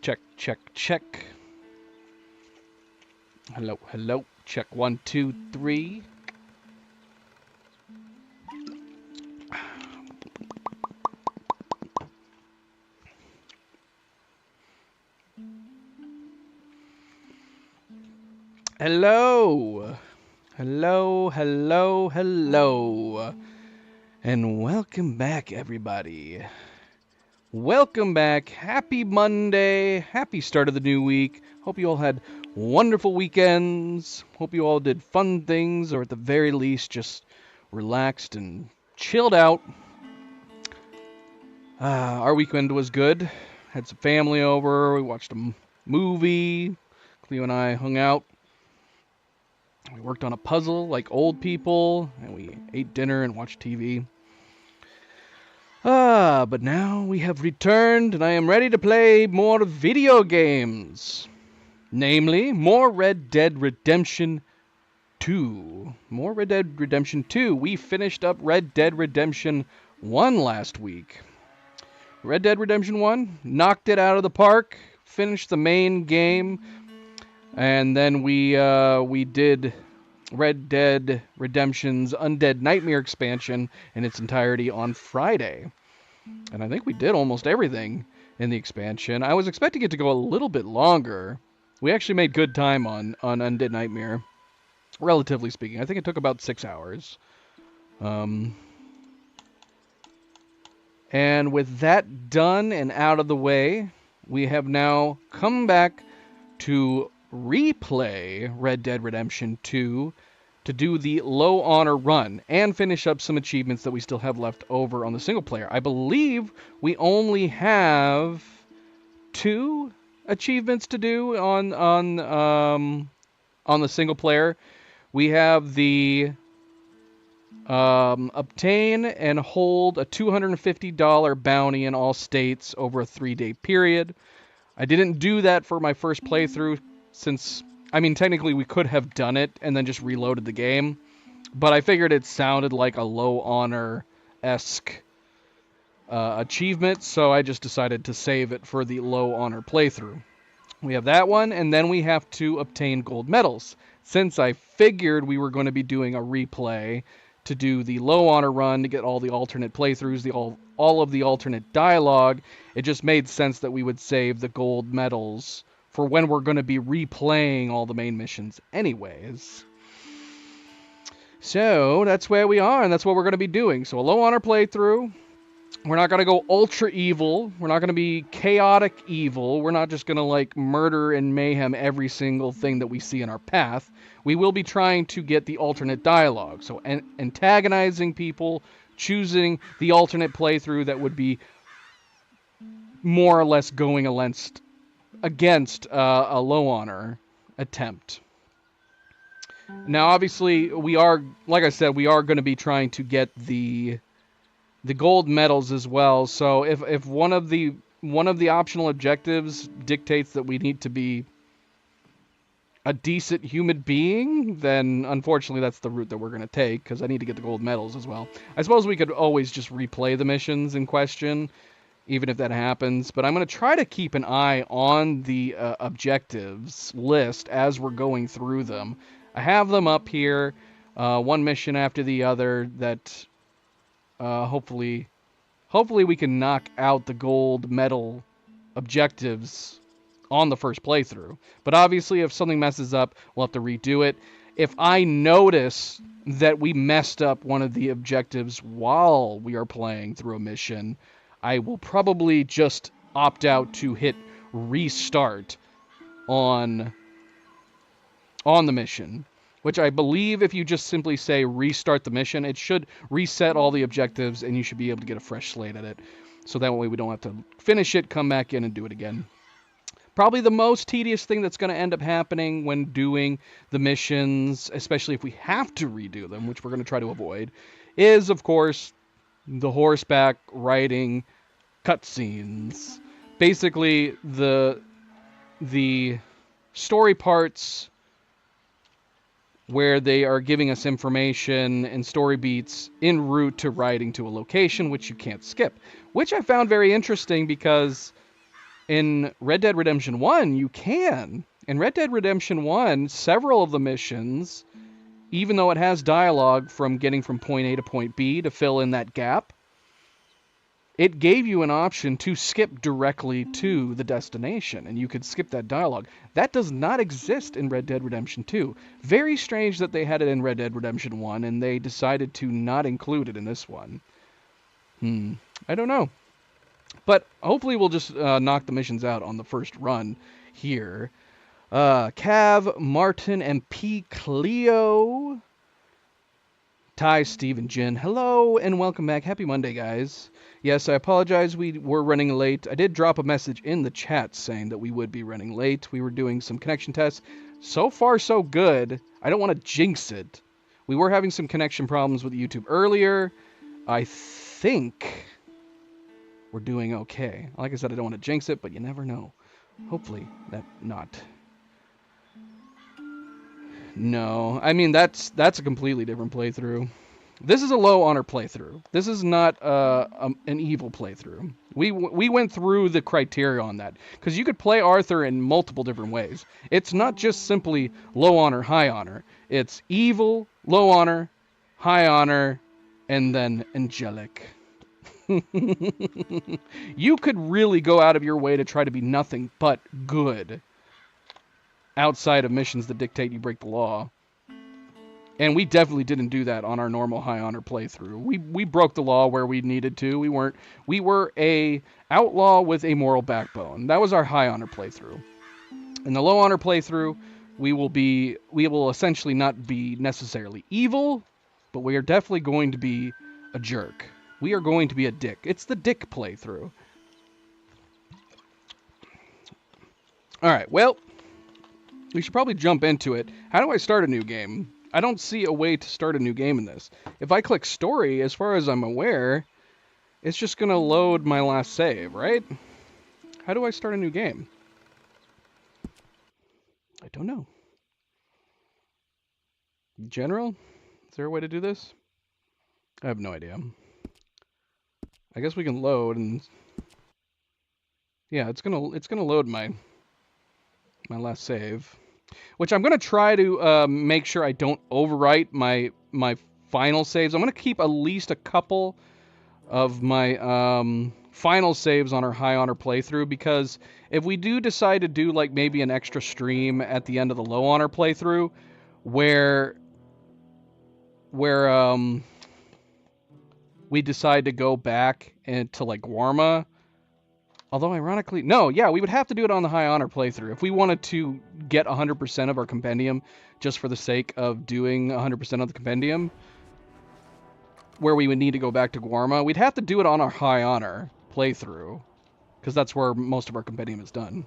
Check, check, check. Hello, hello. Check 1, 2, 3. Hello. Hello, hello, hello. And welcome back, everybody. Welcome back. Happy Monday. Happy start of the new week. Hope you all had wonderful weekends. Hope you all did fun things, or at the very least, just relaxed and chilled out. Our weekend was good. Had some family over. We watched a movie. Cleo and I hung out. We worked on a puzzle like old people, and we ate dinner and watched TV. But now we have returned, and I am ready to play more video games. Namely, more Red Dead Redemption 2. More Red Dead Redemption 2. We finished up Red Dead Redemption 1 last week. Red Dead Redemption 1, knocked it out of the park, finished the main game, and then we did Red Dead Redemption's Undead Nightmare expansion in its entirety on Friday. And I think we did almost everything in the expansion. I was expecting it to go a little bit longer. We actually made good time on Undead Nightmare, relatively speaking. I think it took about 6 hours. And with that done and out of the way, we have now come back to replay Red Dead Redemption 2 to do the low honor run and finish up some achievements that we still have left over on the single player. I believe we only have 2 achievements to do on the single player. We have the obtain and hold a $250 bounty in all states over a 3-day period. I didn't do that for my first playthrough since, I mean, technically we could have done it and then just reloaded the game, but I figured it sounded like a low honor-esque achievement, so I just decided to save it for the low honor playthrough. We have that one, and then we have to obtain gold medals. Since I figured we were going to be doing a replay to do the low honor run to get all the alternate playthroughs, all of the alternate dialogue, it just made sense that we would save the gold medals for when we're going to be replaying all the main missions anyways. So that's where we are, and that's what we're going to be doing. So a low honor playthrough. We're not going to go ultra evil. We're not going to be chaotic evil. We're not just going to like murder and mayhem every single thing that we see in our path. We will be trying to get the alternate dialogue. So antagonizing people, choosing the alternate playthrough that would be more or less going against a low honor attempt. Now, obviously, we are, like I said, we are going to be trying to get the gold medals as well. So if one of the optional objectives dictates that we need to be a decent human being, then unfortunately that's the route that we're going to take, because I need to get the gold medals as well. I suppose we could always just replay the missions in question, even if that happens, but I'm going to try to keep an eye on the objectives list as we're going through them. I have them up here, one mission after the other, that hopefully we can knock out the gold medal objectives on the first playthrough. But obviously, if something messes up, we'll have to redo it. If I notice that we messed up one of the objectives while we are playing through a mission, I will probably just opt out to hit restart on the mission, which I believe if you just simply say restart the mission, it should reset all the objectives and you should be able to get a fresh slate at it. So that way we don't have to finish it, come back in and do it again. Probably the most tedious thing that's going to end up happening when doing the missions, especially if we have to redo them, which we're going to try to avoid, is, of course, the horseback riding cutscenes. Basically, the story parts where they are giving us information and story beats en route to riding to a location, which you can't skip. Which I found very interesting because in Red Dead Redemption 1, you can. In Red Dead Redemption 1, several of the missions, even though it has dialogue from getting from point A to point B to fill in that gap, it gave you an option to skip directly to the destination, and you could skip that dialogue. That does not exist in Red Dead Redemption 2. Very strange that they had it in Red Dead Redemption 1, and they decided to not include it in this one. I don't know. But hopefully we'll just knock the missions out on the first run here. Cav, Martin, and P. Cleo. Ty, Steve, and Jen. Hello, and welcome back. Happy Monday, guys. Yes, I apologize. We were running late. I did drop a message in the chat saying that we would be running late. We were doing some connection tests. So far, so good. I don't want to jinx it. We were having some connection problems with YouTube earlier. I think we're doing okay. Like I said, I don't want to jinx it, but you never know. Hopefully that not. No, I mean, that's a completely different playthrough. This is a low honor playthrough. This is not an evil playthrough. We went through the criteria on that, because you could play Arthur in multiple different ways. It's not just simply low honor, high honor. It's evil, low honor, high honor, and then angelic. You could really go out of your way to try to be nothing but good outside of missions that dictate you break the law. And we definitely didn't do that on our normal high honor playthrough. We broke the law where we needed to. We were a outlaw with a moral backbone. That was our high honor playthrough. In the low honor playthrough, we will essentially not be necessarily evil, but we are definitely going to be a jerk. We are going to be a dick. It's the dick playthrough. Alright, well, we should probably jump into it. How do I start a new game? I don't see a way to start a new game in this. If I click story, as far as I'm aware, it's just going to load my last save, right? How do I start a new game? I don't know. General? Is there a way to do this? I have no idea. I guess we can load and... Yeah, it's gonna load my last save. Which I'm going to try to make sure I don't overwrite my final saves. I'm going to keep at least a couple of my final saves on our high honor playthrough, because if we do decide to do like maybe an extra stream at the end of the low honor playthrough where we decide to go back into like Warma. Although, ironically, no, yeah, we would have to do it on the high honor playthrough. If we wanted to get 100% of our compendium just for the sake of doing 100% of the compendium, where we would need to go back to Guarma, we'd have to do it on our high honor playthrough, because that's where most of our compendium is done.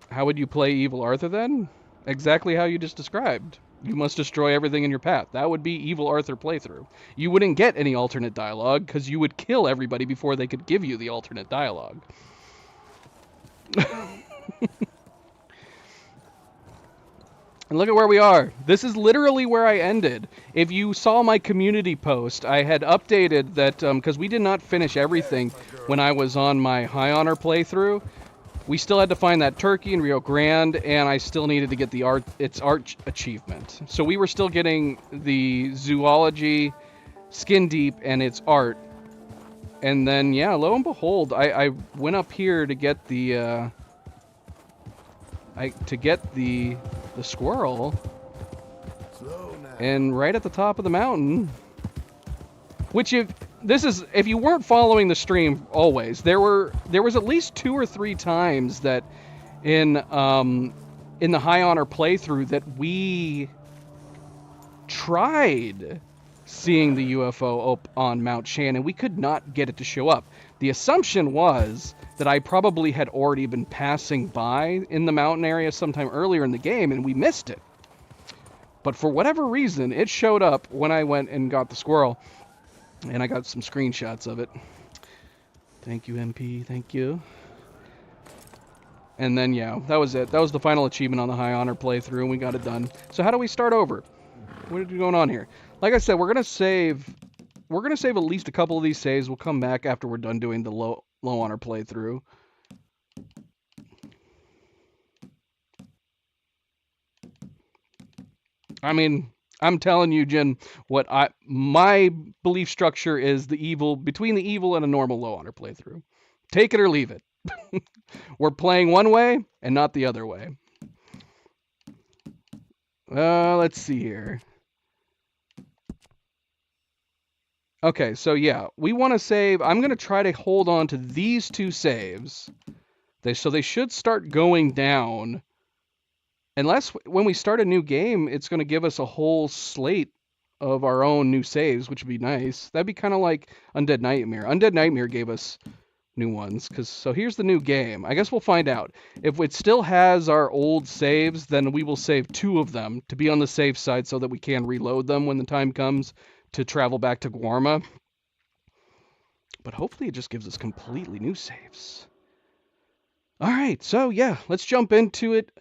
How would you play Evil Arthur then? Exactly how you just described. You must destroy everything in your path. That would be Evil Arthur playthrough. You wouldn't get any alternate dialogue, because you would kill everybody before they could give you the alternate dialogue. And look at where we are. This is literally where I ended. If you saw my community post, I had updated that, because we did not finish everything when I was on my High Honor playthrough. We still had to find that turkey in Rio Grande, and I still needed to get the its art achievement. So we were still getting the zoology, skin deep, and its art. And then, yeah, lo and behold, I went up here to get the the squirrel, and right at the top of the mountain, which if you weren't following the stream always, there was at least 2 or 3 times that in the High Honor playthrough that we tried seeing the UFO up on Mount Shannon. We could not get it to show up. The assumption was that I probably had already been passing by in the mountain area sometime earlier in the game and we missed it. But for whatever reason, it showed up when I went and got the squirrel. And I got some screenshots of it. Thank you, MP. Thank you. And then, yeah, that was it. That was the final achievement on the High Honor playthrough, and we got it done. So how do we start over? What is going on here? Like I said, we're gonna save at least a couple of these saves. We'll come back after we're done doing the low honor playthrough. I mean, I'm telling you, Jin, my belief structure is between the evil and a normal low honor playthrough. Take it or leave it. We're playing one way and not the other way. Let's see here. Okay, so yeah, we want to save. I'm going to try to hold on to these 2 saves. So they should start going down. Unless when we start a new game, it's going to give us a whole slate of our own new saves, which would be nice. That'd be kind of like Undead Nightmare. Undead Nightmare gave us new ones. So here's the new game. I guess we'll find out. If it still has our old saves, then we will save 2 of them to be on the safe side so that we can reload them when the time comes to travel back to Guarma. But hopefully it just gives us completely new saves. Alright, so yeah, let's jump into it.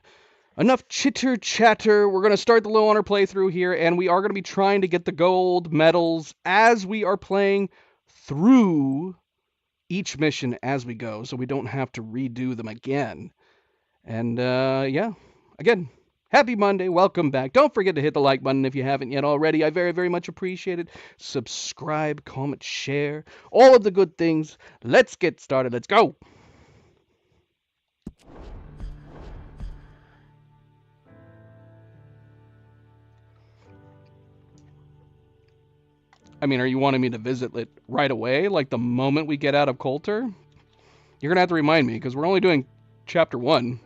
Enough chitter chatter. We're going to start the low honor playthrough here, and we are going to be trying to get the gold medals as we are playing through each mission as we go, so we don't have to redo them again. And yeah, again, happy Monday, welcome back. Don't forget to hit the like button if you haven't yet already. I very, very much appreciate it. Subscribe, comment, share, all of the good things. Let's get started. Let's go. I mean, are you wanting me to visit it right away, like the moment we get out of Coulter? You're going to have to remind me, because we're only doing Chapter 1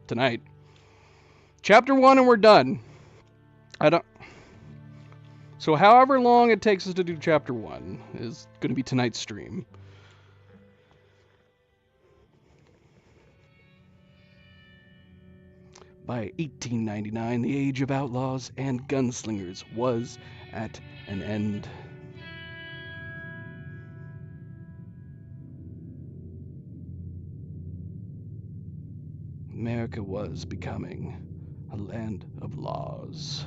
tonight. Chapter 1 and we're done. So however long it takes us to do Chapter 1 is going to be tonight's stream. By 1899, the age of outlaws and gunslingers was at an end. America was becoming a land of laws.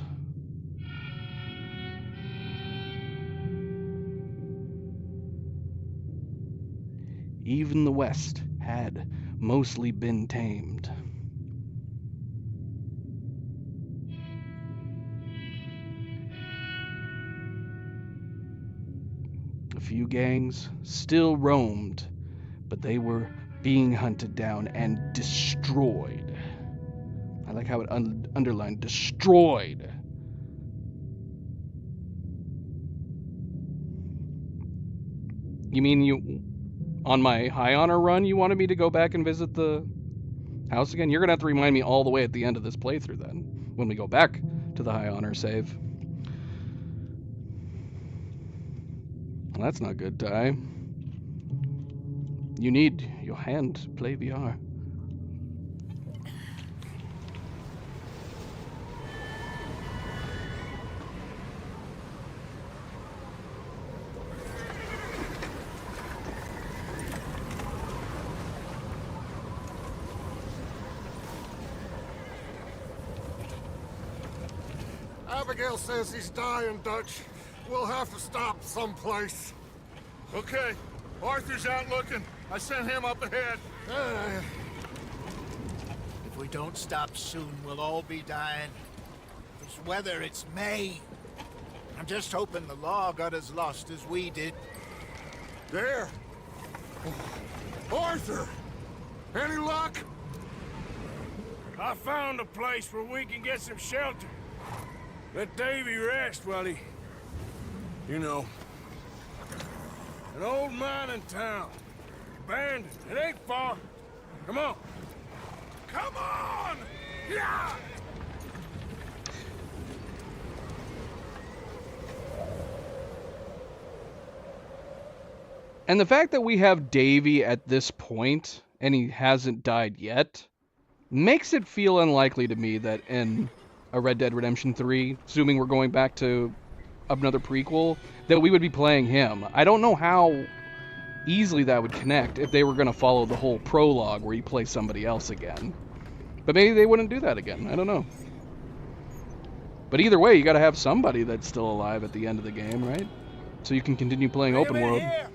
Even the West had mostly been tamed. A few gangs still roamed, but they were being hunted down and destroyed. I like how it underlined destroyed. You mean on my High Honor run, you wanted me to go back and visit the house again? You're going to have to remind me all the way at the end of this playthrough then, when we go back to the High Honor save. Well, that's not good, Ty. You need your hand to play VR. Abigail says he's dying, Dutch. We'll have to stop someplace. Okay. Arthur's out looking. I sent him up ahead. If we don't stop soon, we'll all be dying. This weather, it's May. I'm just hoping the law got as lost as we did. There! Arthur! Any luck? I found a place where we can get some shelter. Let Davy rest while he... You know. An old mining town. Abandoned. It ain't far. Come on. Come on! Yeah! And the fact that we have Davy at this point, and he hasn't died yet, makes it feel unlikely to me that in a Red Dead Redemption 3, assuming we're going back to another prequel, that we would be playing him. I don't know how easily that would connect if they were going to follow the whole prologue where you play somebody else again. But maybe they wouldn't do that again. I don't know. But either way, you got to have somebody that's still alive at the end of the game, right? So you can continue playing open world. Here.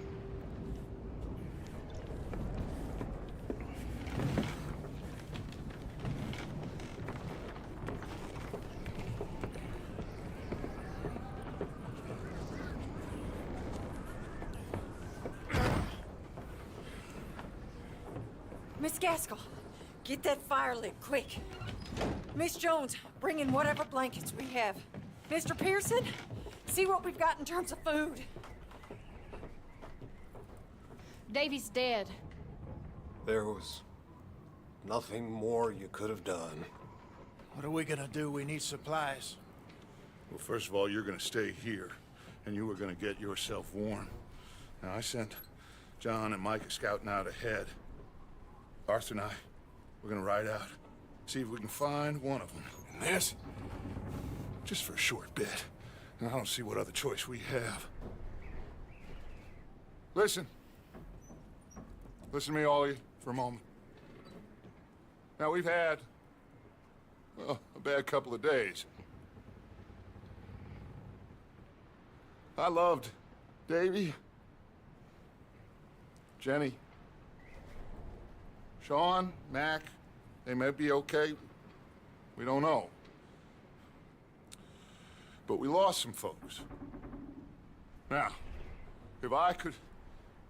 Miss Gaskell, get that fire lit, quick. Miss Jones, bring in whatever blankets we have. Mr. Pearson, see what we've got in terms of food. Davy's dead. There was nothing more you could have done. What are we gonna do? We need supplies. Well, first of all, you're gonna stay here, and you were gonna get yourself warm. Now, I sent John and Micah scouting out ahead. Arthur and I, we're gonna ride out, see if we can find one of them. And this, just for a short bit. And I don't see what other choice we have. Listen. Listen to me, all of you, for a moment. Now, we've had, well, a bad couple of days. I loved Davy, Jenny, Sean, Mac. They may be okay. We don't know. But we lost some folks. Now, if I could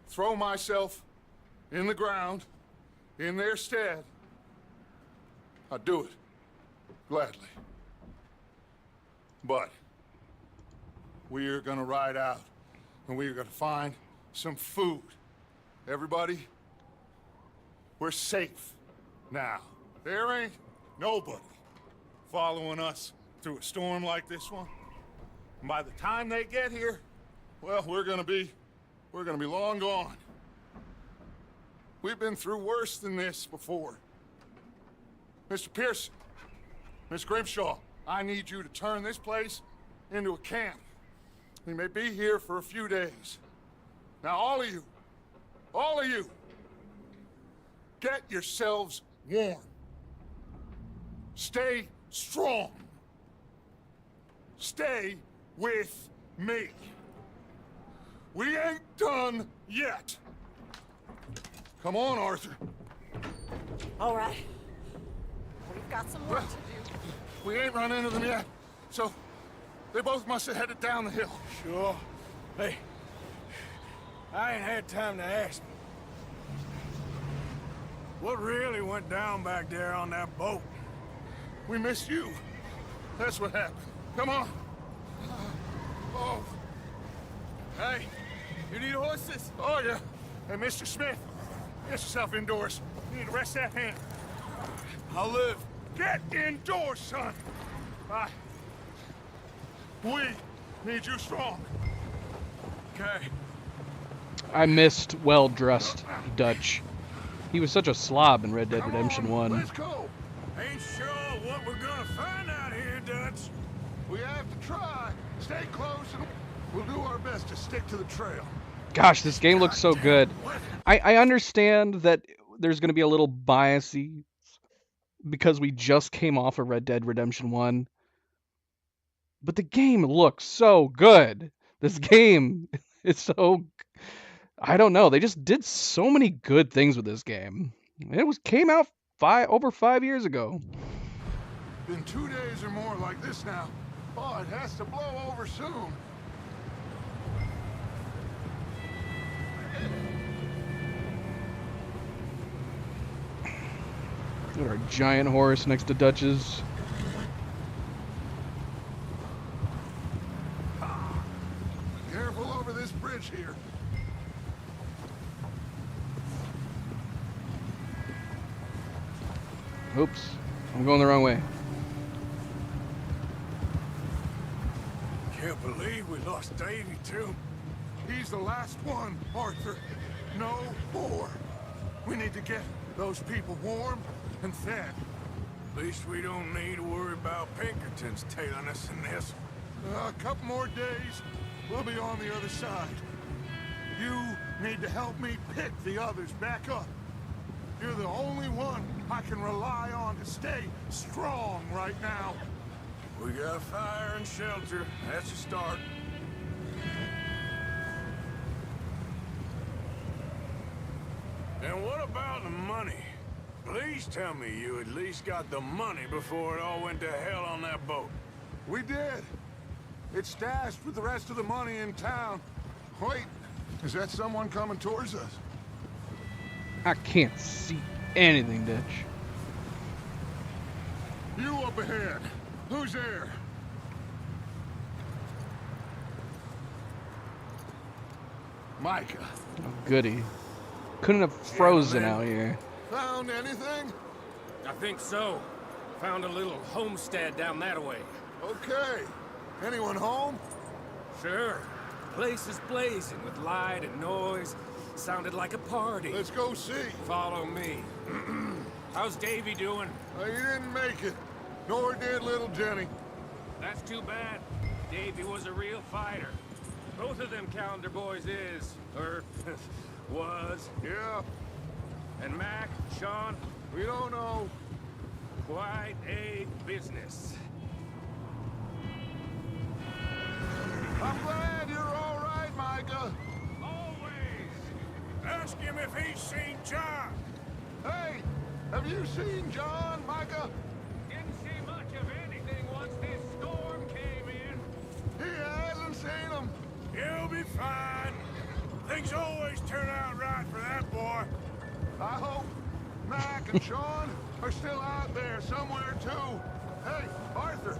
throw myself in the ground in their stead, I'd do it gladly. But we're gonna ride out and we're gonna find some food. Everybody, we're safe now. There ain't nobody following us through a storm like this one. And by the time they get here, well, we're gonna be long gone. We've been through worse than this before. Mr. Pearson, Miss Grimshaw, I need you to turn this place into a camp. We may be here for a few days. Now, all of you, get yourselves warm. Stay strong. Stay with me. We ain't done yet. Come on, Arthur. All right. We've got some work to do. We ain't run into them yet, so they both must have headed down the hill. Sure. Hey, I ain't had time to ask. What really went down back there on that boat? We missed you. That's what happened. Come on. Oh. Hey, you need horses? Oh, yeah. Hey, Mr. Smith, get yourself indoors. You need to rest that hand. I'll live. Get indoors, son. We need you strong. Okay. I missed well-dressed Dutch. He was such a slob in Red Dead Redemption 1. Let's go. Ain't sure what we're gonna find out here, Dutch. We have to try. Stay close, and we'll do our best to stick to the trail. Gosh, this game looks so good. I understand that there's going to be a little biasy because we just came off of Red Dead Redemption 1. But the game looks so good. This game is so, I don't know. They just did so many good things with this game. Came out over 5 years ago. Been 2 days or more like this now. Oh, it has to blow over soon. Got our giant horse next to Dutch's. Careful over this bridge here. Oops, I'm going the wrong way. Can't believe we lost Davy, too. He's the last one, Arthur. No more. We need to get those people warm and fed. At least we don't need to worry about Pinkertons tailing us in this. A couple more days, we'll be on the other side. You need to help me pick the others back up. You're the only one I can rely on to stay strong right now. We got fire and shelter. That's a start. And what about the money? Please tell me you at least got the money before it all went to hell on that boat. We did. It's stashed with the rest of the money in town. Wait, is that someone coming towards us? I can't see anything, Dutch. You up ahead. Who's there? Micah. Oh, goody. Couldn't have frozen out here. Found anything? I think so. Found a little homestead down that way. Okay. Anyone home? Sure. Place is blazing with light and noise. Sounded like a party. Let's go see. Follow me. How's Davy doing? He didn't make it. Nor did little Jenny. That's too bad. Davy was a real fighter. Both of them Calendar boys is, or was. Yeah, And Mac, Sean, we don't know. quite a business. I'm glad you're all right, Micah. Always. Ask him if he's seen John. Hey, have you seen John, Micah? Didn't see much of anything once this storm came in. He hasn't seen him. He'll be fine. Things always turn out right for that boy. I hope Mac and Sean are still out there somewhere, too. Hey, Arthur,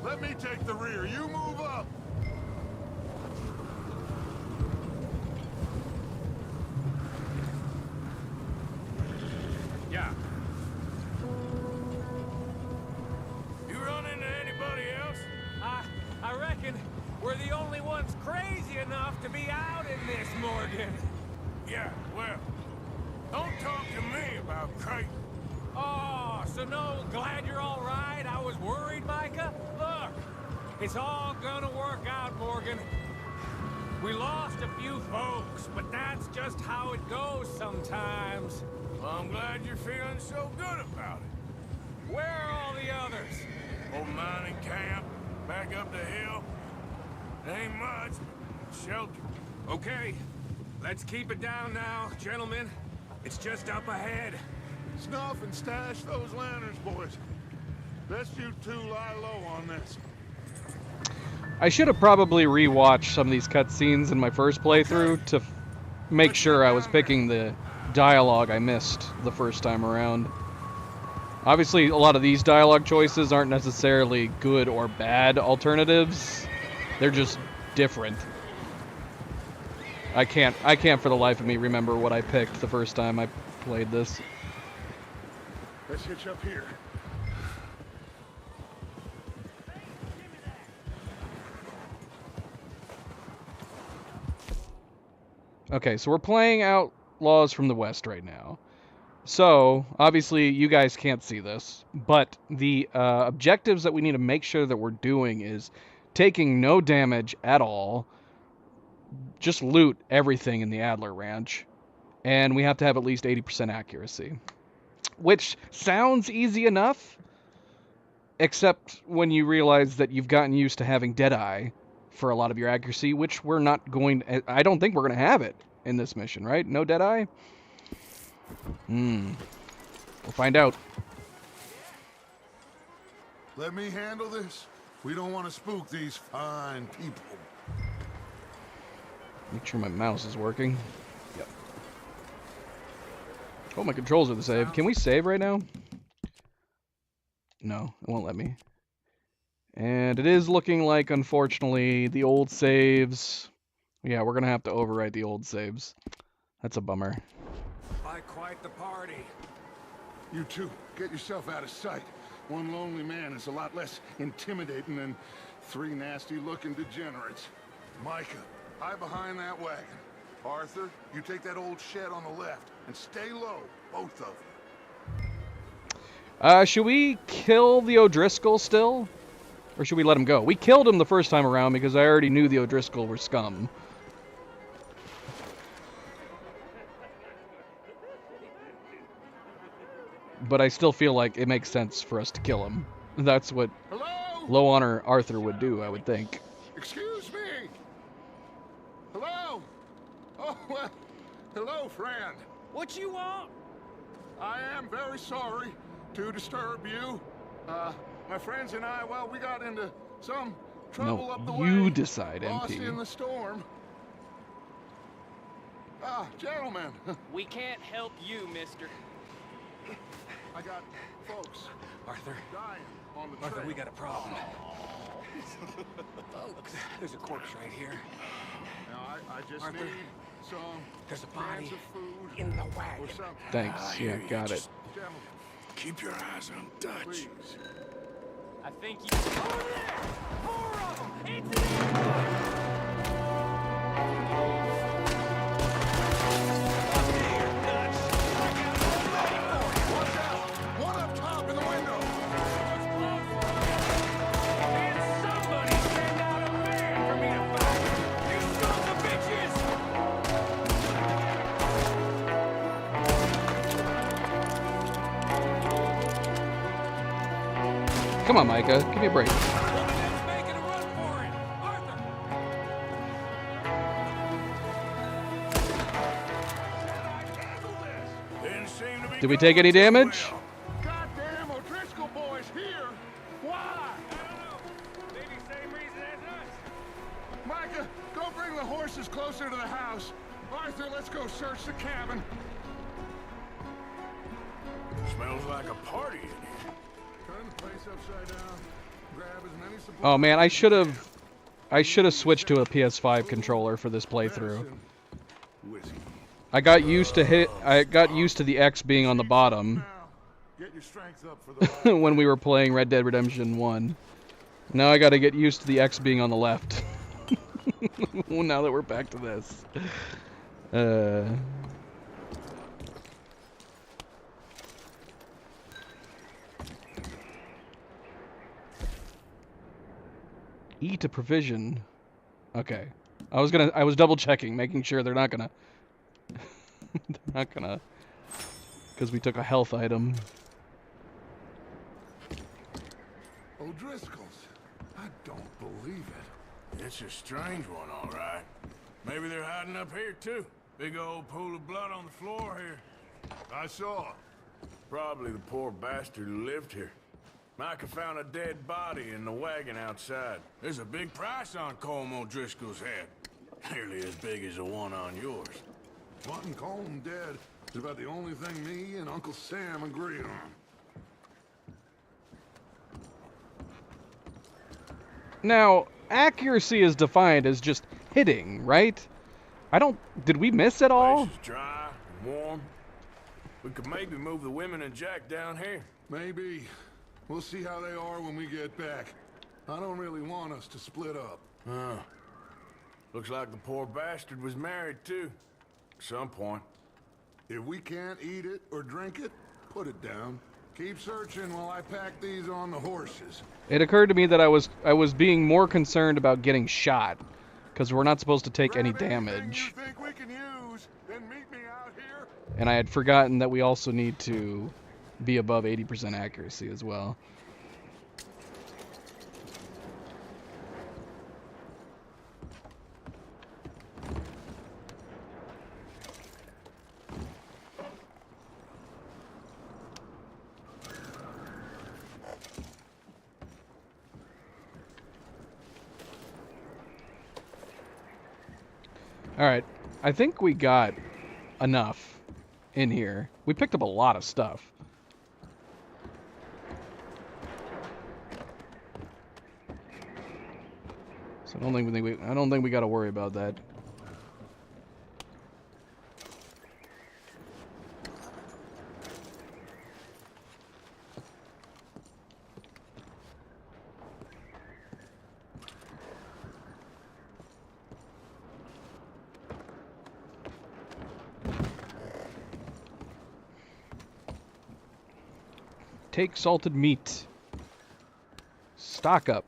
let me take the rear. You move up. Yeah. You run into anybody else? I reckon we're the only ones crazy enough to be out in this, Morgan. Yeah, well, don't talk to me about Creighton. Oh, so no, glad you're all right. I was worried, Micah. Look, it's all gonna work out, Morgan. We lost a few folks, but that's just how it goes sometimes. Well, I'm glad you're feeling so good about it. Where are all the others? Old mining camp, back up the hill. Ain't much, shelter. Okay, let's keep it down now, gentlemen. It's just up ahead. Snuff and stash those lanterns, boys. Best you two lie low on this. I should have probably rewatched some of these cutscenes in my first playthrough to make sure I was picking the dialogue I missed the first time around. Obviously, a lot of these dialogue choices aren't necessarily good or bad alternatives. They're just different. I can't for the life of me remember what I picked the first time I played this. Let's hitch up here. Okay, so we're playing Outlaws from the West right now. So, obviously, you guys can't see this, but the objectives that we need to make sure that we're doing is taking no damage at all, just loot everything in the Adler Ranch, and we have to have at least 80% accuracy. Which sounds easy enough, Except when you realize that you've gotten used to having Deadeye for a lot of your accuracy, which we're not going... I don't think we're going to have it in this mission, right? No Deadeye? We'll find out. Let me handle this. We don't want to spook these fine people. Make sure my mouse is working. Yep. Oh, my controls are the save. Can we save right now? No, it won't let me. And it is looking like, unfortunately, the old saves... Yeah, we're going to have to overwrite the old saves. That's a bummer. By quite the party. You two, get yourself out of sight. One lonely man is a lot less intimidating than 3 nasty-looking degenerates. Micah, hide behind that wagon. Arthur, you take that old shed on the left, and stay low, both of you. Should we kill the O'Driscoll still? Or should we let him go? We killed him the first time around because I already knew the O'Driscoll were scum. But I still feel like it makes sense for us to kill him. That's what low honor Arthur would do, I would think. Excuse me! Hello? Oh, well, hello, friend. What you want? I am very sorry to disturb you. My friends and I, well, we got into some trouble up the way. No, you decide, Lost MP. in the storm. Gentlemen. We can't help you, mister. I got folks Arthur. dying on the Arthur, trail. we got a problem. Folks, there's a corpse right here. Now, I just Arthur, need some there's a body cans of food in the or wagon. something. Thanks, yeah, got it. Gentlemen, Keep your eyes on Dutch. please. I think you... Over there! 4 of them! Into the... One up top in the window. Can somebody send out a man for me to find? You sons of bitches! Come on, Micah. Give me a break. Woman's making a run for it! Arthur! Didn't seem to be Did we take any going too damage? well. Goddamn O'Driscoll boys here. Why? I don't know. Maybe same reason as us. Micah, go bring the horses closer to the house. Arthur, let's go search the cabin. Smells like a party in here. Turn the place upside down. Grab as many supplies. Oh man, I should have switched to a PS5 controller for this playthrough. Medicine, whiskey. I got used to the X being on the bottom Now, get your strength up for the ride. when we were playing Red Dead Redemption 1. Now I got to get used to the X being on the left. Now that we're back to this. E to provision. Okay. I was double checking, making sure they're not gonna because we took a health item. O'Driscoll's. I don't believe it. It's a strange one, all right. Maybe they're hiding up here, too. Big old pool of blood on the floor here. I saw. Probably the poor bastard who lived here. Micah found a dead body in the wagon outside. There's a big price on Colm O'Driscoll's head. Nearly as big as the one on yours. Wanting Colm dead is about the only thing me and Uncle Sam agree on. Now, accuracy is defined as just hitting, right? Did we miss at all? Place is dry and warm. We could maybe move the women and Jack down here. Maybe. We'll see how they are when we get back. I don't really want us to split up. Huh. Looks like the poor bastard was married, too. At some point. If we can't eat it or drink it, put it down. Keep searching while I pack these on the horses. It occurred to me that I was being more concerned about getting shot, because we're not supposed to take any Grab anything damage. you think we can use, then meet me out here. And I had forgotten that we also need to be above 80% accuracy as well. Alright, I think we got enough in here. We picked up a lot of stuff. So I don't think we got to worry about that. Take salted meat. Stock up.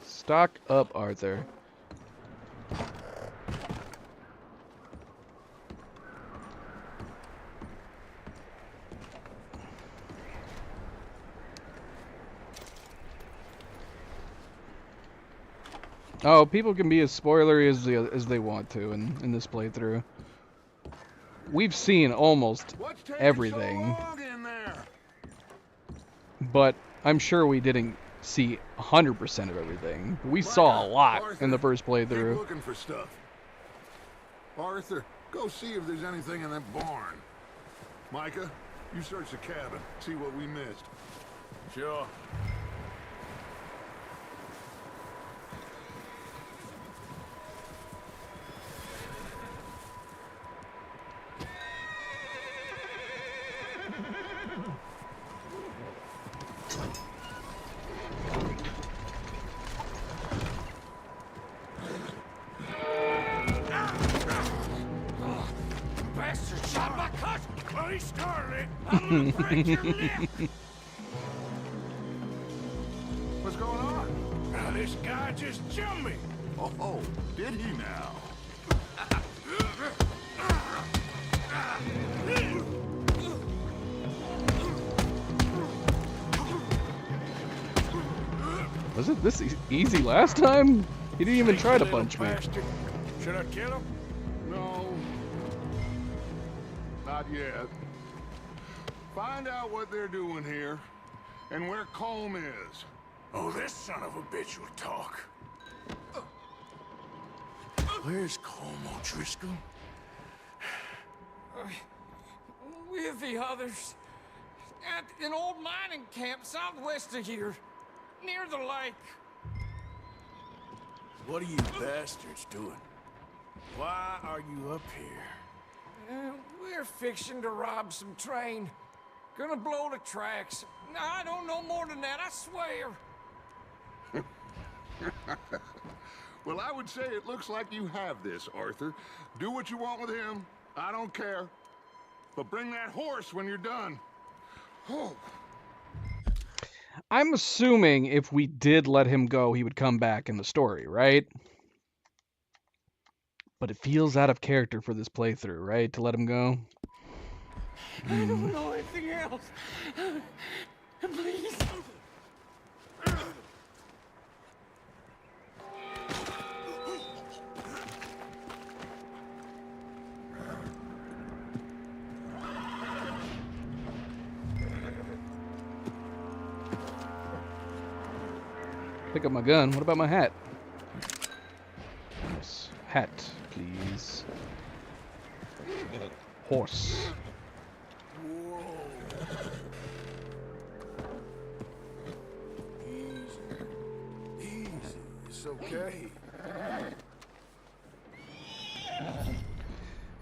Stock up, Arthur. Oh, people can be as spoilery as they want to in this playthrough. We've seen almost everything. But I'm sure we didn't see 100% of everything. We saw a lot in the first playthrough. Keep looking for stuff. Arthur, go see if there's anything in that barn. Micah, you search the cabin, see what we missed. Sure. Bastard shot my cousin! Well, he started it! I'm gonna break your neck! What's going on? Now, this guy just jumped me! Oh, did he now? Was it this easy last time? He didn't even try to punch me. Bastard. Should I kill him? No. Not yet. Find out what they're doing here, and where Colm is. Oh, this son of a bitch will talk. Where's Colm O'Driscoll? With the others. At an old mining camp southwest of here. Near the lake. What are you bastards doing? Why are you up here? We're fixing to rob some train. Gonna blow the tracks. I don't know more than that, I swear. Well, I would say it looks like you have this, Arthur. Do what you want with him. I don't care. But bring that horse when you're done. Oh. I'm assuming if we did let him go, he would come back in the story, right? But it feels out of character for this playthrough, right? To let him go. I don't know anything else. Please. Pick up my gun. What about my hat? Yes. Hat, please. Horse. Whoa. Easy. It's okay.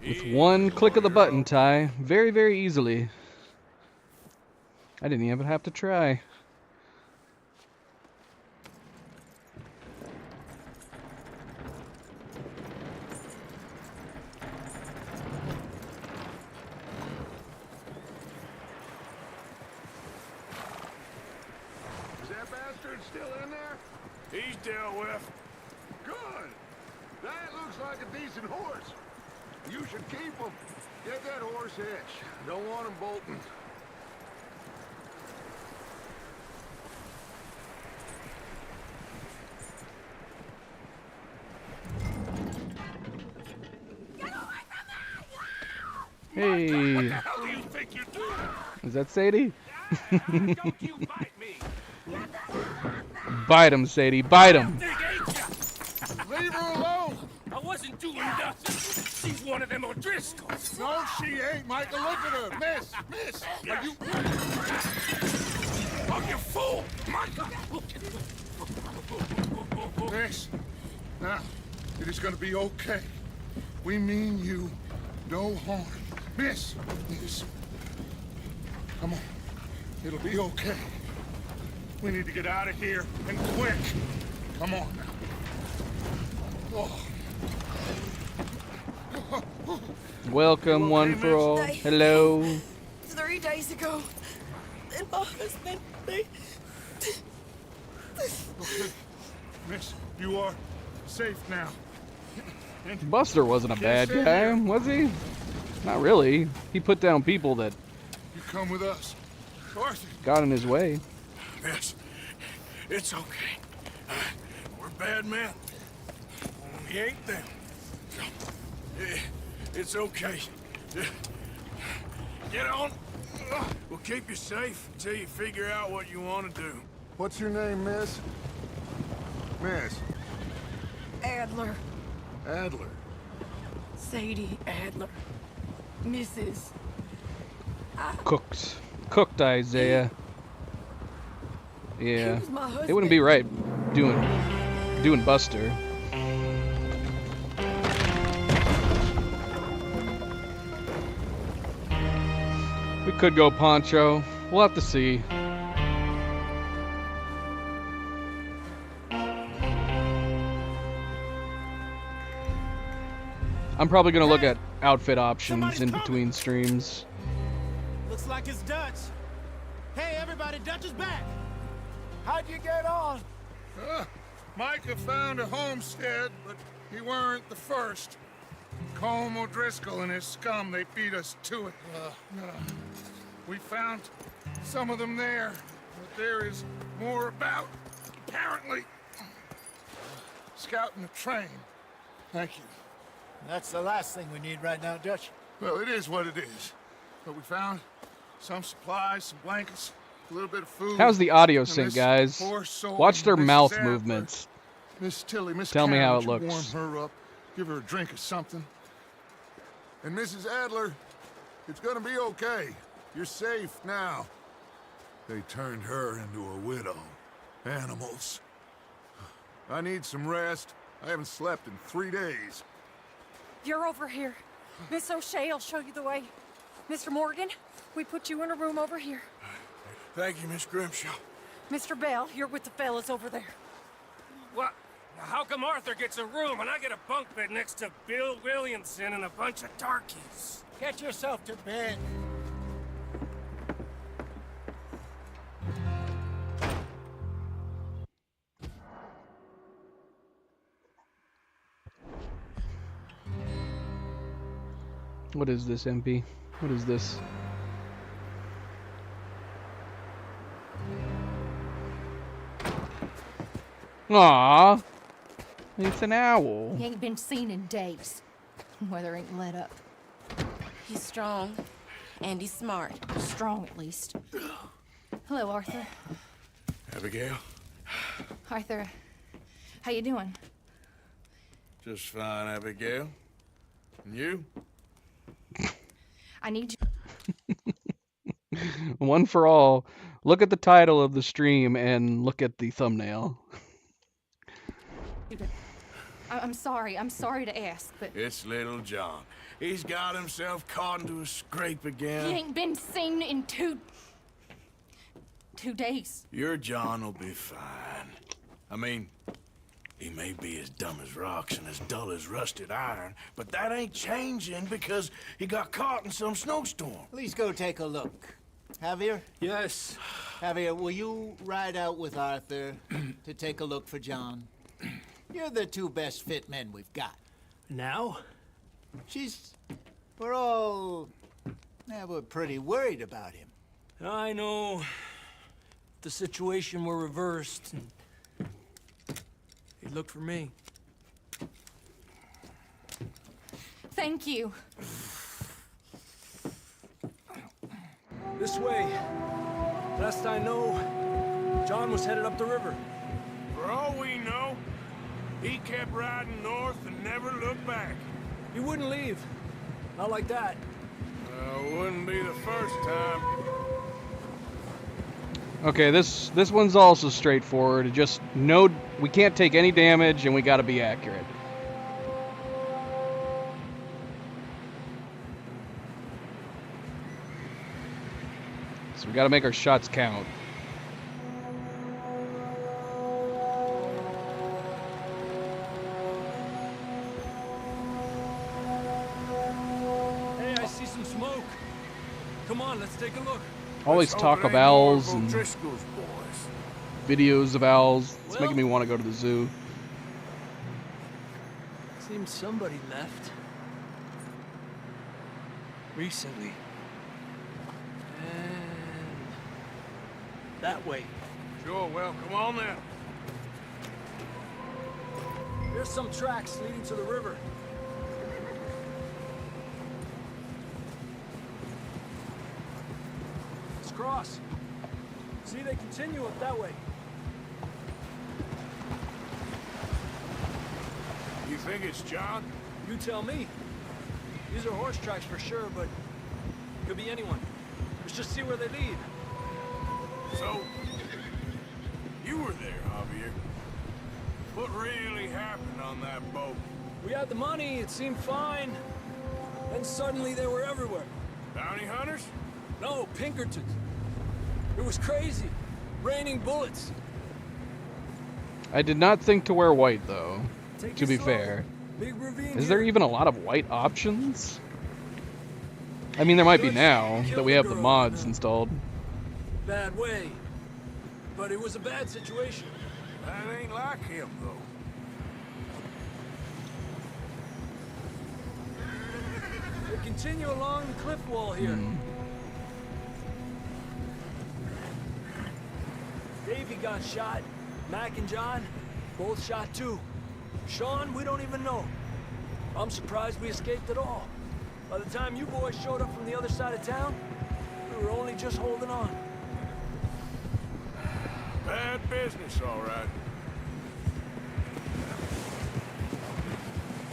With one click of the button, Ty. Very, very easily. I didn't even have to try. Still in there? He's dealt with. Good. That looks like a decent horse. You should keep him. Get that horse hitched. Don't want him bolting. Hey. What the hell do you think you're doing? Is that Sadie? Don't you bite me! Bite him, Sadie. Bite him. Leave her alone! I wasn't doing nothing. She's one of them O'Driscolls. No, she ain't, Michael. Look at her. Miss, are you... Oh, you fool! Michael! Miss, now, it is gonna be okay. We mean you no harm. Miss, come on. It'll be okay. We need to get out of here, and quick. Come on now. Oh. Welcome, one for all. Hello. 3 days ago, and my husband, they... Okay. Miss, you are safe now. Buster wasn't a bad guy, was he? Not really. He put down people that You come with us. Arthur. got in his way. Miss, it's okay. We're bad men. We ain't them. It's okay. Get on. We'll keep you safe until you figure out what you want to do. What's your name, miss? Miss. Adler. Adler. Sadie Adler. Mrs. Cooked Isaiah. Yeah. He was my It wouldn't be right doing Buster. We could go Poncho. We'll have to see. I'm probably gonna look at outfit options in between streams. Looks like it's Dutch. Hey, everybody, Dutch is back. How'd you get on? Micah found a homestead, but he weren't the first. Colm O'Driscoll and his scum, they beat us to it. We found some of them there, but there is more about, apparently. Scouting the train. Thank you. That's the last thing we need right now, Dutch. Well, it is what it is. But we found some supplies, some blankets, a little bit of food. How's the audio and sync, this guys? poor soul, Watch their Mrs. mouth Adler. movements. Miss Tilly, Miss Tell me Karen, how would it you looks. warm her up, give her a drink or something. And Mrs. Adler, it's gonna be okay. You're safe now. They turned her into a widow. Animals. I need some rest. I haven't slept in 3 days. You're over here. Miss O'Shea will show you the way. Mr. Morgan, we put you in a room over here. Thank you, Miss Grimshaw. Mr. Bell, you're with the fellas over there. What? How come Arthur gets a room and I get a bunk bed next to Bill Williamson and a bunch of darkies? Get yourself to bed. What is this, MP? What is this? Aww. It's an owl. He ain't been seen in days. Weather ain't let up. He's strong, and he's smart. Strong, at least. Hello, Arthur. Abigail? Arthur, how you doing? Just fine, Abigail. And you? I need you. One for all. Look at the title of the stream and look at the thumbnail. I'm sorry. I'm sorry to ask, but It's little John. He's got himself caught into a scrape again. he ain't been seen in two days. Your John will be fine. I mean, he may be as dumb as rocks and as dull as rusted iron, but that ain't changing because he got caught in some snowstorm. Please go take a look. Javier? Yes. Javier, will you ride out with Arthur to take a look for John? You're the two best fit men we've got. Now? We're pretty worried about him. I know. The situation were reversed. He'd look for me. Thank you. This way. Last I know, John was headed up the river. For all we know, He kept riding north and never looked back. He wouldn't leave. Not like that. Wouldn't be the first time. Okay, this one's also straightforward. Just no, we can't take any damage, and we got to be accurate. So we got to make our shots count. Hey, I see some smoke. Come on, let's take a look. Always talk of owls and videos of owls. It's making me want to go to the zoo. Seems somebody left. Recently. And that way. Sure, well, come on then. There's some tracks leading to the river. Let's cross. See, they continue up that way. You think it's John? You tell me. These are horse tracks for sure, but could be anyone. Let's just see where they lead. So, you were there, Javier. What really happened on that boat? We had the money, it seemed fine. Then suddenly they were everywhere. Bounty hunters? No, Pinkertons. It was crazy. Raining bullets. I did not think to wear white, though, Take to it be slow. fair. Big ravine Is there here. even a lot of white options? I mean, there might be now that we have the mods installed. Bad way. But it was a bad situation. That ain't like him, though. They continue along the cliff wall here. Davey got shot. Mac and John, both shot too. Sean, we don't even know. I'm surprised we escaped at all. By the time you boys showed up from the other side of town, we were only just holding on. Bad business, all right.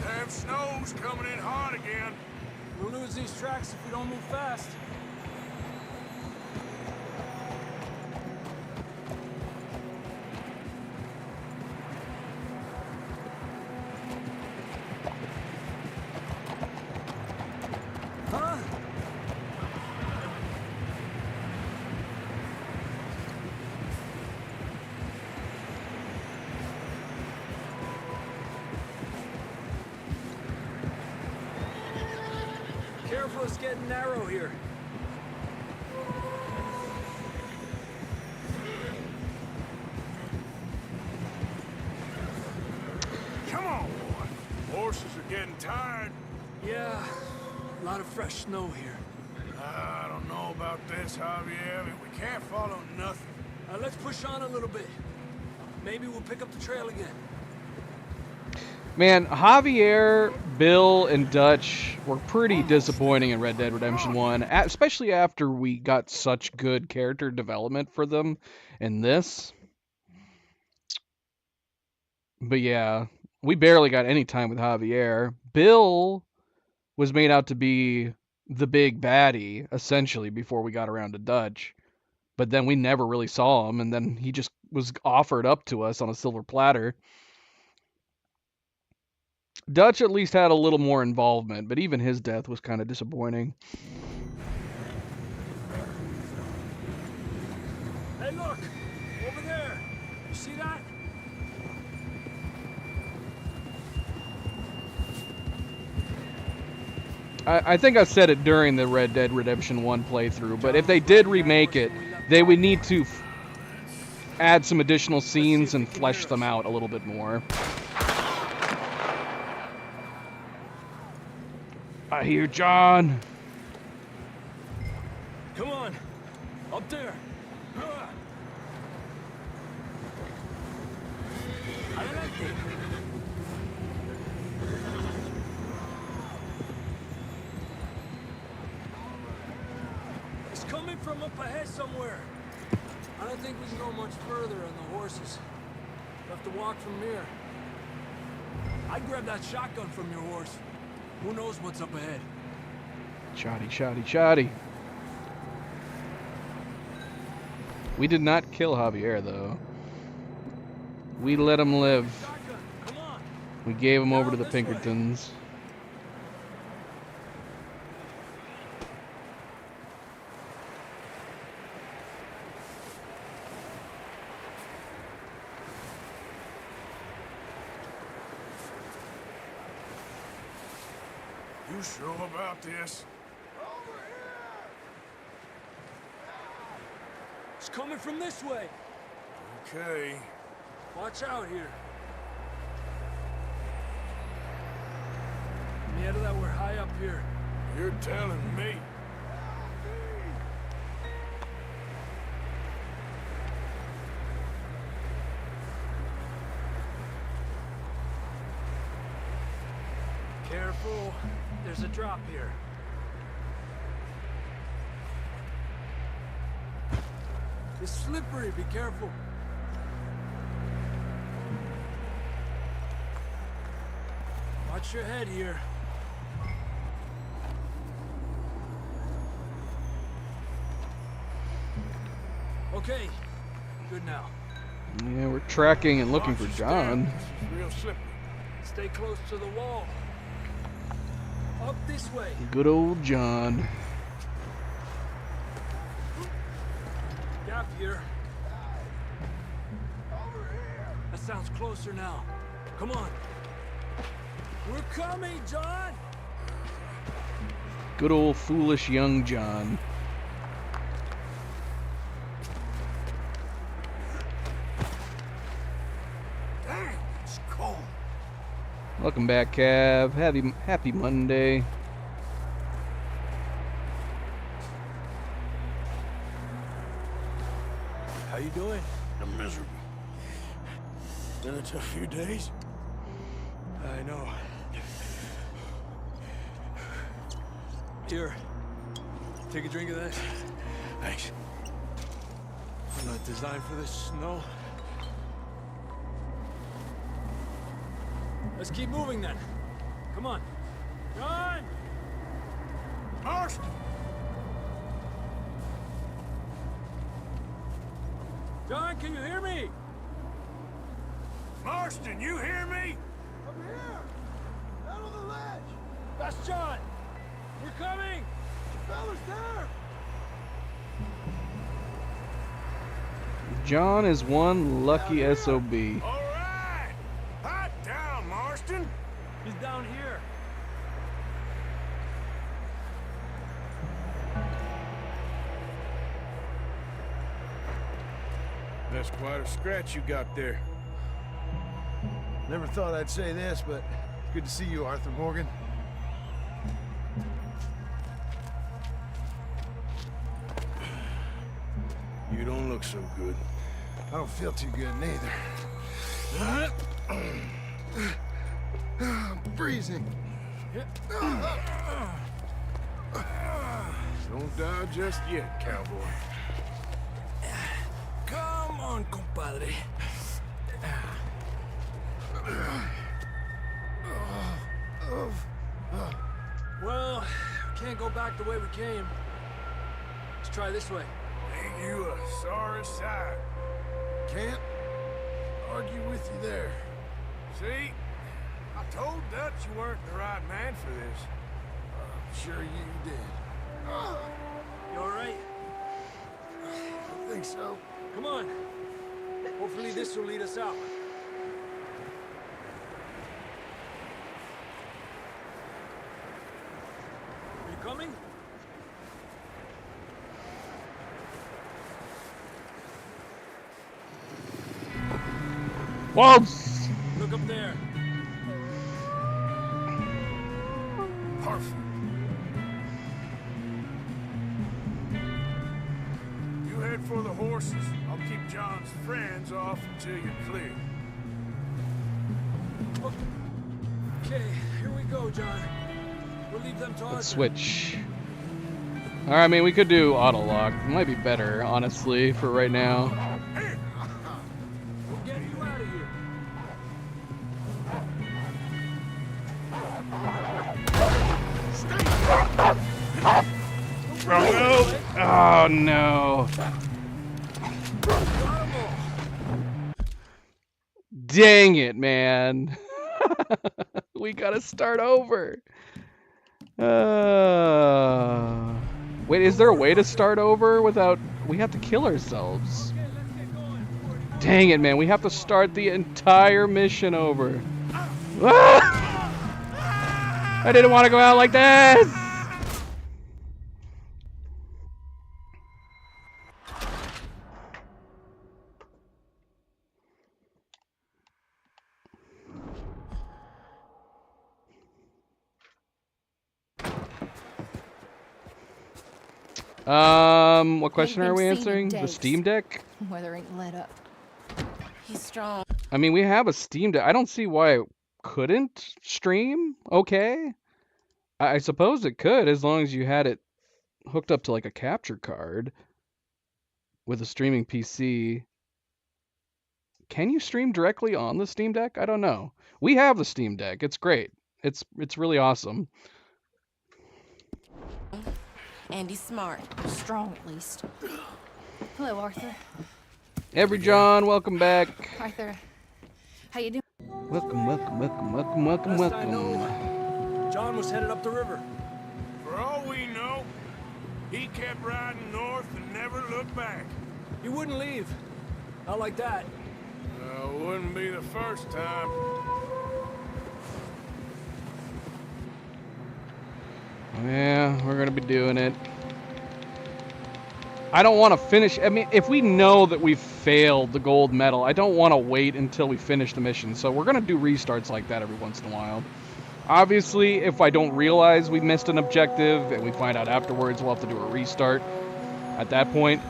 Damn snow's coming in hard again. We'll lose these tracks if we don't move fast. Huh? Careful, it's getting narrow here. Come on, boy. Horses are getting tired. Yeah, a lot of fresh snow here. I don't know about this, Javier. I mean, we can't follow nothing. Let's push on a little bit. Maybe we'll pick up the trail again. Man, Javier, Bill, and Dutch were pretty disappointing in Red Dead Redemption 1, especially after we got such good character development for them in this. But yeah, we barely got any time with Javier. Bill was made out to be the big baddie, essentially, before we got around to Dutch. But then we never really saw him, and then he just was offered up to us on a silver platter. Dutch at least had a little more involvement, but even his death was kind of disappointing. Hey, look! Over there! You see that? I think I said it during the Red Dead Redemption 1 playthrough, but if they did remake it, they would need to add some additional scenes and flesh them out a little bit more. I hear John. Come on! Up there! Adelante! It's coming from up ahead somewhere. I don't think we can go much further on the horses. We'll have to walk from here. I'd grab that shotgun from your horse. Who knows what's up ahead? Shoddy, shoddy, shoddy. We did not kill Javier, though. We let him live. We gave him over to the Pinkertons. You sure about this? It's coming from this way. Okay. Watch out here. Mierda, that we're high up here. You're telling me. Careful. There's a drop here. It's slippery. Be careful. Watch your head here. Okay. Good now. Yeah, we're tracking and looking for John. This is real slippery. Stay close to the wall. Up this way. Good old John. Gap here. That sounds closer now. Come on. We're coming, John! Good old foolish young John. Damn, it's cold. Welcome back, Cav. Happy Monday. How you doing? I'm miserable. Been a tough few days. I know. Here. Take a drink of that. Thanks. I'm not designed for this snow. Let's keep moving then. Come on. John! Marston! John, can you hear me? Marston, you hear me? I'm here! Out on the ledge! That's John! We're coming! The fella's there! John is one lucky SOB. All right! Hot down, Marston! He's down here. That's quite a scratch you got there. Never thought I'd say this, but good to see you, Arthur Morgan. You don't look so good. I don't feel too good neither. I'm freezing. Don't die just yet, cowboy. Come on, compadre. Well, we can't go back the way we came. Let's try this way. Ain't you a sorry sight? Can't argue with you there. See? I told Dutch you weren't the right man for this. I'm sure you did. You all right? I think so. Come on. Hopefully this will lead us out. Are you coming? Whoa! Look up there. Perfect. You head for the horses. I'll keep John's friends off until you're clear. Okay, here we go, John. We'll leave them to Let's us. switch. Alright, I mean, we could do auto lock. It might be better, honestly, for right now. We'll get you out of here. Oh no. Dang it, man. We gotta start over. Wait, is there a way to start over without... We have to kill ourselves. Dang it, man. We have to start the entire mission over. Ah! I didn't want to go out like this. What question are we answering? The Steam Deck? Weather ain't let up. He's strong. I mean, we have a Steam Deck. I don't see why it couldn't stream. Okay. I suppose it could, as long as you had it hooked up to like a capture card with a streaming PC. Can you stream directly on the Steam Deck? I don't know. We have the Steam Deck. It's great. It's really awesome. And he's smart. Strong, at least. Hello, Arthur. Every John, welcome back. Arthur, how you doing? Welcome. Last I know, John was headed up the river. For all we know, he kept riding north and never looked back. He wouldn't leave. Not like that. Wouldn't be the first time. Yeah, we're gonna be doing it. I don't want to finish. I mean, if we know that we've failed the gold medal, I don't want to wait until we finish the mission. So we're gonna do restarts like that every once in a while. Obviously, if I don't realize we missed an objective and we find out afterwards, we'll have to do a restart at that point.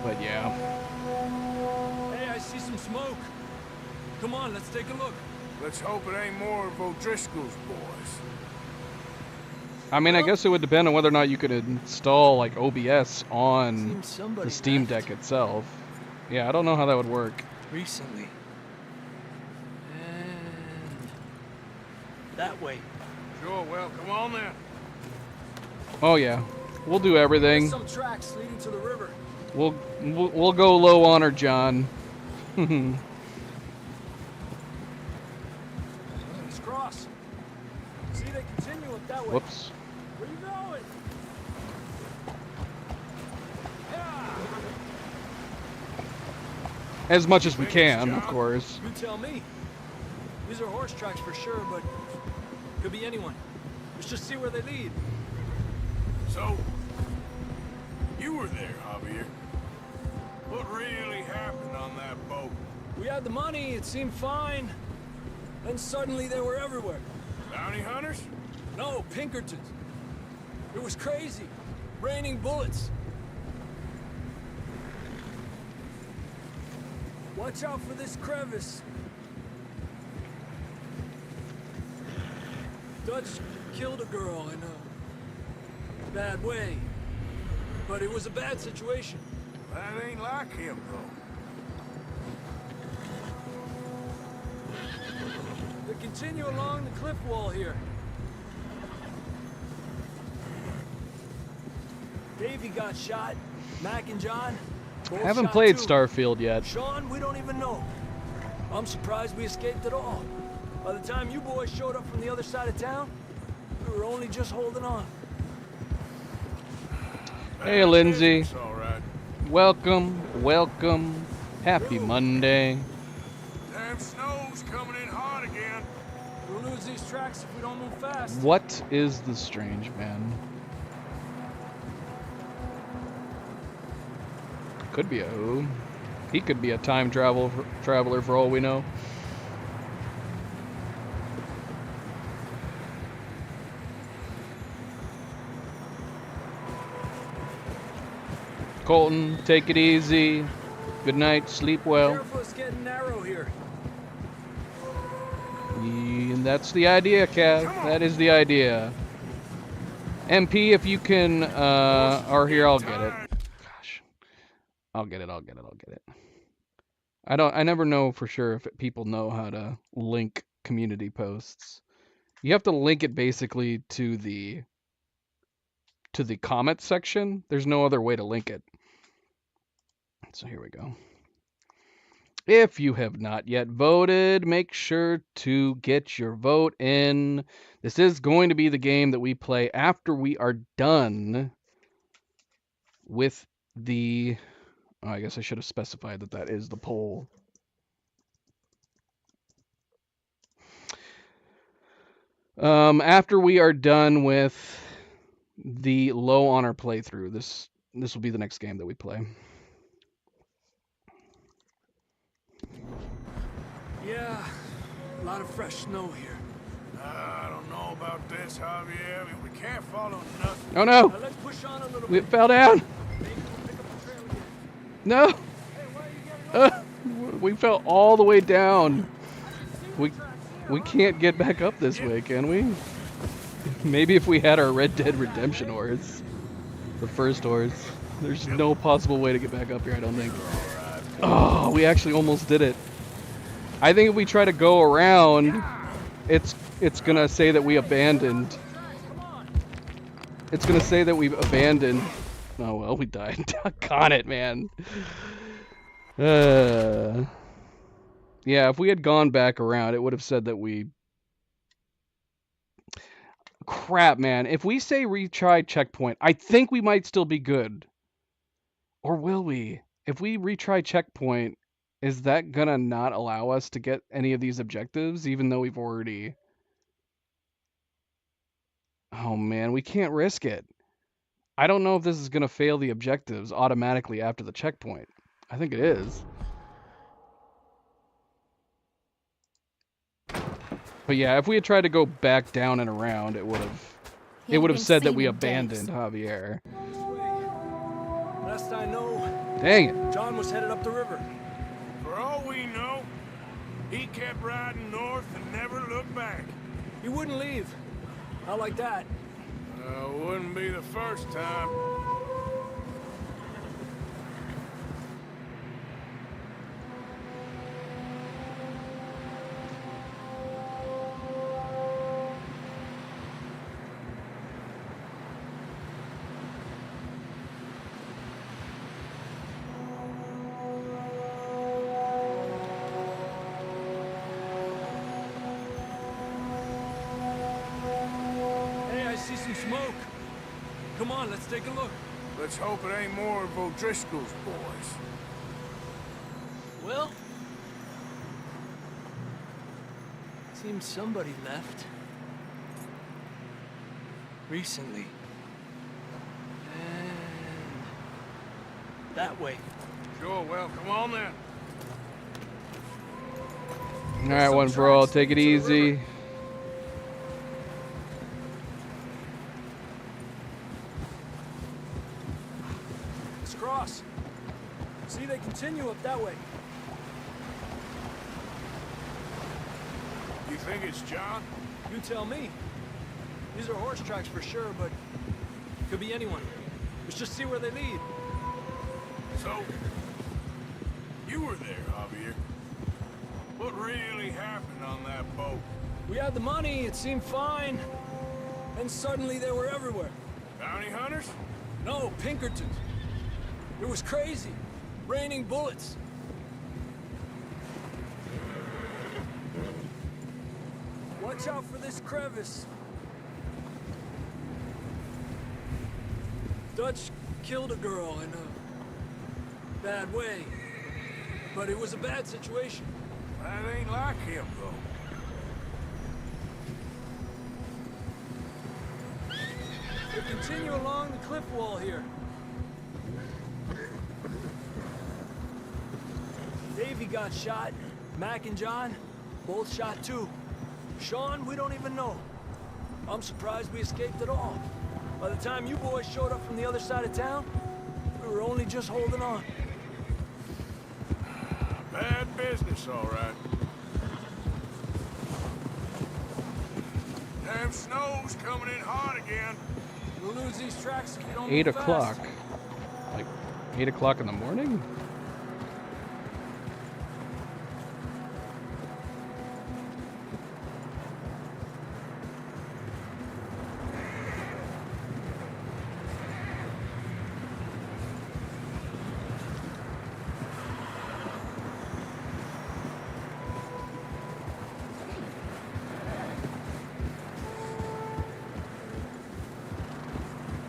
But yeah. Hey, I see some smoke. Come on, let's take a look. Let's hope it ain't more of O'Driscoll's boys. I mean, I guess it would depend on whether or not you could install like OBS on the Steam Deck itself. Yeah, I don't know how that would work. Recently. And that way. Sure, well, come on then. Oh yeah, we'll do everything. There's some tracks leading to the river. We'll go low on her, John. Let's cross. See, they continue up that way. Whoops. Where you going? As much as we can, of course. You tell me. These are horse tracks for sure, but could be anyone. Let's just see where they lead. So, you were there, Javier. What really happened on that boat? We had the money, it seemed fine. Then suddenly they were everywhere. Bounty hunters? No, Pinkertons. It was crazy. Raining bullets. Watch out for this crevice. Dutch killed a girl in a bad way. But it was a bad situation. That ain't like him, though. They continue along the cliff wall here. Davey got shot. Mac and John both Haven't shot played too. Starfield yet. Sean, we don't even know. I'm surprised we escaped at all. By the time you boys showed up from the other side of town, we were only just holding on. Hey, Lindsay. It's all right. Welcome. Happy Monday. Damn snow's coming in hot again. We'll lose these tracks if we don't move fast. What is the strange man? Could be a who. He could be a time traveler for all we know. Colton, take it easy. Good night, sleep well. Careful, it's getting narrow here. And that's the idea, Cav. That is the idea. MP, if you can, or here, I'll get it. Gosh. I'll get it. I never know for sure if people know how to link community posts. You have to link it basically to the to the comment section. There's no other way to link it. So here we go. If you have not yet voted, make sure to get your vote in. This is going to be the game that we play after we are done with the... Oh, I guess I should have specified that that is the poll. After we are done with the low honor playthrough, this will be the next game that we play. Yeah, a lot of fresh snow here. I don't know about this, Javier. We can't follow nothing. Oh no! Now let's push on a little We bit. fell down! Maybe we'll pick up the trail again. No! Hey, why are you getting off? We fell all the way down. We can't get back up this way, can we? Maybe if we had our Red Dead Redemption ores. The first ores. There's no possible way to get back up here, I don't think. Oh, we actually almost did it. I think if we try to go around, it's gonna say that we abandoned. It's gonna say that we've abandoned. Oh well, we died. Doggone it, man. Yeah, if we had gone back around, it would have said that we... Crap, man. If we say retry checkpoint, I think we might still be good. Or will we? If we retry checkpoint, is that gonna not allow us to get any of these objectives, even though we've already... Oh, man, we can't risk it. I don't know if this is gonna fail the objectives automatically after the checkpoint. I think it is. But yeah, if we had tried to go back down and around, it would have said that we abandoned Javier. This way. Last I know, Dang it. John was headed up the river. For all we know, he kept riding north and never looked back. He wouldn't leave. Not like that. Wouldn't be the first time. See some smoke. Come on, let's take a look. Let's hope it ain't more of O'Driscoll's boys. Well, seems somebody left. Recently. And that way. Sure, well, come on then. Alright, one for all. Take it easy. Cross. See, they continue up that way. You think it's John? You tell me. These are horse tracks for sure, but could be anyone. Let's just see where they lead. So, you were there, Javier. What really happened on that boat? We had the money, it seemed fine. And suddenly they were everywhere. Bounty hunters? No, Pinkertons. It was crazy. Raining bullets. Watch out for this crevice. Dutch killed a girl in a bad way. But it was a bad situation. That ain't like him, though. We continue along the cliff wall here. Davey got shot. Mac and John, both shot too. Sean, we don't even know. I'm surprised we escaped at all. By the time you boys showed up from the other side of town, we were only just holding on. Bad business, all right. Damn snow's coming in hot again. We'll lose these tracks if we don't 8 move o'clock. fast. Like 8 o'clock in the morning?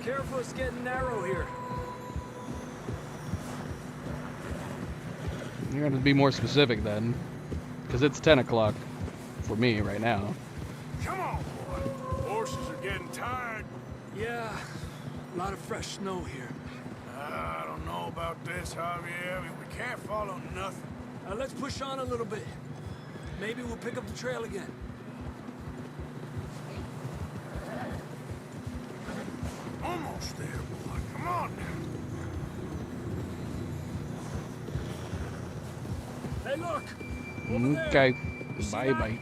Careful, it's getting narrow here. You're gonna be more specific then, because it's 10 o'clock for me right now. Come on, boy. Horses are getting tired. Yeah, a lot of fresh snow here. I don't know about this, Javier. I mean, we can't follow nothing. Let's push on a little bit. Maybe we'll pick up the trail again. Almost there, boy. Come on now. Hey, look! Over there. Okay. You see Bye that? bye.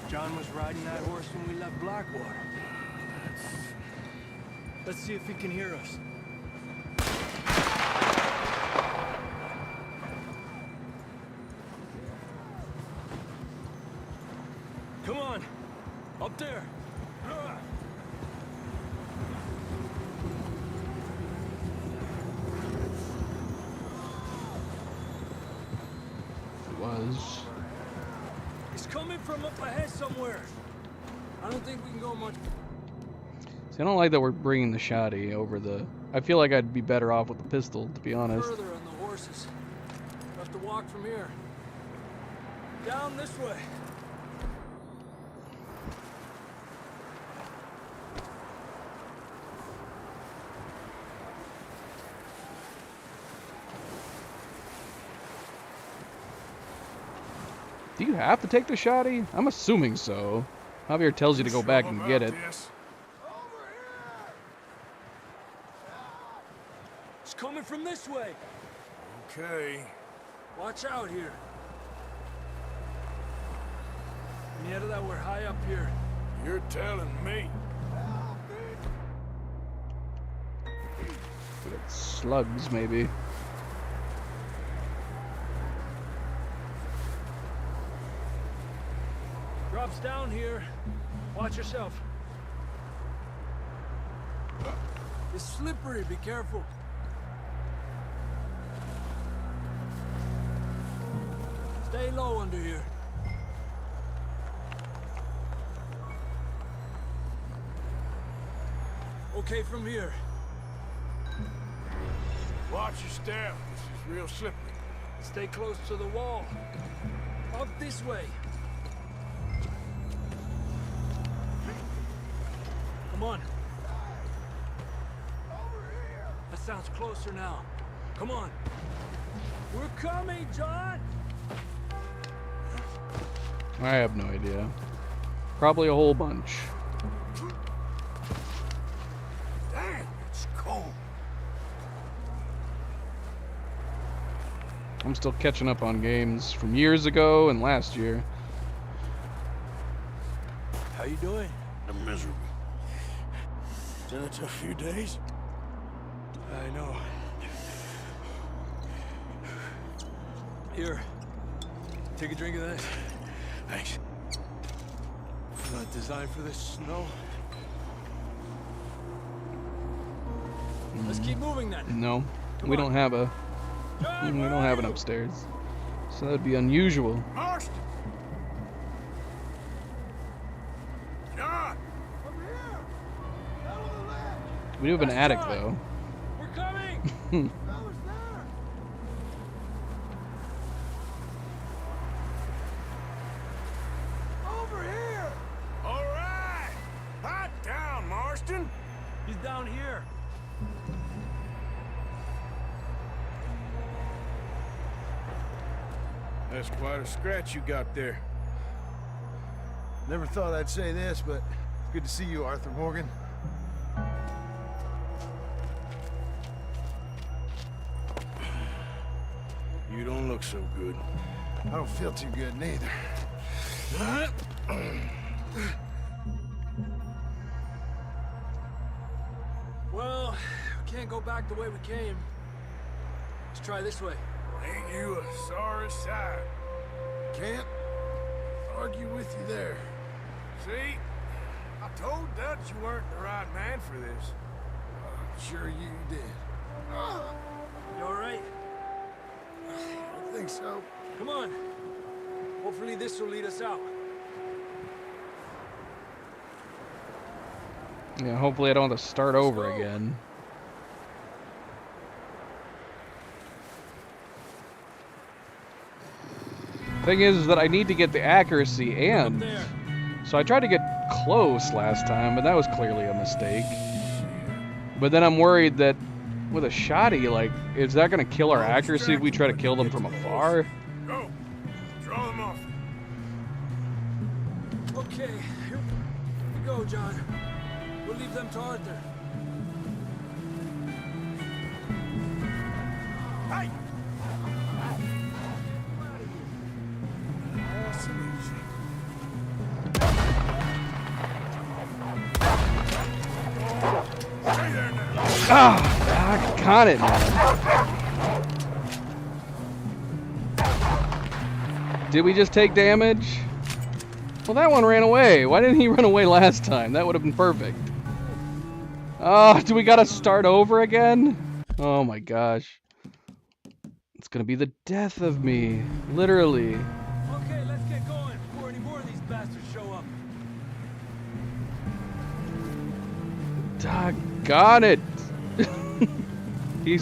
John was riding that horse when we left Blackwater. Let's see if he can hear us. Come on, up there. It was. He's coming from up ahead somewhere. I don't think we can go much See, I don't like that we're bringing the shotty over the... I feel like I'd be better off with the pistol, to be honest. further on the horses. We'll have to walk from here. Down this way. Do you have to take the shotty? I'm assuming so. Javier tells you to go back and get it. It's coming from this way. Okay. Watch out here. Mierda, that we're high up here. You're telling me. Slugs, maybe. Drops down here. Watch yourself. It's slippery, be careful. Stay low under here. Okay from here. Watch your step. This is real slippery. Stay close to the wall. Up this way. Come on. That sounds closer now. Come on. We're coming, John! I have no idea. Probably a whole bunch. Damn, it's cold. I'm still catching up on games from years ago and last year. How you doing? I'm miserable. It's been a tough few days. I know. Here. Take a drink of that. Thanks. Not designed for this snow. Let's keep moving then. No, Come we on. don't have a. John, We where don't are have an you? upstairs, so that'd be unusual. Marston! John! We do have an That's attic John. though. We're coming! Over here! All right! Hot down, Marston! He's down here. That's quite a scratch you got there. Never thought I'd say this, but it's good to see you, Arthur Morgan. You don't look so good. I don't feel too good neither. Well, we can't go back the way we came. Let's try this way. Ain't you a sorry sight? Can't argue with you there. See? I told Dutch you weren't the right man for this. Sure you did. You all right? I think so. Come on. Hopefully this will lead us out. Yeah, hopefully I don't have to start over again. Thing is that I need to get the accuracy, and so I tried to get close last time, but that was clearly a mistake. But then I'm worried that with a shotty, like, is that going to kill our accuracy if we try to kill them from afar? Go. Draw them off. Okay, here we go, John. We'll leave them to Arthur. Hey! Ah, I got it, man. Did we just take damage? Well, that one ran away. Why didn't he run away last time? That would have been perfect. Oh, do we gotta start over again? Oh my gosh. It's gonna be the death of me. Literally. Okay, let's get going before any more of these bastards show up. Doggone it. He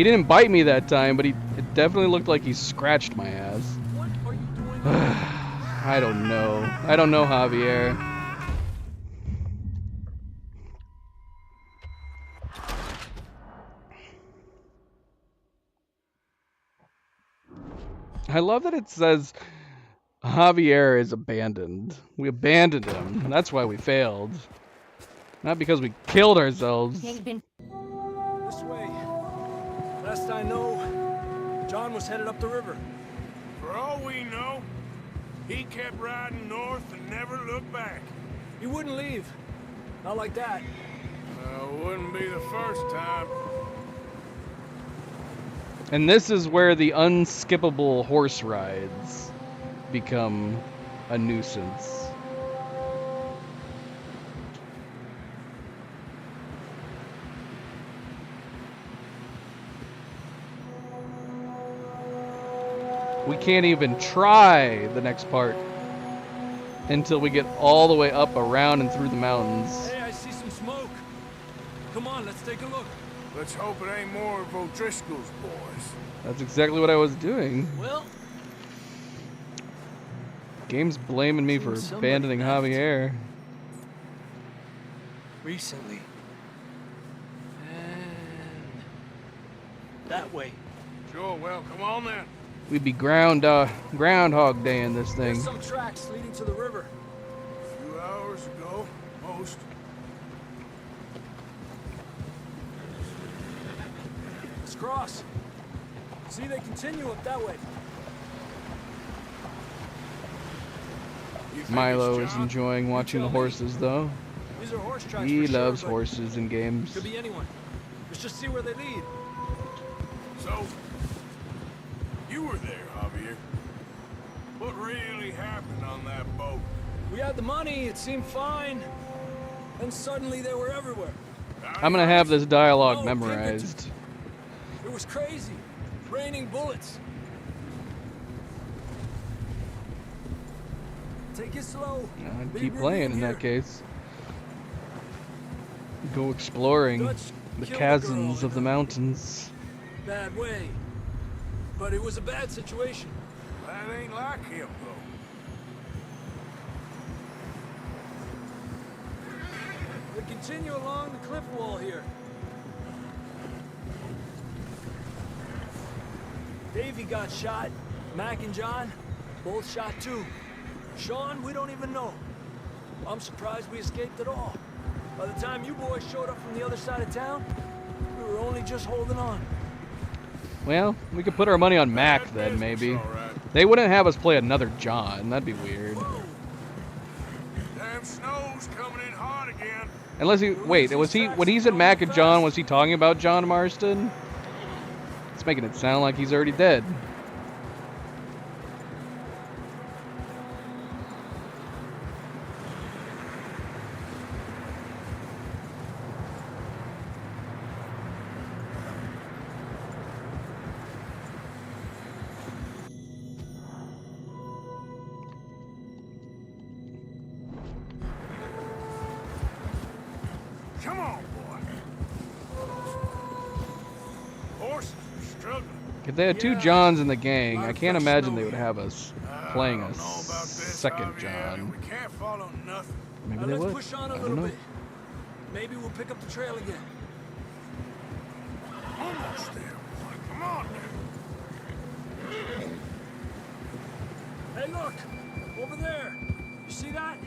didn't bite me that time, but it definitely looked like he scratched my ass. What are you doing? I don't know. I don't know, Javier. I love that it says Javier is abandoned. We abandoned him. That's why we failed. Not because we killed ourselves. This way. Last I know, John was headed up the river. For all we know, he kept riding north and never looked back. He wouldn't leave. Not like that. Wouldn't be the first time. And this is where the unskippable horse rides become a nuisance. We can't even try the next part until we get all the way up, around, and through the mountains. Hey, I see some smoke. Come on, let's take a look. Let's hope it ain't more of O'Driscoll's boys. That's exactly what I was doing. Well, Game's blaming me for abandoning Javier. Recently. And that way. Sure, well, come on then. We'd be Groundhog Day in this thing. There's some tracks leading to the river. A few hours ago, most. Let's cross. See, they continue up that way. Milo is enjoying watching the horses, though. These are horse tracks. He for sure, loves but horses in games. Could be anyone. Let's just see where they lead. So, you were there, Javier. What really happened on that boat? We had the money, it seemed fine. Then suddenly they were everywhere. I'm gonna have this dialogue No, memorized. It was crazy. Raining bullets. Take it slow. I'd Big keep ravine playing in here. that case. Go exploring Dutch the killed a chasms girl of the mountains. Bad way. But it was a bad situation. That ain't like him, though. We continue along the cliff wall here. Davey got shot. Mac and John, both shot too. Sean, we don't even know. I'm surprised we escaped at all. By the time you boys showed up from the other side of town, we were only just holding on. Well, we could put our money on Mac then, maybe. They wouldn't have us play another John. That'd be weird. Damn snow's coming in hot again. Unless he... Wait, was he... When he said Mac and John, was he talking about John Marston? It's making it sound like he's already dead. they had two Johns in the gang, I can't imagine they would have us playing a second John. We can't follow nothing. Maybe Now they let's would. push on a I don't little know. bit. Maybe we'll pick up the trail again. Almost there. Come on. Hey, look! Over there! You see that?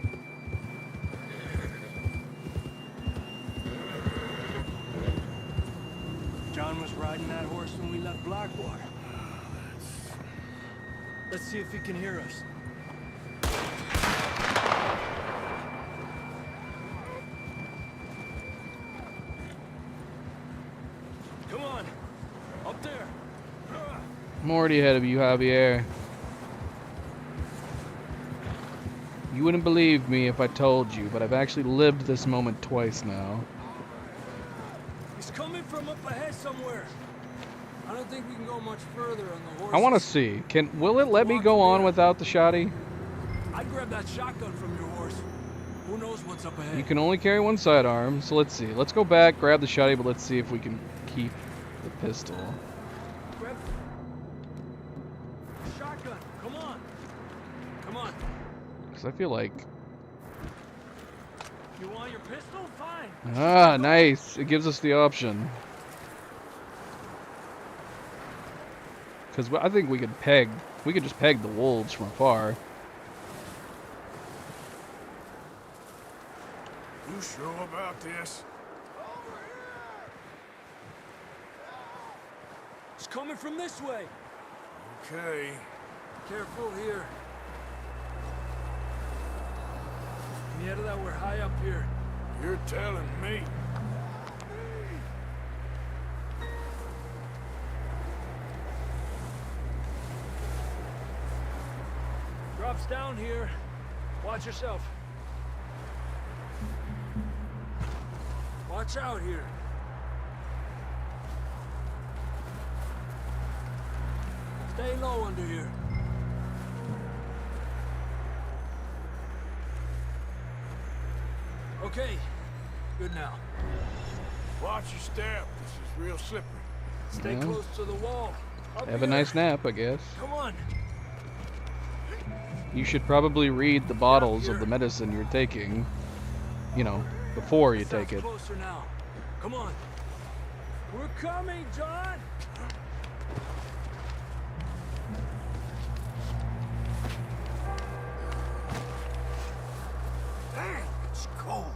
John was riding that horse when we left Blackwater. Let's see if he can hear us. Come on! Up there! I'm already ahead of you, Javier. You wouldn't believe me if I told you, but I've actually lived this moment twice now. He's coming from up ahead somewhere. I don't think we can go much further on the horse. I want to see. Will it let me go on without the shotty? I'd grab that shotgun from your horse. Who knows what's up ahead? You can only carry one sidearm, so let's see. Let's go back, grab the shotty, but let's see if we can keep the pistol. Grab the shotgun. Come on. Come on. Because I feel like... You want your pistol? Fine. Ah, nice. It gives us the option. Because I think we could just peg the wolves from afar. You sure about this? It's coming from this way. Okay. Careful here. Mierda, that we're high up here. You're telling me. Drops down here. Watch yourself. Watch out here. Stay low under here. Okay. Good now. Watch your step. This is real slippery. Stay Yeah. close to the wall. Up Have a here. nice nap, I guess. Come on. You should probably read the bottles of the medicine you're taking, you know, before you take it. Closer now. Come on. We're coming, John. Damn, it's cold.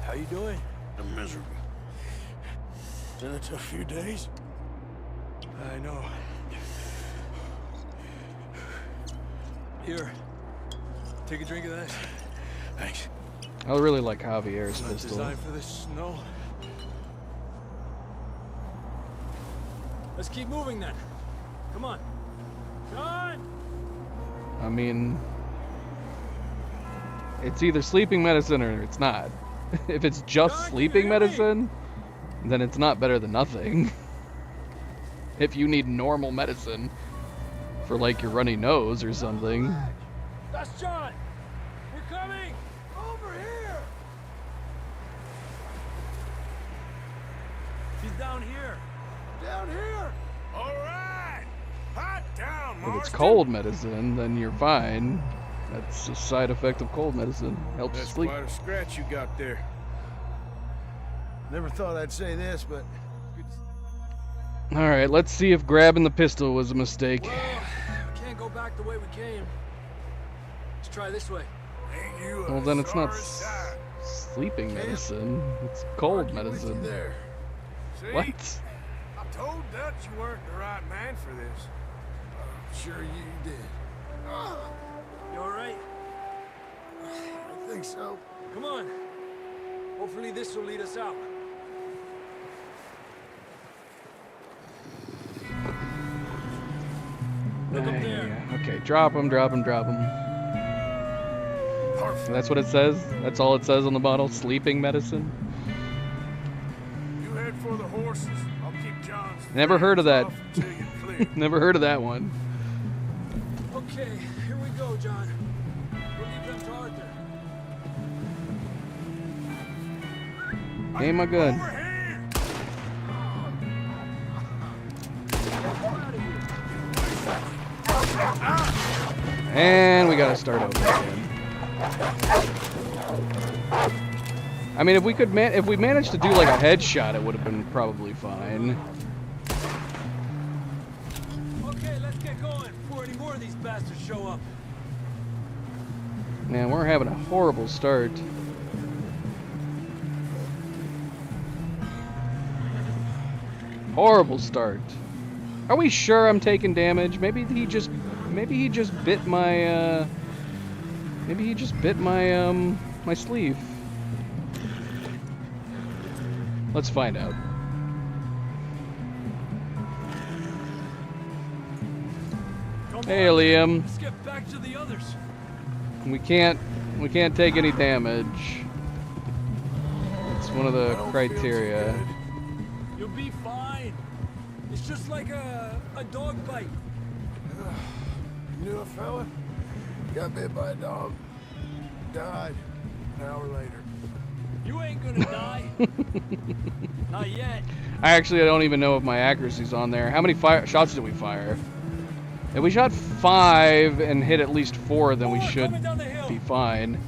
How you doing? I'm miserable. Been a tough few days. I know. Here. Take a drink of that. Thanks. I really like Javier's Not pistol. designed for this snow. Let's keep moving then. Come on. John! I mean, it's either sleeping medicine or it's not. If it's just sleeping medicine, then it's not better than nothing. If you need normal medicine for like your runny nose or something. That's John! We're coming! Over here! He's down here. Down here. All right. Hot down, If Marston. it's cold medicine, then you're fine. That's a side effect of cold medicine. Helps you That's sleep. quite a scratch you got there. Never thought I'd say this, but Alright, let's see if grabbing the pistol was a mistake. Well, we can't go back the way we came. Let's try this way. Ain't you Well, a then it's not sorry sight? sleeping medicine. It's cold With you medicine. there. See? What? I told Dutch you weren't the right man for this. I'm sure you did. You alright? I think so. Come on. Hopefully this will lead us out. Look up there. Okay, drop him, drop him, drop him. Perfect. That's what it says? That's all it says on the bottle? Sleeping medicine? You head for the horses. I'll keep John's Never heard of that. off until you're clear. Never heard of that one. Okay, here we go, John. We'll leave them to Arthur. Aim my gun. And we gotta start over again. I mean, if we could if we managed to do like a headshot, it would have been probably fine. Okay, let's get going before any more of these bastards show up. Man, we're having a horrible start. Horrible start. Are we sure I'm taking damage? Maybe he just bit my my sleeve. Let's find out. Hey, Liam. Let's get back to the others. We can't take any damage. It's one of the criteria. You'll be fine. It's just like a dog bite. You knew a fella? Got bit by a dog. Died an hour later. You ain't gonna die. Not yet. I don't even know if my accuracy's on there. How many shots did we fire? If we shot 5 and hit at least 4, then we should be fine.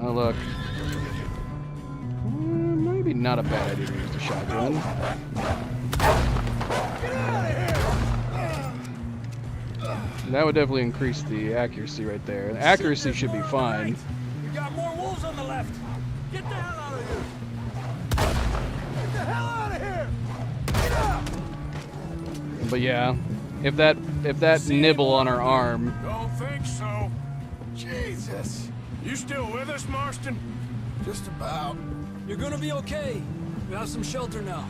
Oh, look. Maybe not a bad idea to use the shotgun. That would definitely increase the accuracy right there. The accuracy should be fine. We got more wolves on the left. Get the hell out of here. Get the hell out of here! Get out! But yeah, if that nibble on our arm. Don't think so. Jesus. You still with us, Marston? Just about. You're gonna be okay. We have some shelter now.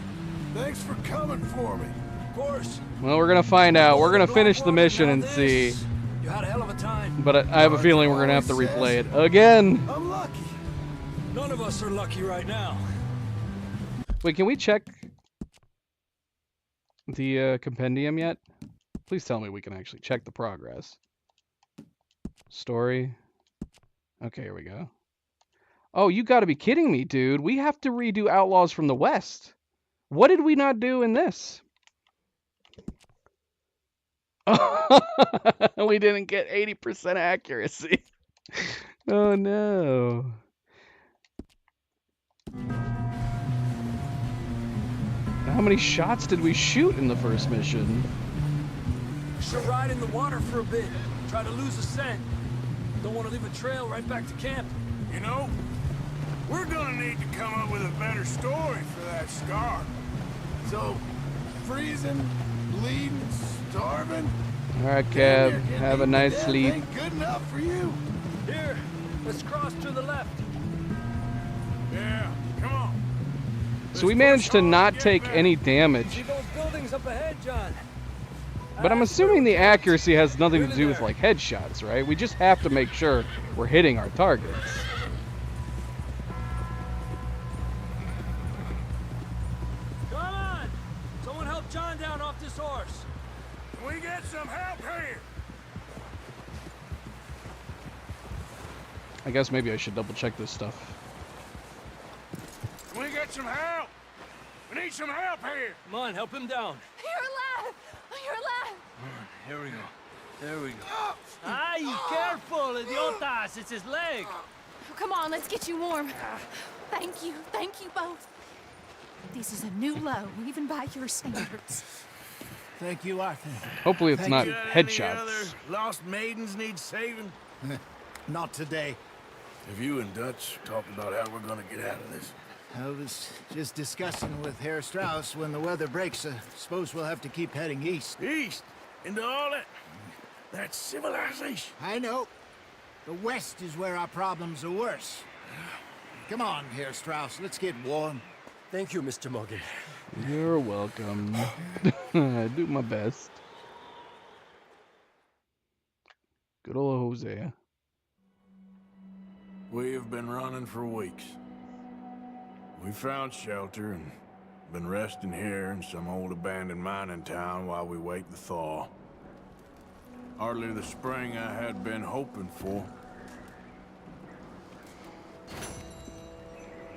Thanks for coming for me. Of course. Well, we're gonna find out. We're gonna finish the mission and see. You had a hell of a time. But I have a feeling we're gonna have to replay it again. I'm lucky. None of us are lucky right now. Wait, can we check the compendium yet? Please tell me we can actually check the progress. Story. Okay, here we go. Oh, you gotta be kidding me, dude. We have to redo Outlaws from the West. What did we not do in this? We didn't get 80% accuracy. Oh no. How many shots did we shoot in the first mission? Should ride in the water for a bit. Try to lose a scent. Don't want to leave a trail right back to camp. You know, we're gonna need to come up with a better story for that scar. So, freezing, bleeding, starving. All right, Kev. Have a nice sleep. Ain't good enough for you. Here, let's cross to the left. Yeah, come on. So we managed to not take any damage. See those buildings up ahead, John? But I'm assuming the accuracy has nothing to do with like headshots, right? We just have to make sure we're hitting our targets. Come on! Someone help John down off this horse. Can we get some help here? I guess maybe I should double check this stuff. Can we get some help? We need some help here. Come on, help him down. You're alive! You're alive! Here we go. There we go. Ay, careful, idiotas. It's his leg. Come on, let's get you warm. Thank you both. This is a new low, even by your standards. Thank you, Arthur. Hopefully it's not Any other headshots. lost maidens need saving? Not today. Have you and Dutch talked about how we're gonna get out of this? I was just discussing with Herr Strauss when the weather breaks. Suppose we'll have to keep heading east. East? Into all that civilization? I know. The west is where our problems are worse. Come on, Herr Strauss. Let's get warm. Thank you, Mr. Morgan. You're welcome. I do my best. Good old Hosea. We've been running for weeks. We found shelter and been resting here in some old abandoned mining town while we wait the thaw. Hardly the spring I had been hoping for.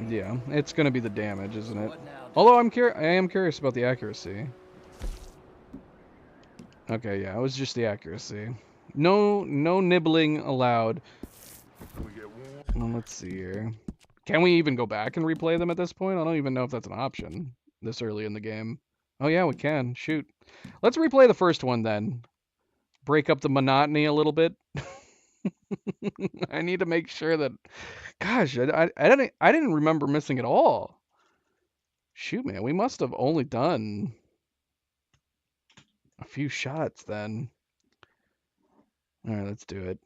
Yeah, it's gonna be the damage, isn't it? Although I am curious about the accuracy. Okay, yeah, it was just the accuracy. No nibbling allowed. Well, let's see here. Can we even go back and replay them at this point? I don't even know if that's an option this early in the game. Oh yeah, we can. Shoot. Let's replay the first one then. Break up the monotony a little bit. I need to make sure that. Gosh, I didn't remember missing it all. Shoot, man, we must have only done a few shots then. All right, let's do it.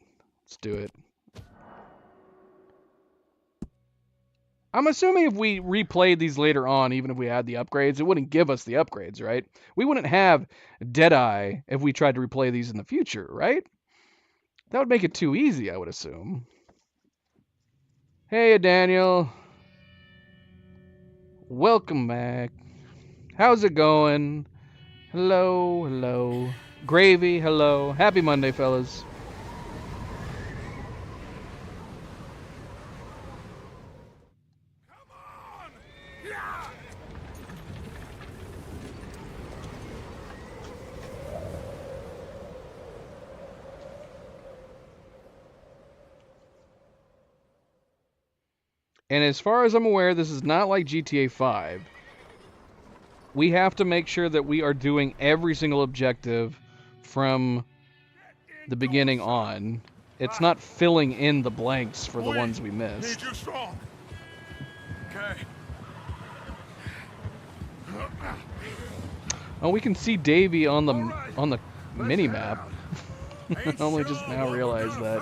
Let's do it. I'm assuming if we replayed these later on, even if we had the upgrades, it wouldn't give us the upgrades, right? We wouldn't have Deadeye if we tried to replay these in the future, right? That would make it too easy, I would assume. Hey, Daniel. Welcome back. How's it going? Hello, hello. Gravy, hello. Happy Monday, fellas. And as far as I'm aware, this is not like GTA 5. We have to make sure that we are doing every single objective from the beginning on. It's not filling in the blanks for the ones we missed. Need you strong. Okay. Oh, we can see Davey on the mini map. I only just now realized that.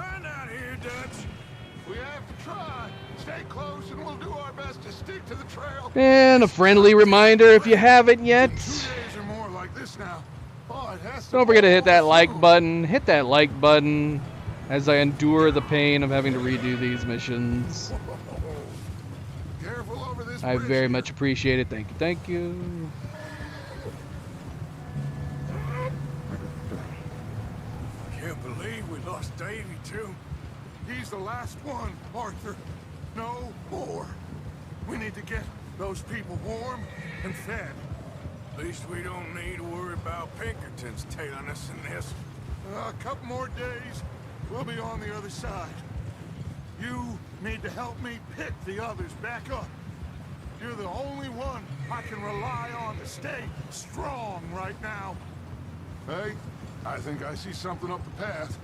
We have to try. Stay close and we'll do our best to stick to the trail. And a friendly reminder if you haven't yet. 2 days or more like this now. Oh, it has to Don't forget to hit that like button. Hit that like button as I endure the pain of having to redo these missions. Careful over this I bridge. very much appreciate it. Thank you. Thank you. I can't believe we lost Davey too. He's the last one, Arthur. No more. We need to get those people warm and fed. At least we don't need to worry about Pinkertons tailing us in this. A couple more days, we'll be on the other side. You need to help me pick the others back up. You're the only one I can rely on to stay strong right now. Hey, I think I see something up the path.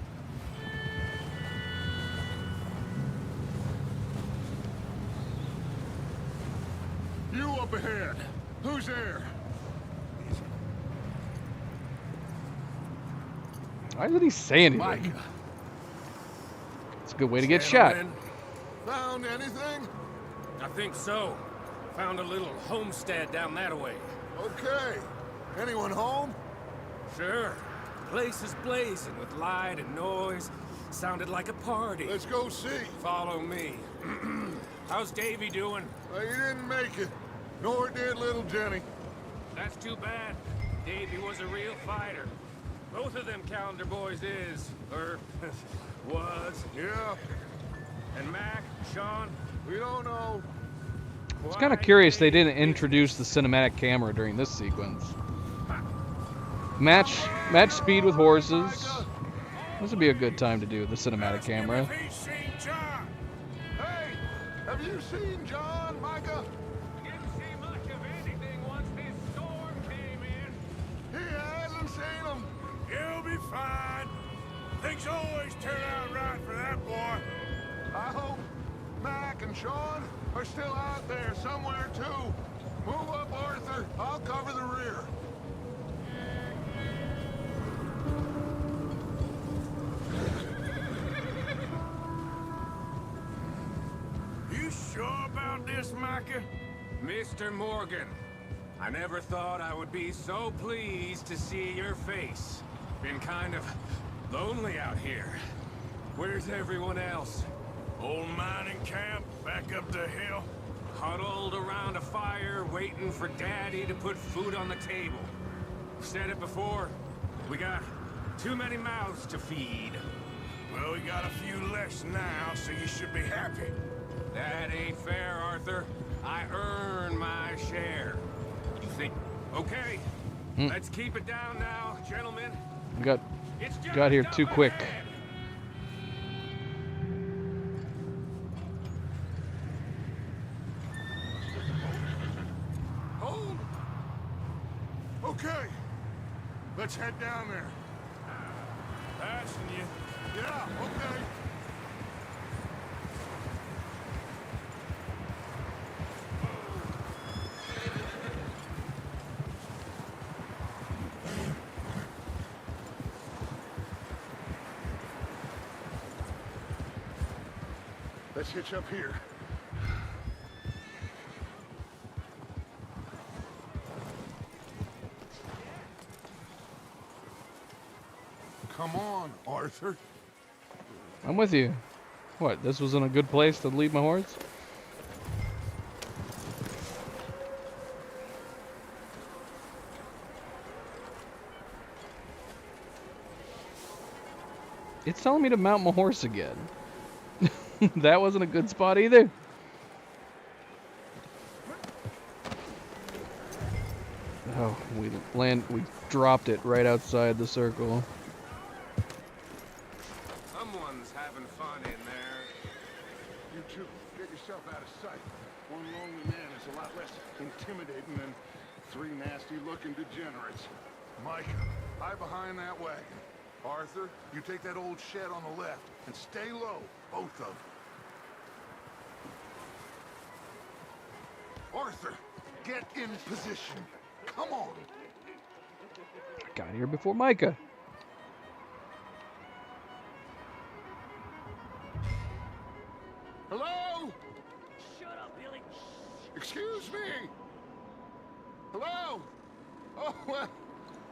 You up ahead. Who's there? Why did he say anything? Micah. It's a good way to get shot. Found anything? I think so. Found a little homestead down that way. Okay. Anyone home? Sure. Place is blazing with light and noise. Sounded like a party. Let's go see. Follow me. How's Davey doing? He didn't make it. Nor did little Jenny. That's too bad. Davey was a real fighter. Both of them calendar boys is, or was. Yeah. And Mac, Sean? We don't know. I was kind of curious they didn't introduce the cinematic camera during this sequence. Match speed with horses. This would be a good time to do the cinematic camera. Hey, have you seen John, Micah? Didn't see much of anything once this storm came in. He hasn't seen him. He'll be fine. Things always turn out right for that boy. I hope Mac and Sean are still out there somewhere, too. Move up, Arthur. I'll cover the rear. You sure about this, Micah? Mr. Morgan, I never thought I would be so pleased to see your face. Been kind of lonely out here. Where's everyone else? Old mining camp back up the hill. Huddled around a fire, waiting for Daddy to put food on the table. Said it before, we got too many mouths to feed. Well, we got a few less now, so you should be happy. That ain't fair, Arthur. I earn my share. You think? Okay. Let's keep it down now, gentlemen. Got here too quick. Hold. Okay. Let's head down there. Passing you. Yeah, okay. Let's hitch up here. Come on, Arthur. I'm with you. What, this wasn't a good place to leave my horse? It's telling me to mount my horse again. That wasn't a good spot either. Oh, we dropped it right outside the circle. Someone's having fun in there. You two, get yourself out of sight. One lonely man is a lot less intimidating than three nasty-looking degenerates. Micah, hide behind that wagon. Arthur, you take that old shed on the left and stay low, both of them. Arthur, get in position. Come on. I got here before Micah. Hello? Shut up, Billy. Excuse me. Hello? Oh, well,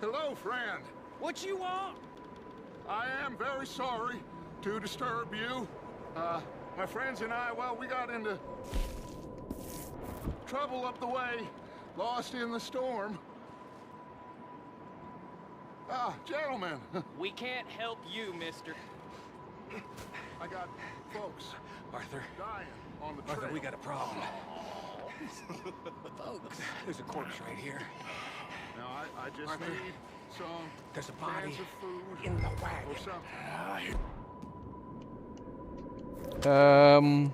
hello, friend. What you want? I am very sorry to disturb you. My friends and I, well, we got into trouble up the way, lost in the storm. Gentlemen. We can't help you, mister. I got folks Arthur. dying on the trail. Arthur, we got a problem. Folks. There's a corpse right here. Now, I just Arthur, need some there's a body cans of food in the wagon. or something.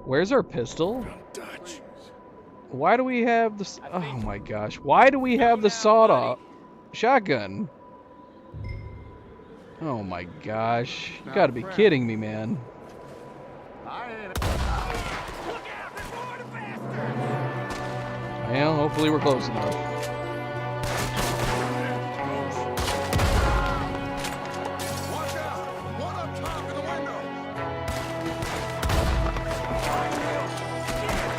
Where's our pistol? Dutch. Why do we have this? Oh my gosh. Why do we have the sawed-off shotgun? Oh my gosh. You gotta be kidding me, man. Well, hopefully we're close enough. Watch out! One up top in the window!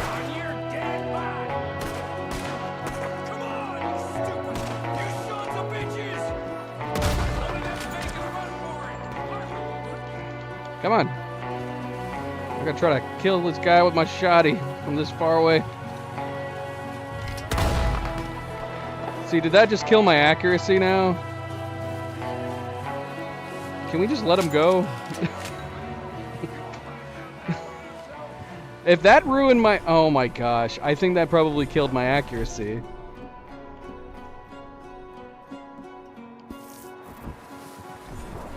On your dead body! Come on, you stupid! You sons of bitches! Some of them make a run for it! Come on. I'm gonna try to kill this guy with my shotty from this far away. See, did that just kill my accuracy now? Can we just let him go? If that ruined my... Oh my gosh. I think that probably killed my accuracy.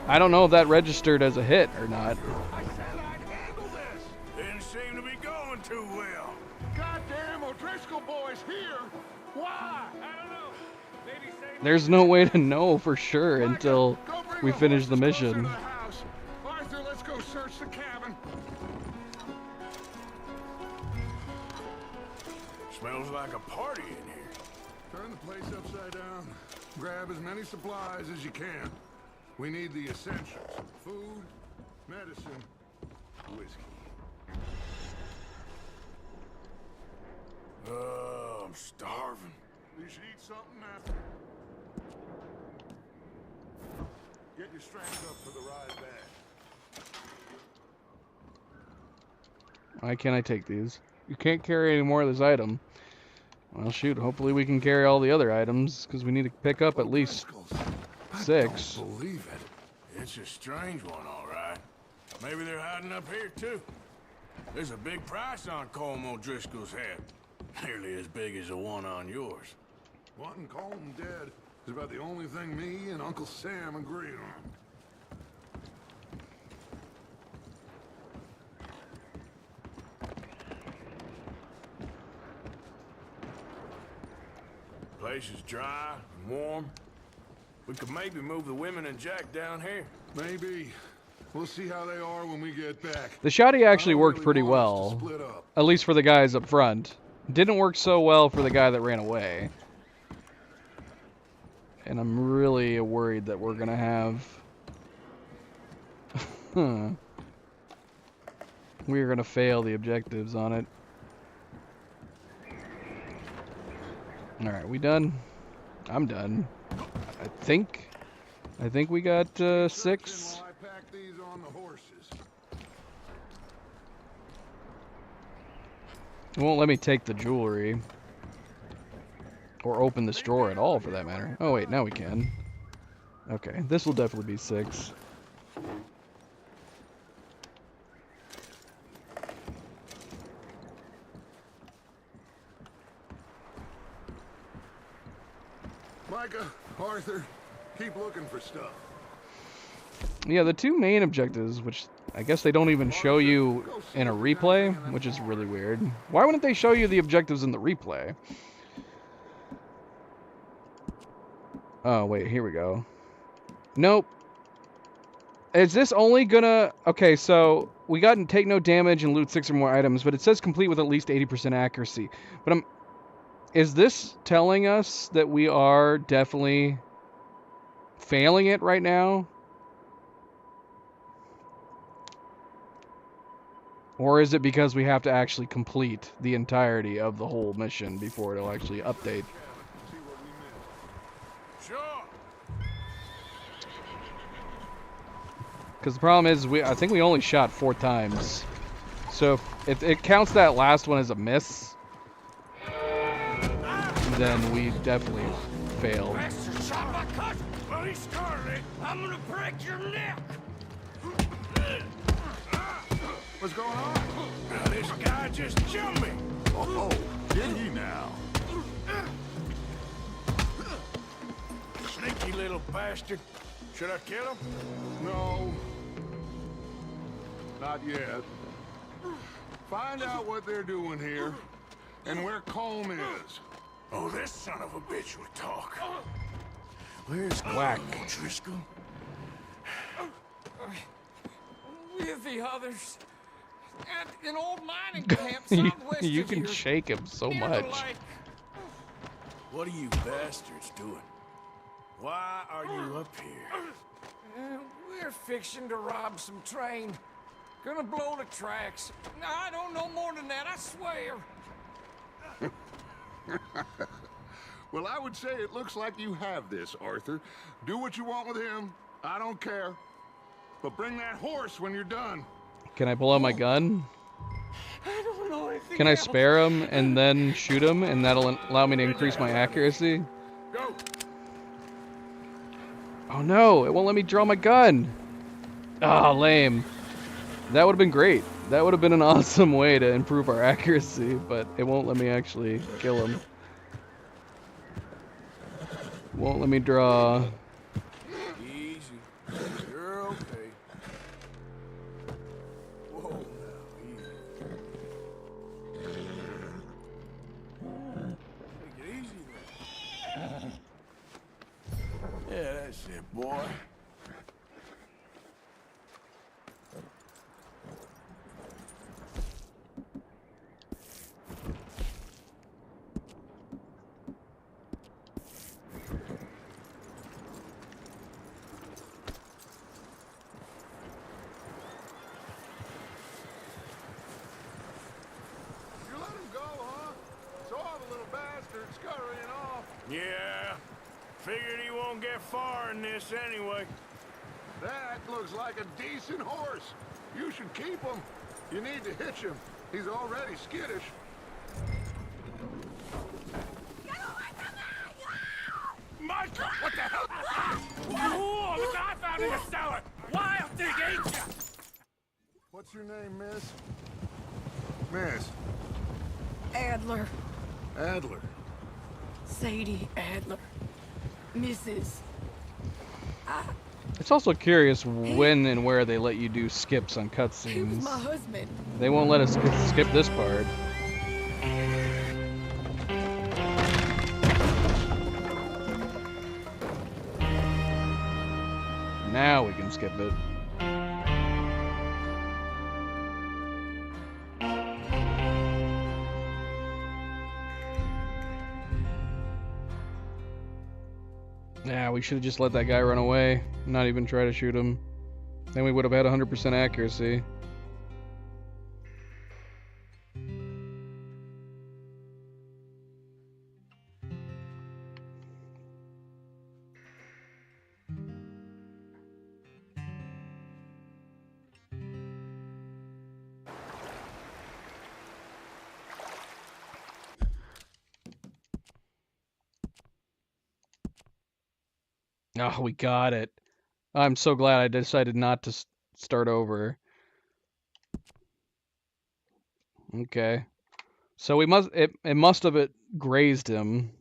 I don't know if that registered as a hit or not. I said I'd handle this! Didn't seem to be going too well. Goddamn O'Driscoll boys here! Why? I don't know. Maybe save There's no way to know for sure until we finish the mission. Arthur, let's go search the cabin. Smells like a party in here. Turn the place upside down. Grab as many supplies as you can. We need the essentials. Food, medicine, whiskey. I'm starving. You should eat something now. Get your strength up for the ride back. Why can't I take these? You can't carry any more of this item. Well, shoot, hopefully we can carry all the other items, because we need to pick up at least 6. Don't believe it. It's a strange one, all right. Maybe they're hiding up here, too. There's a big price on Colm O'Driscoll's head. Nearly as big as the one on yours. Wanting Colm dead is about the only thing me and Uncle Sam agree on. Place is dry and warm. We could maybe move the women and Jack down here. Maybe. We'll see how they are when we get back. The shoddy actually worked pretty well, at least for the guys up front. Didn't work so well for the guy that ran away. And I'm really worried that we're gonna have... We're gonna fail the objectives on it. Alright, we done? I'm done. I think we got 6. It won't let me take the jewelry. Or open this drawer at all, for that matter. Oh wait, now we can. Okay, this will definitely be 6. Micah, Arthur, keep looking for stuff. Yeah, the 2 main objectives, which I guess they don't even show you in a replay, which is really weird. Why wouldn't they show you the objectives in the replay? Oh, wait, here we go. Nope. Is this only gonna... Okay, so we got take no damage and loot 6 or more items, but it says complete with at least 80% accuracy. But is this telling us that we are definitely failing it right now? Or is it because we have to actually complete the entirety of the whole mission before it'll actually update? Sure. Because the problem is, I think we only shot 4 times. So if it counts that last one as a miss, then we definitely failed. Bloody Scarlet, I'm gonna break your neck. What's going on? Now, this guy just jumped me. Oh, did he now? Sneaky little bastard. Should I kill him? No. Not yet. Find out what they're doing here and where Colm is. Oh, this son of a bitch will talk. Where's Whack? O'Driscoll? With the others. At an old mining camp southwest You of can here, shake him so near the much. lake. What are you bastards doing? Why are you up here? We're fixing to rob some train. Gonna blow the tracks. I don't know more than that, I swear. Well, I would say it looks like you have this, Arthur. Do what you want with him. I don't care. But bring that horse when you're done. Can I pull out my gun? I don't know anything Can I else. spare him and then shoot him, and that'll allow me to increase my accuracy? Go. Oh no, it won't let me draw my gun. Ah, lame. That would have been great. That would have been an awesome way to improve our accuracy, but it won't let me actually kill him. Won't let me draw. Easy. You're okay. Whoa, now, easy. Take it easy, man. Yeah, that's it, boy. You let him go, huh? Saw the little bastard scurrying off. Yeah. Figured he won't get far in this anyway. That looks like a decent horse. You should keep him. You need to hitch him. He's already skittish. Michael, what the hell? Whoa, look what I found in the cellar. Wild thing, ain't ya? What's your name, miss? Miss. Adler. Adler. Sadie Adler. Mrs. It's also curious when and where they let you do skips on He was cutscenes. my husband. They won't let us skip this part. Now we can skip it. Yeah, we should have just let that guy run away, not even try to shoot him. Then we would have had 100% accuracy. Oh, we got it. I'm so glad I decided not to start over. Okay. So we must it must have grazed him.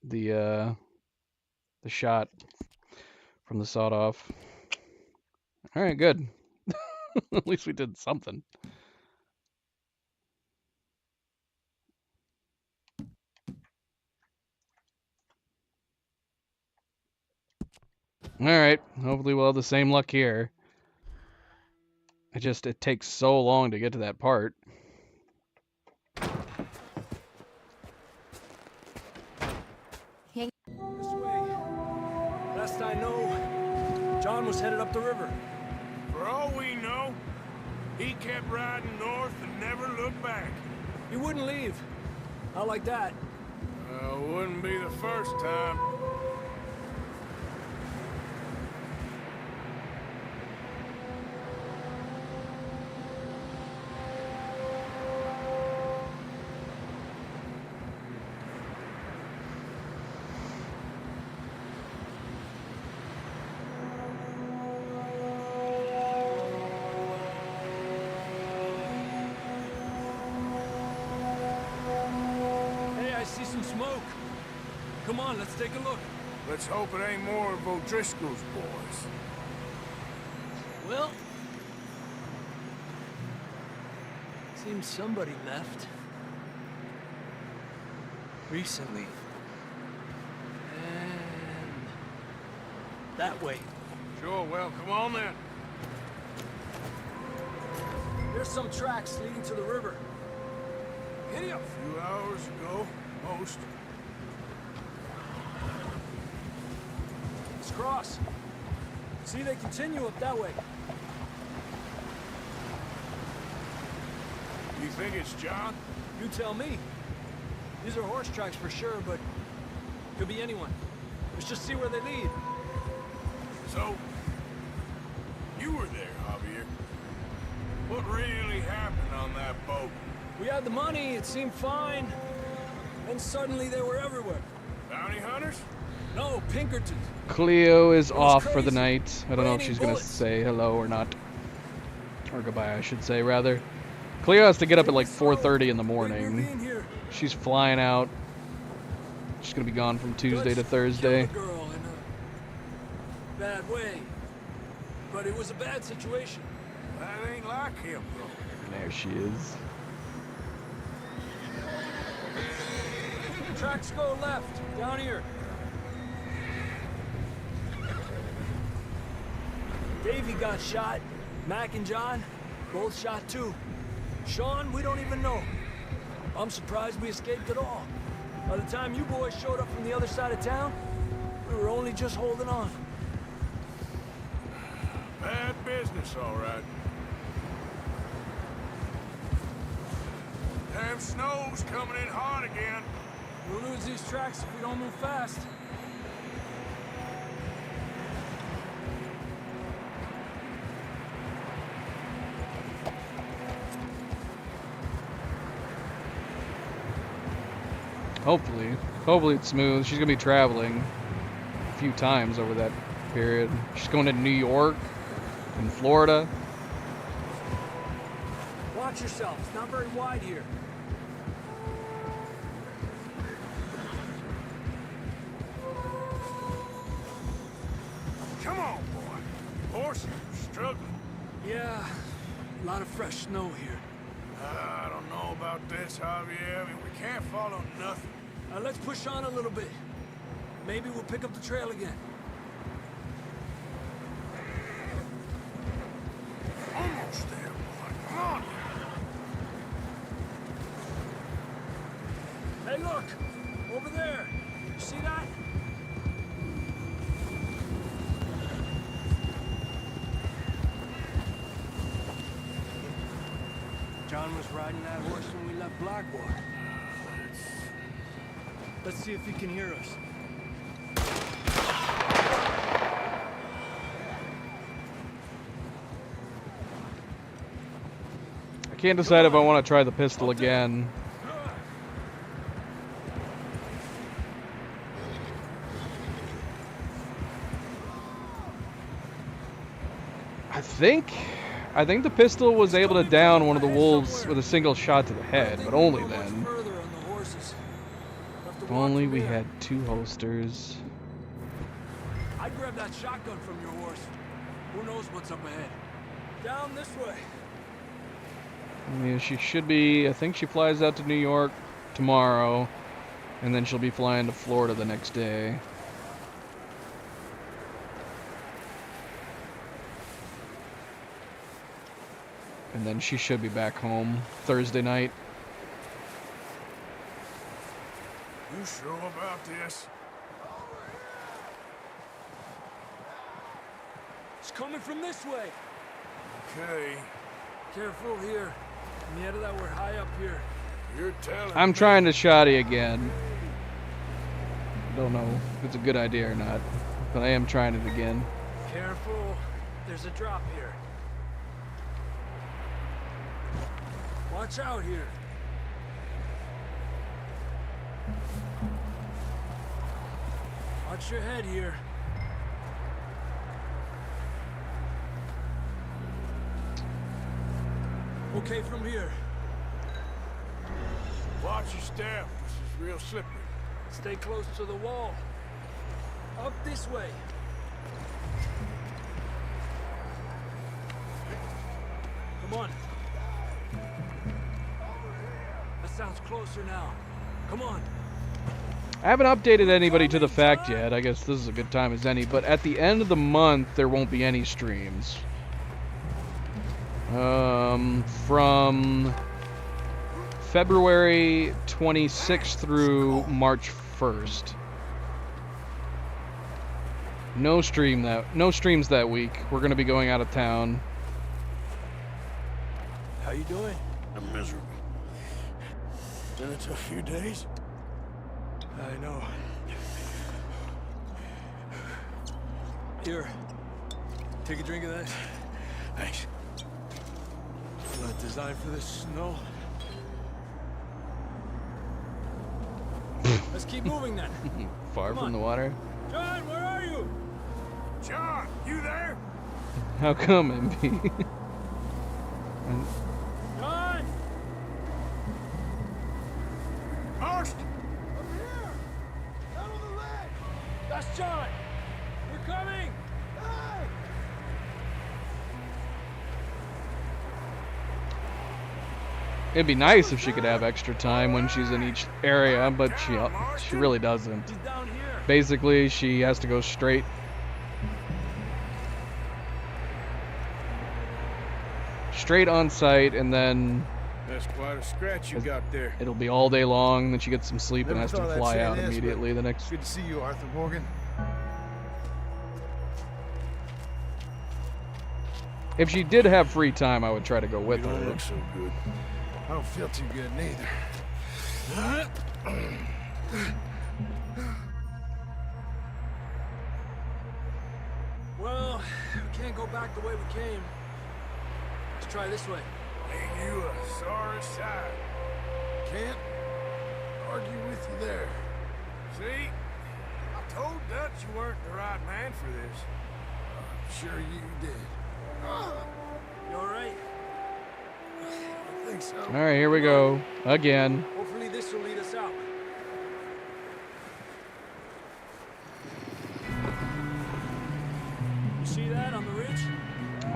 The shot from the sawed off. All right, good. At least we did something. All right. Hopefully we'll have the same luck here. It takes so long to get to that part. This way. Last I know, John was headed up the river. For all we know, he kept riding north and never looked back. He wouldn't leave. Not like that. Wouldn't be the first time. Smoke. Come on, let's take a look. Let's hope it ain't more of O'Driscoll's boys. Well, seems somebody left. Recently. And that way. Sure, well, come on then. There's some tracks leading to the river. Hit a few hours ago. Most. Let's cross. See, they continue up that way. You think it's John? You tell me. These are horse tracks for sure, but could be anyone. Let's just see where they lead. So, you were there, Javier. What really happened on that boat? We had the money, it seemed fine. Then suddenly they were everywhere. Bounty hunters? No, Pinkertons. Cleo is off for the night. I don't know if Raining she's going to bullets. say hello or not. Or goodbye, I should say, rather. Cleo has to get up at like 4:30 in the morning. She's flying out. She's going to be gone from Tuesday to Thursday. Killed the girl in a bad way. But it was a bad situation. That ain't like him, though. There she is. Tracks go left, down here. Davey got shot. Mac and John, both shot too. Sean, we don't even know. I'm surprised we escaped at all. By the time you boys showed up from the other side of town, we were only just holding on. Bad business, all right. Damn snow's coming in hot again. We'll lose these tracks if we don't move fast. Hopefully it's smooth. She's gonna be traveling a few times over that period. She's going to New York and Florida. Watch Watch yourself. It's not very wide here. Come on, boy. Horses are struggling. Yeah, a lot of fresh snow here. I don't know about this, Javier. I mean, we can't follow nothing. Let's push on a little bit. Maybe we'll pick up the trail again. Almost there, boy. Come on. Hey, look! Over there! You see that? John was riding that horse when we left Blackwater. Let's see if he can hear us. I can't decide if I want to try the pistol again. I think the pistol was able to down one of the wolves with a single shot to the head, but only then. If only we had 2 holsters. I'd grab that shotgun from your horse. Who knows what's up ahead? Down this way. I mean, she should be, I think she flies out to New York tomorrow, and then she'll be flying to Florida the next day. And then she should be back home Thursday night. You sure about this? It's coming from this way. Okay. Careful here. On the end of that, we're high up here. You're telling I'm me. trying to shotty again. Don't know if it's a good idea or not, but I am trying it again. Careful. There's a drop here. Watch out here. Watch your head here. Okay, from here. Watch your step. This is real slippery. Stay close to the wall. Up this way. Come on. That sounds closer now. Come on. I haven't updated anybody to the fact yet. I guess this is a good time as any, but at the end of the month, there won't be any streams. From February 26th through March 1st. No streams that week. We're gonna be going out of town. How you doing? I'm miserable. Been a tough few days. I know. Here. Take a drink of that. Thanks. Not designed for this snow. Let's keep moving then. Far from the water. John, where are you? John, you there? How come, MP? John! Horst! Over here! Down on the ledge! That's John! We're coming! Hey! It'd be nice if she could have extra time when she's in each area, but she really doesn't. He's down here. Basically, she has to go straight. Straight on site, and then That's quite a scratch you got there. it'll be all day long. Then she gets some sleep and Never has to thought I'd fly say out this, immediately the next. Good to see you, Arthur Morgan. If she did have free time, I would try to go with You don't her. look so good. I don't feel too good neither. Well, we can't go back the way we came. Let's try this way. Ain't you a sorry sight? Can't argue with you there. See? I told Dutch you weren't the right man for this. I'm sure you did. You all right? I think so. All right, here we go again. Hopefully this will lead us out. You see that on the ridge?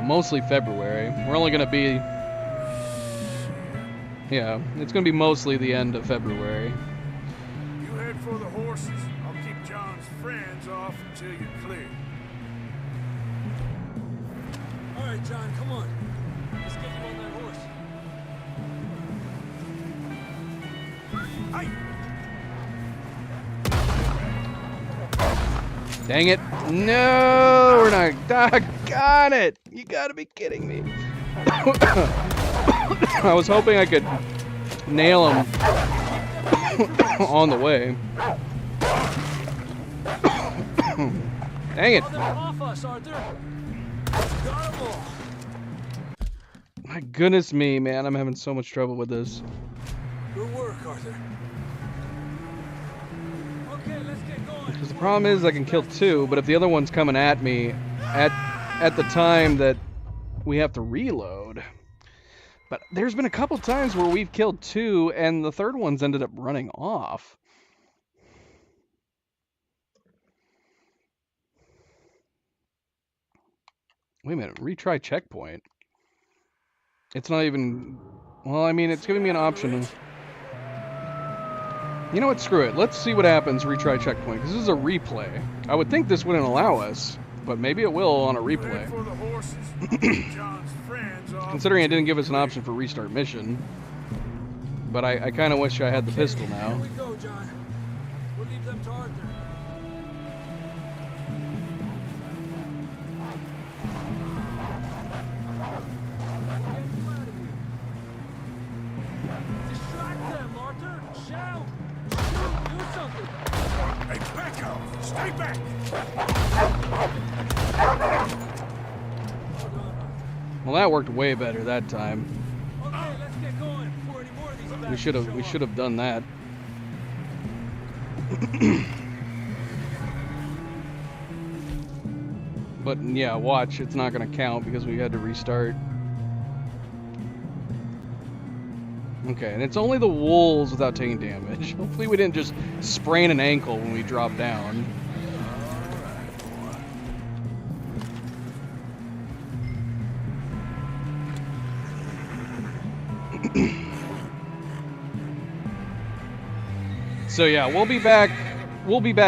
Mostly February. We're only gonna be. Yeah, it's gonna be mostly the end of February. You head for the horses. I'll keep John's friends off until you're clear. All right, John, come on. Let's get you on that horse. Hey! Dang it! No, we're not. Doggone it! You gotta be kidding me. I was hoping I could nail him on the way. Dang it! Off us, Arthur. Got 'em all. My goodness me, man, I'm having so much trouble with this. Good work, Arthur. Okay, let's get going. Because the problem is I can kill 2, but if the other one's coming at me at the time that we have to reload. But there's been a couple times where we've killed 2 and the third one's ended up running off. Wait a minute, retry checkpoint. It's not even... Well, I mean, it's giving me an option. You know what, screw it. Let's see what happens, retry checkpoint, because this is a replay. I would think this wouldn't allow us, but maybe it will on a replay. Considering it didn't give us an option for restart mission. But I kind of wish I had the pistol now. Here we go, John. We'll leave them to Arthur. Distract them, Arthur. Shout. Shoot. Do something. Hey, back off! Stay back! Well, that worked way better that time. Okay, let's get going before any more of these bastards We should have done that. But yeah, watch, it's not gonna count because we had to restart. Okay, and it's only the wolves without taking damage. Hopefully we didn't just sprain an ankle when we drop down. So yeah, we'll be back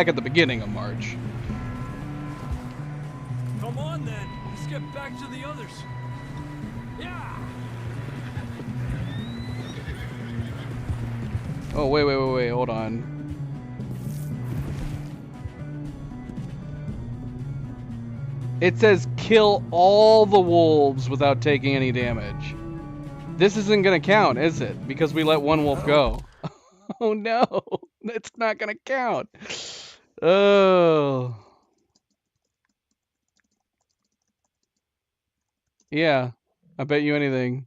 at the beginning of March. Come on then. Let's get back to the others. Yeah. Oh, wait, hold on. It says kill all the wolves without taking any damage. This isn't gonna count, is it? Because we let one wolf go. Oh no, it's not gonna count. Oh. Yeah, I bet you anything.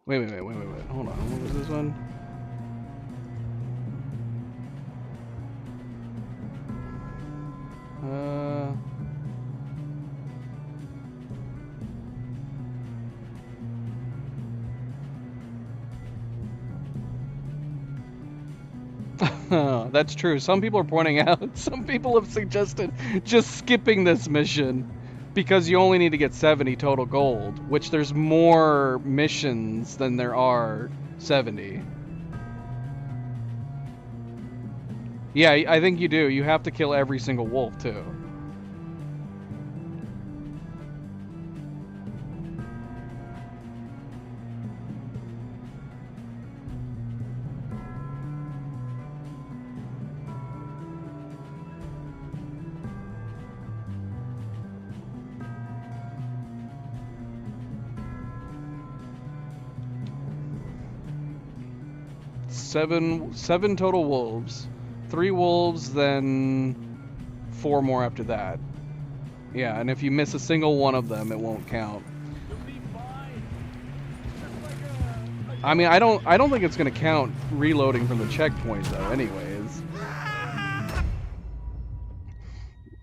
Wait. Hold on, what was this one? That's true. Some people are pointing out, some people have suggested just skipping this mission because you only need to get 70 total gold, which there's more missions than there are 70. Yeah, I think you do. You have to kill every single wolf too. Seven total wolves. 3 wolves, then 4 more after that. Yeah, and if you miss a single one of them, it won't count. I mean, I don't think it's gonna count reloading from the checkpoint though, anyways.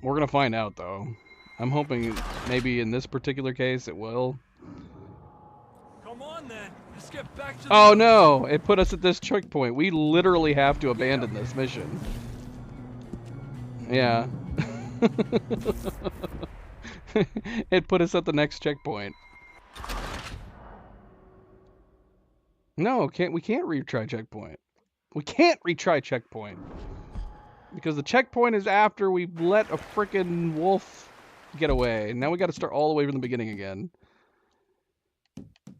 We're gonna find out though. I'm hoping maybe in this particular case it will. on then. Let's get back to the Oh no! It put us at this checkpoint. We literally have to abandon this mission. Yeah. It put us at the next checkpoint. No, we can't retry checkpoint. We can't retry checkpoint. Because the checkpoint is after we let a frickin' wolf get away. Now we gotta start all the way from the beginning again.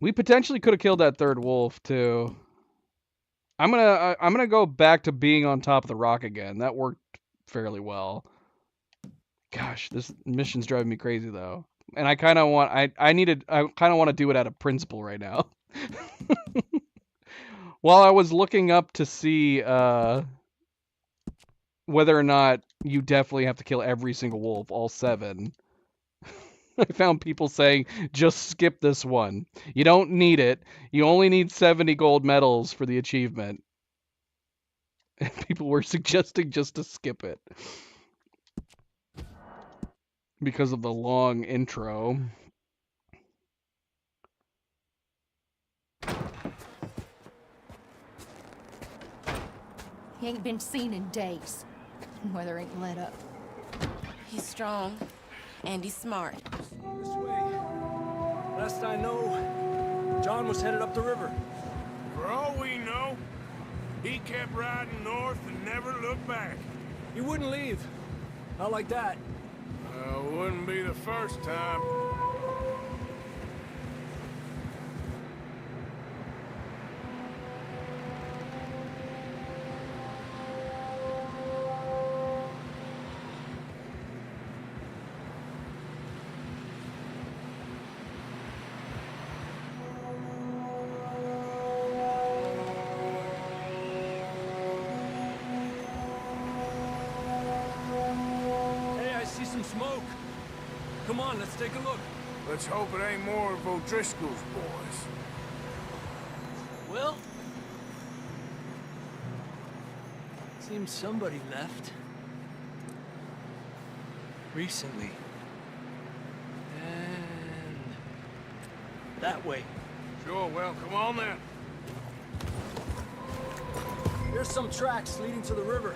We potentially could have killed that third wolf too. I'm gonna go back to being on top of the rock again. That worked fairly well. Gosh, this mission's driving me crazy though. And I kind of want I kind of want to do it out of principle right now. While I was looking up to see whether or not you definitely have to kill every single wolf, all 7. I found people saying, just skip this one. You don't need it. You only need 70 gold medals for the achievement. And people were suggesting just to skip it. Because of the long intro. He ain't been seen in days. Weather ain't let up. He's strong, and he's smart. This way. Last I know, John was headed up the river. For all we know, he kept riding north and never looked back. He wouldn't leave. Not like that. Wouldn't be the first time. Smoke. Come on, let's take a look. Let's hope it ain't more of O'Driscoll's boys. Well, seems somebody left. Recently. And that way. Sure, well, come on then. There's some tracks leading to the river.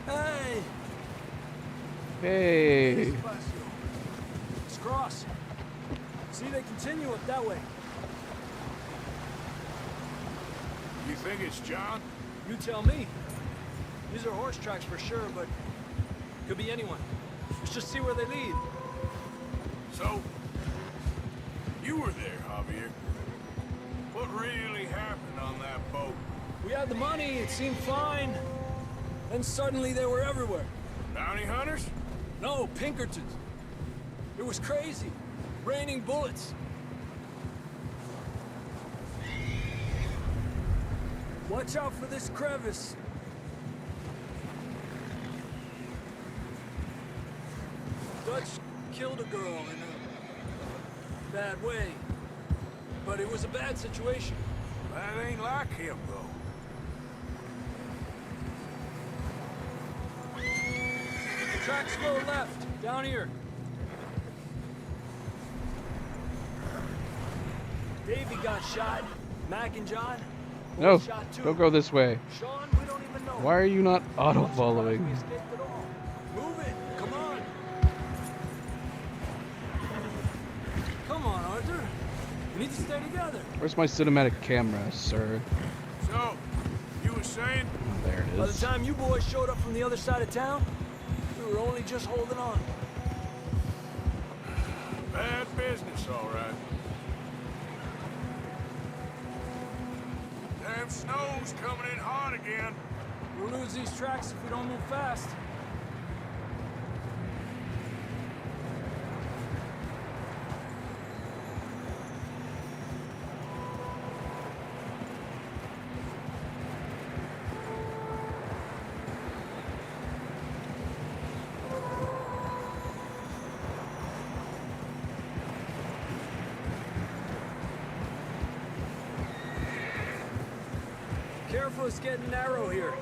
Hey! Hey! Let's cross. See, they continue up that way. You think it's John? You tell me. These are horse tracks for sure, but could be anyone. Let's just see where they lead. So, you were there, Javier. What really happened on that boat? We had the money, it seemed fine. Then suddenly they were everywhere. Bounty hunters? No, Pinkertons. It was crazy. Raining bullets. Watch out for this crevice. Dutch killed a girl in a bad way. But it was a bad situation. That ain't like him, though. Tracks go left, down here. Davey got shot. Mac and John. No, shot too. don't go this way. Sean, we don't even know. Why are you not auto-following? Move it, come on. Come on, Arthur. We need to stay together. Where's my cinematic camera, sir? So, you were saying? There it By the is. time you boys showed up from the other side of town, we were only just holding on. Bad business, all right. Damn snow's coming in hot again. We'll lose these tracks if we don't move fast. Careful, it's getting narrow here.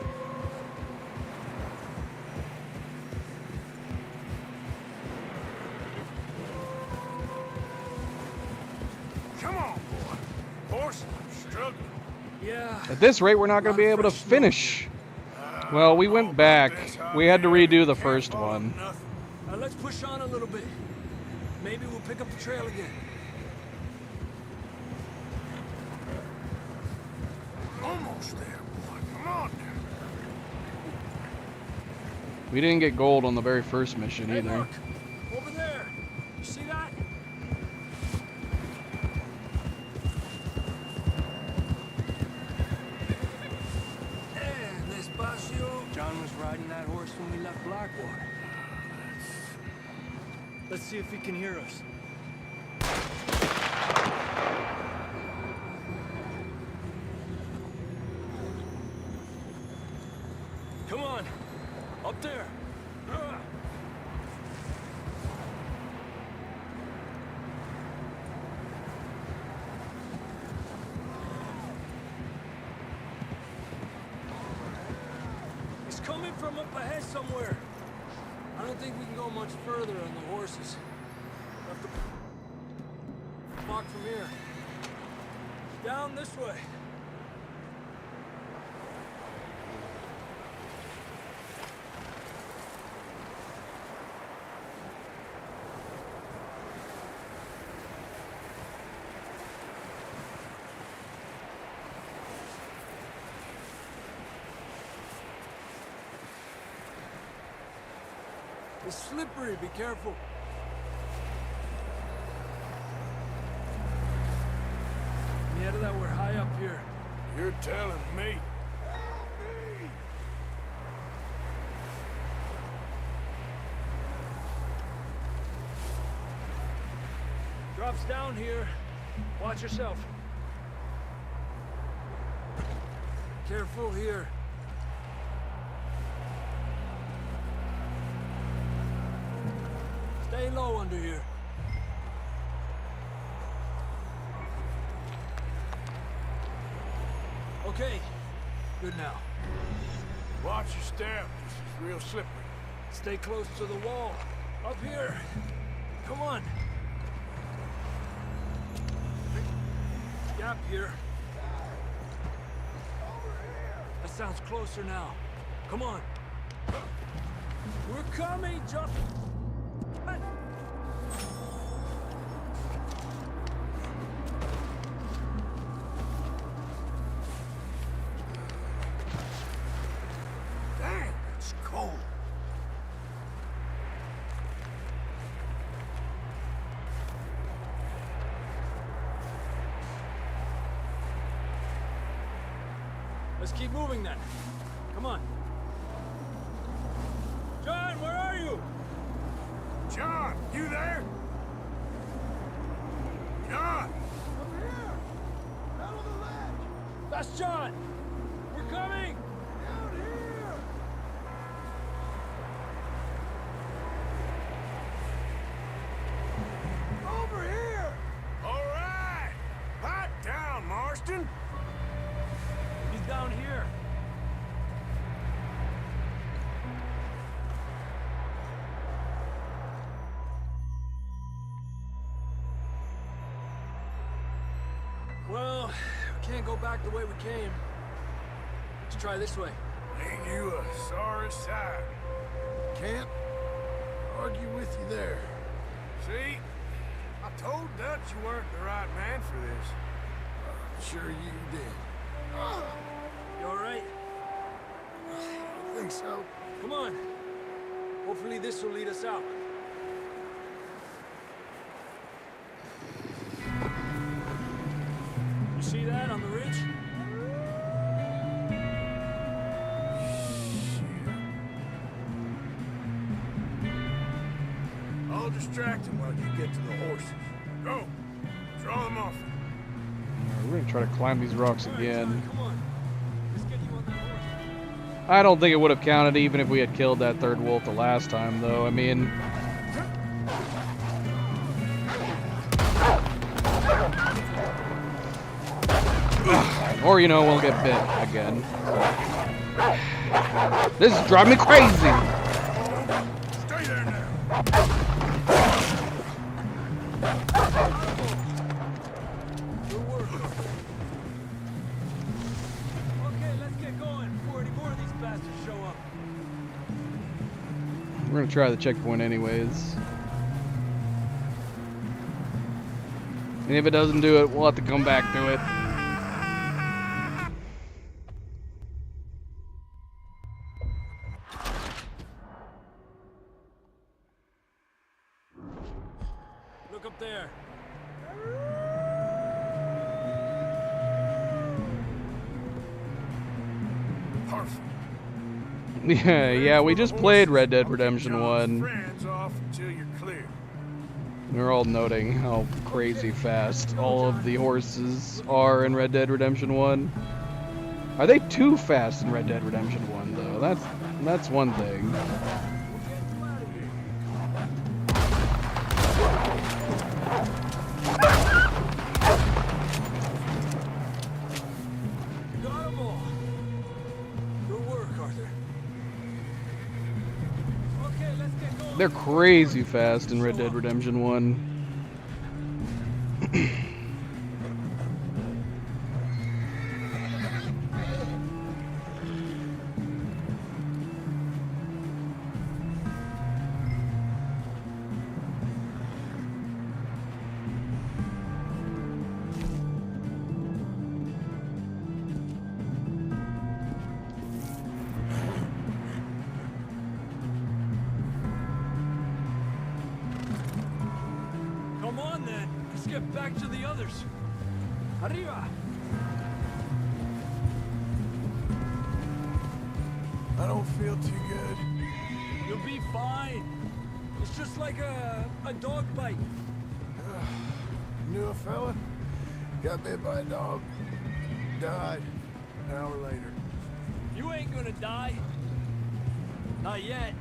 Come on, boy. Horse, I'm struggling. Yeah. At this rate, we're not going to be able to finish. Well, we went back. We had to redo the first one. Let's push on a little bit. Maybe we'll pick up the trail again. Almost there, boy. Come on. We didn't get gold on the very first mission Hey, either. look. Over there. You see that? John was riding that horse when we left Blackwater. Let's see if he can hear us. Come on, up there. He's coming from up ahead somewhere. I don't think we can go much further on the horses. We'll have to walk from here. Down this way. It's slippery, be careful. Yeah, that we're high up here. You're telling me. Drops down here. Watch yourself. Careful here. Stay low under here. Okay, good now. Watch your step. This is real slippery. Stay close to the wall. Up here. Come on. Gap here. That sounds closer now. Come on. We're coming, John. Dang, it's cold. Let's keep moving then. Come on. John, where are you? John, you there? John! Over here! Out on the ledge! That's John! We're coming! Out here! Over here! All right! Pipe down, Marston! He's down here. Well, we can't go back the way we came. Let's try this way. Ain't you a sorry sight? Can't argue with you there. See? I told Dutch you weren't the right man for this. Sure you did. You all right? I think so. Come on. Hopefully this will lead us out. You see that on the ridge? I'll distract him while you get to the horses. Go! Draw them off. We're gonna try to climb these rocks again. Come on. Let's get you on that horse. I don't think it would have counted even if we had killed that third wolf the last time, though. I mean, or you know, we'll get bit again. This is driving me crazy. Stay there now. gonna try the checkpoint anyways. And if it doesn't do it, we'll have to come back to it. Look up there. Perfect. Yeah, we just played Red Dead Redemption 1. Friends off until you're clear. We're all noting how crazy fast all of the horses are in Red Dead Redemption 1. Are they too fast in Red Dead Redemption 1 though? That's one thing. Got 'em all. Good work, Arthur. Okay, let's get going. They're crazy fast in Red Dead Redemption 1. Come on then. Let's get back to the others. Arriba. I don't feel too good. You'll be fine. It's just like a dog bite. Knew a fella? Got bit by a dog. Died. An hour later. You ain't gonna die. Not yet.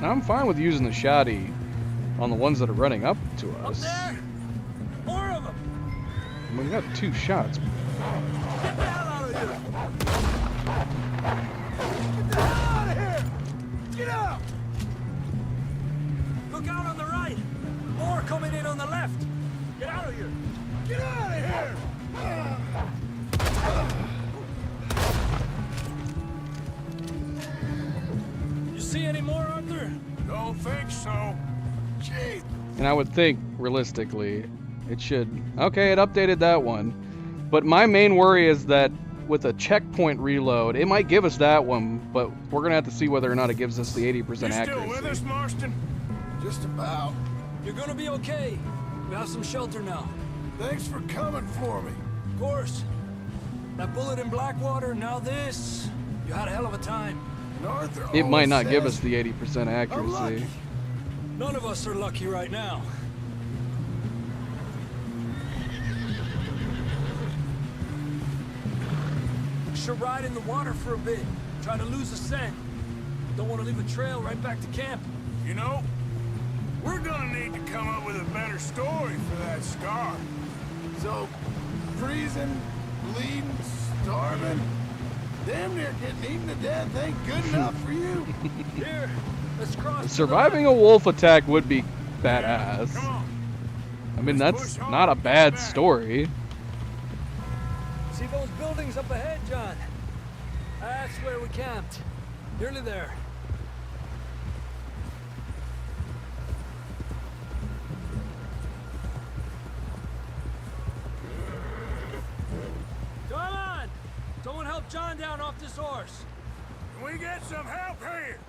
I'm fine with using the shoddy on the ones that are running up to Up us. there. More of them. We got 2 shots. Get the hell out of here. Get the hell out of here. Get out. Look out on the right. More coming in on the left. Get out of here. Get out of here. You see any more, Arthur? Don't think so. Jeez. And I would think, realistically, it should... Okay, it updated that one. But my main worry is that with a checkpoint reload, it might give us that one, but we're going to have to see whether or not it gives us the 80% You still accuracy. with us, Marston? Just about. You're gonna be okay. We have some shelter now. Thanks for coming for me. Of course. That bullet in Blackwater, now this. You had a hell of a time. And Arthur It might always not give says us the 80% I'm accuracy. lucky. None of us are lucky right now. Should ride in the water for a bit. Try to lose the scent. Don't want to leave a trail right back to camp. You know, we're gonna need to come up with a better story for that scar. So, freezing, bleeding, starving, damn near getting eaten to death ain't good enough for you. Here, let's cross. Surviving a wolf attack would be badass. Come on. I mean, that's not a bad story. See those buildings up ahead, John? That's where we camped. Nearly there. Come on! Someone help John down off this horse. Can we get some help here?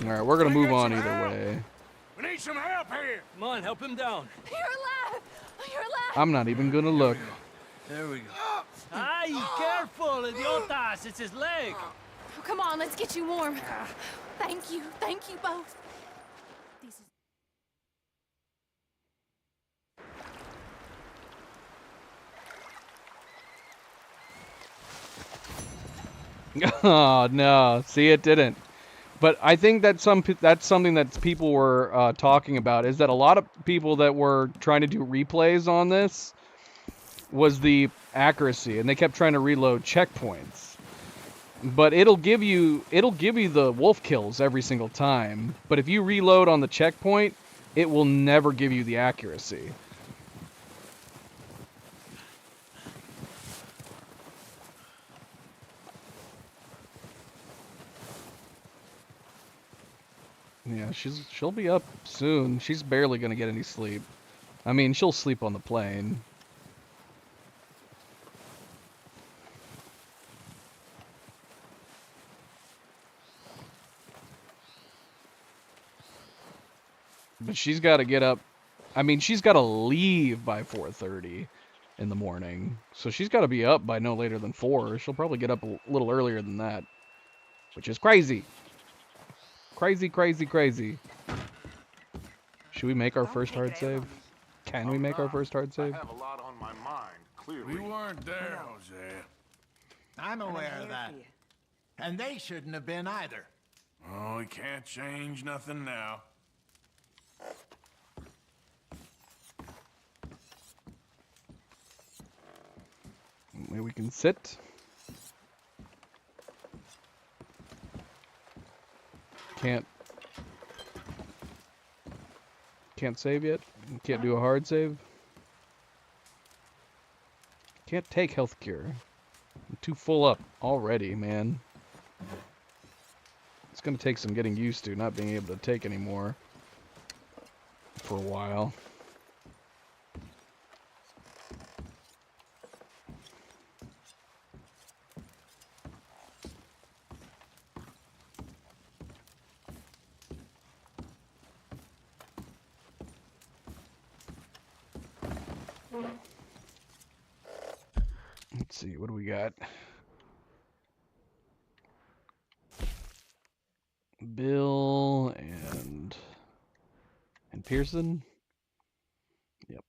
Alright, we're gonna move on either way. We need some help here. Come on, help him down. You're alive! You're alive! I'm not even gonna look. There we go. Ay, careful, idiotas! It's his leg! Oh, come on, let's get you warm. Thank you both. This is... Oh no, see, it didn't. But I think that that's something that people were talking about, is that a lot of people that were trying to do replays on this was the accuracy, and they kept trying to reload checkpoints. But it'll give you the wolf kills every single time. But if you reload on the checkpoint, it will never give you the accuracy. Yeah, she'll be up soon. She's barely gonna get any sleep. I mean, she'll sleep on the plane. But she's got to get up. I mean, she's got to leave by 4:30 in the morning. So she's got to be up by no later than 4. She'll probably get up a little earlier than that, which is crazy. Crazy, crazy, crazy. Should we make our first hard save? Can we make our first hard save? I have a lot on my mind, clearly. We weren't there, Hosea. I'm aware of that. And they shouldn't have been either. Oh, we can't change nothing now. Maybe we can sit. Can't save yet. Can't do a hard save. Can't take health cure. I'm too full up already, man. It's gonna take some getting used to not being able to take anymore for a while. Let's see, what do we got? Bill and Pearson? Yep.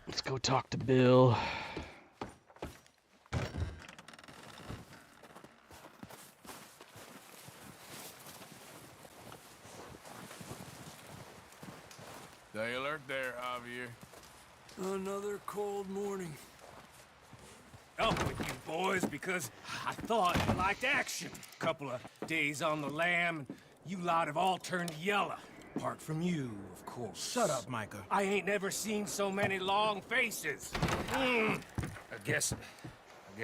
Let's go talk to Bill. Stay alert there, Javier. Another cold morning. Up with you boys because I thought you liked action. Couple of days on the lam, and you lot have all turned yellow. Apart from you, of course. Shut up, Micah. I ain't never seen so many long faces. I guess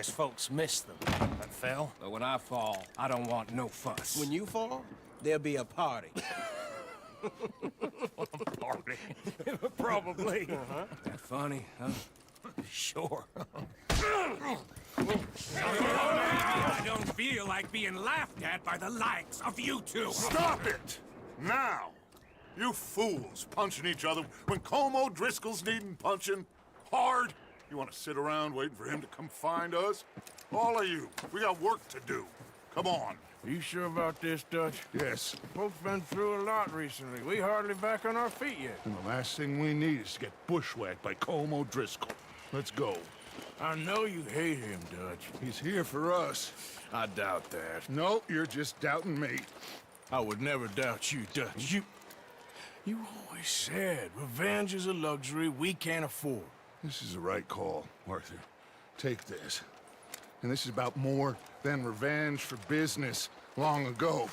folks miss them. I fell, but when I fall, I don't want no fuss. When you fall, there'll be a party. Party? Probably. That funny, huh? Sure. I don't feel like being laughed at by the likes of you two. Stop it! Now! You fools punching each other when Colm O'Driscoll's needing punching hard. You want to sit around waiting for him to come find us? All of you, we got work to do. Come on. Are you sure about this, Dutch? Yes. Folks been through a lot recently. We hardly back on our feet yet. And the last thing we need is to get bushwhacked by Colm O'Driscoll. Let's go. I know you hate him, Dutch. He's here for us. I doubt that. No, you're just doubting me. I would never doubt you, Dutch. You always said revenge is a luxury we can't afford. This is the right call, Arthur. Take this. And this is about more than revenge for business long ago.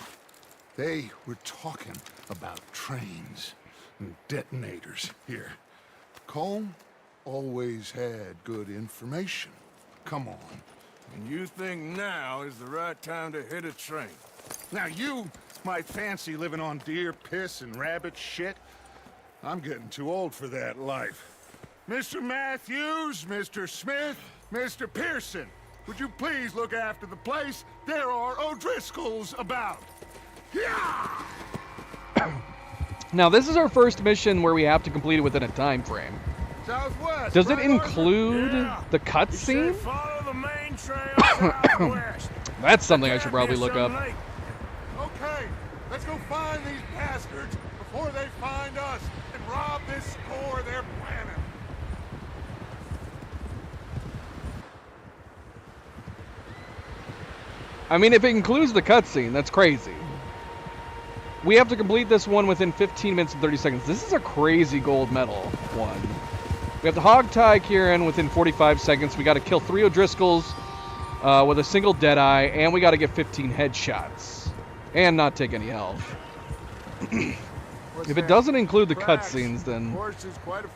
They were talking about trains and detonators here. Colm always had good information. Come on. And you think now is the right time to hit a train? Now you might fancy living on deer piss and rabbit shit. I'm getting too old for that life. Mr. Matthews, Mr. Smith, Mr. Pearson, would you please look after the place? There are O'Driscolls about. Yeah! Now, this is our first mission where we have to complete it within a time frame. Southwest. Does it right, include the cutscene? Follow the main trail southwest. That's something I should probably look up. Okay, let's go find these bastards before they find us and rob this store they're planning. I mean, if it includes the cutscene, that's crazy. We have to complete this one within 15 minutes and 30 seconds. This is a crazy gold medal one. We have to hog tie Kieran within 45 seconds. We got to kill 3 O'Driscolls with a single Deadeye, and we got to get 15 headshots. And not take any health. If it doesn't include the cutscenes, then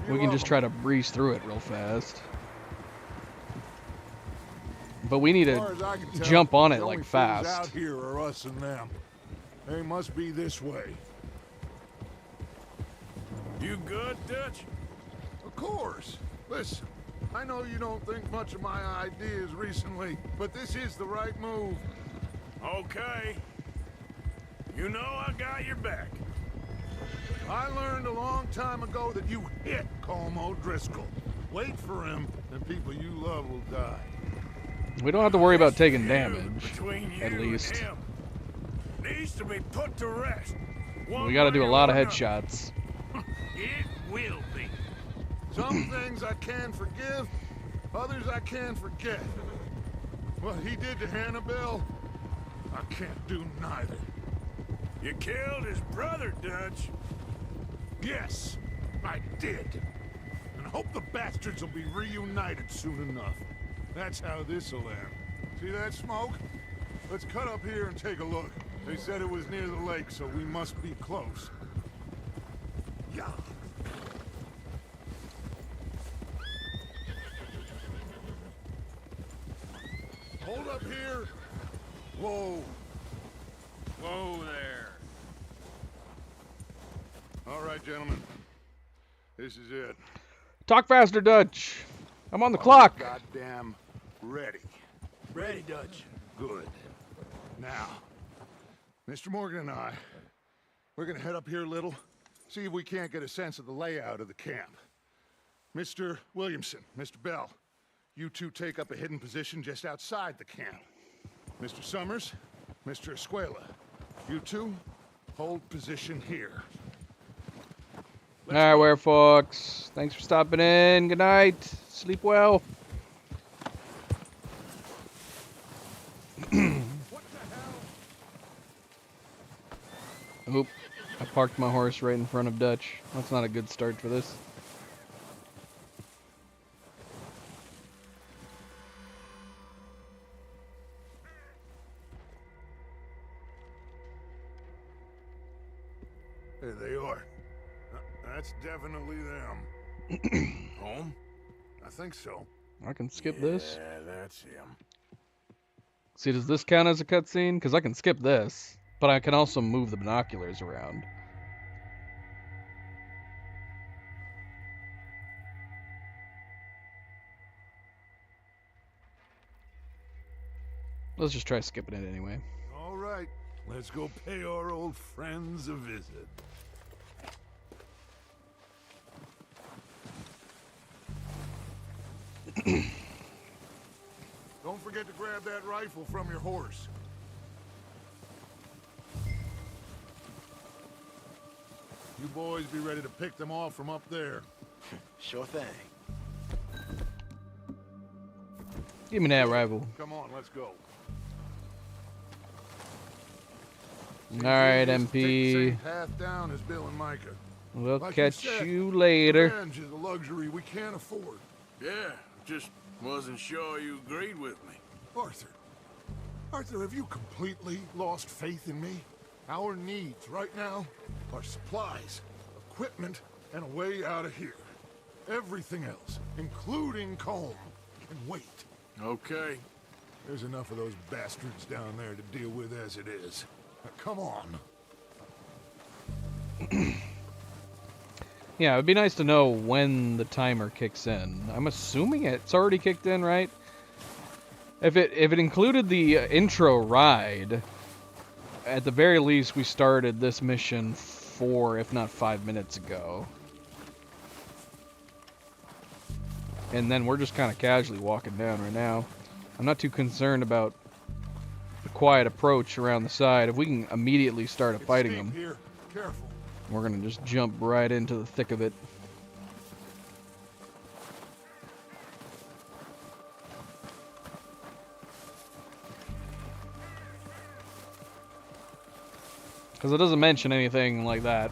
we can just try to breeze through it real fast. But we need to jump on it like fast. Out here are us and them. They must be this way. You good, Dutch? Of course. Listen, I know you don't think much of my ideas recently, but this is the right move. Okay. You know I got your back. I learned a long time ago that you hit Colm O'Driscoll. Wait for him, and people you love will die. We don't have to worry about taking damage, at least. Him needs to be put to rest. We got to do a lot of headshots. It will be. Some things I can forgive, others I can forget. What he did to Hannibal, I can't do neither. You killed his brother, Dutch. Yes, I did. And I hope the bastards will be reunited soon enough. That's how this'll end. See that smoke? Let's cut up here and take a look. They said it was near the lake, so we must be close. Yeah. Hold up here. Whoa. Whoa there. All right, gentlemen. This is it. Talk faster, Dutch. I'm on the clock. Goddamn ready. Ready, Dutch. Good. Now, Mr. Morgan and I, we're gonna head up here a little, see if we can't get a sense of the layout of the camp. Mr. Williamson, Mr. Bell, you two take up a hidden position just outside the camp. Mr. Summers, Mr. Escuela, you two hold position here. Alright, Werefox. Thanks for stopping in. Good night. Sleep well. Oop. I parked my horse right in front of Dutch. That's not a good start for this. There they are. That's definitely them. Home? I think so. I can skip this. Yeah, that's him. See, does this count as a cutscene? Because I can skip this, but I can also move the binoculars around. Let's just try skipping it anyway. All right, let's go pay our old friends a visit. Don't forget to grab that rifle from your horse. You boys be ready to pick them off from up there. Sure thing. Give me that rifle. Come on, let's go. Alright, Take the MP. same path down as Bill and Micah. We'll Like catch said, you later. Revenge is a luxury we can't afford. Yeah, just wasn't sure you agreed with me. Arthur, have you completely lost faith in me? Our needs right now are supplies, equipment, and a way out of here. Everything else, including Colm, can wait. Okay. There's enough of those bastards down there to deal with as it is. Now, come on. Yeah, it'd be nice to know when the timer kicks in. I'm assuming it's already kicked in, right? If it included the intro ride, at the very least we started this mission 4, if not 5 minutes ago. And then we're just kind of casually walking down right now. I'm not too concerned about the quiet approach around the side. If we can immediately start fighting them, Here, careful. we're gonna just jump right into the thick of it. Because it doesn't mention anything like that.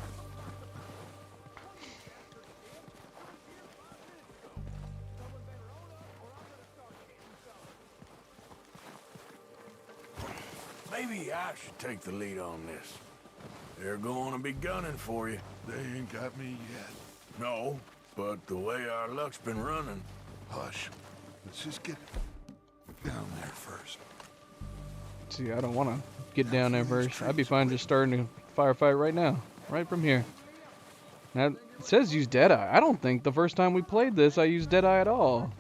Maybe I should take the lead on this. They're going to be gunning for you. They ain't got me yet. No, but the way our luck's been running... Hush. Let's just get down there first. See, I don't want to get down there first. I'd be fine just starting a firefight right now. Right from here. Now, it says use Deadeye. I don't think the first time we played this I used Deadeye at all.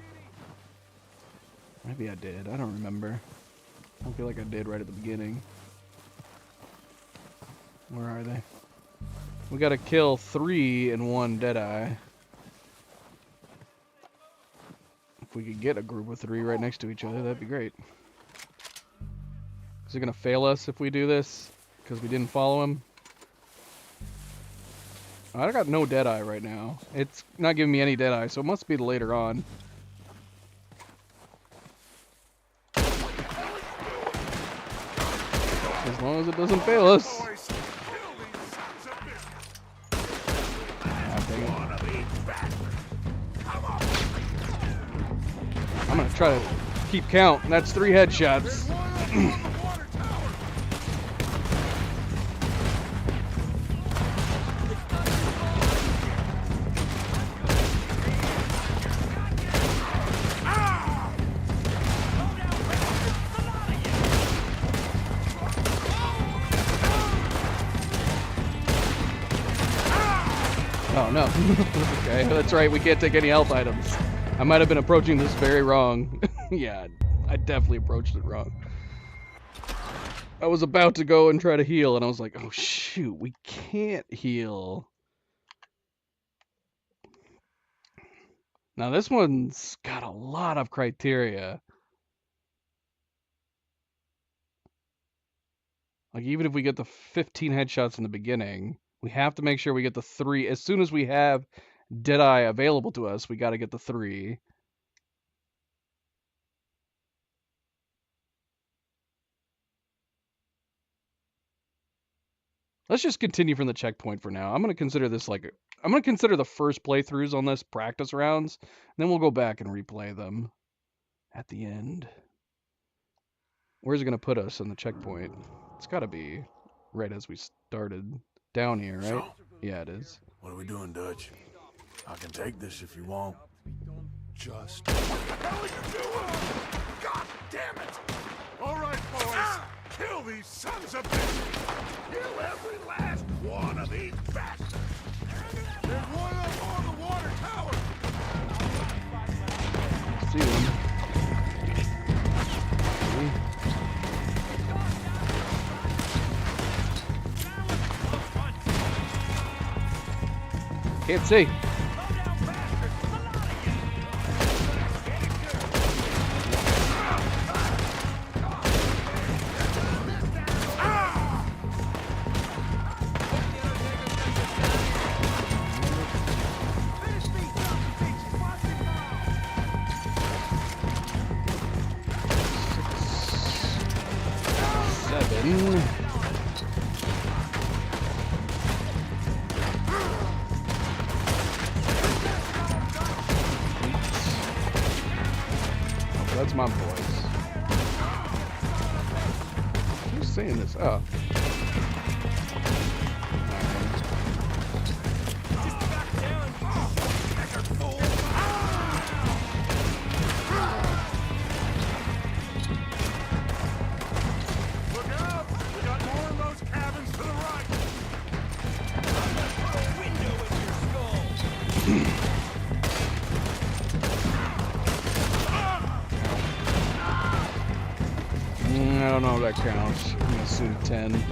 Maybe I did. I don't remember. I don't feel like I did right at the beginning. Where are they? We gotta kill 3 in 1 Deadeye. If we could get a group of 3 right next to each other, that'd be great. Is it gonna fail us if we do this? Because we didn't follow him? I got no Deadeye right now. It's not giving me any Deadeye, so it must be later on. As long as it doesn't fail us. I'm gonna try to keep count. That's 3 headshots. Oh no. Okay, that's right, we can't take any health items. I might have been approaching this very wrong. Yeah, I definitely approached it wrong. I was about to go and try to heal, and I was like, oh shoot, we can't heal. Now this one's got a lot of criteria. Like even if we get the 15 headshots in the beginning, we have to make sure we get the 3. As soon as we have Deadeye available to us, we got to get the 3. Let's just continue from the checkpoint for now. I'm going to consider this like... I'm going to consider the first playthroughs on this practice rounds, and then we'll go back and replay them at the end. Where's it going to put us on the checkpoint? It's got to be right as we started down here, right? So, yeah, it is. What are we doing, Dutch? I can take this if you want. Just... What the hell are you doing? God damn it! All right, boys. Kill these sons of bitches! Kill every last one of these bastards! There's one up on the water tower! See them. Can't see. That's my voice. Who's saying this? Oh. Look out! We got more in those cabins to the right! Window in your skull! I don't know if that counts. I'm gonna assume 10.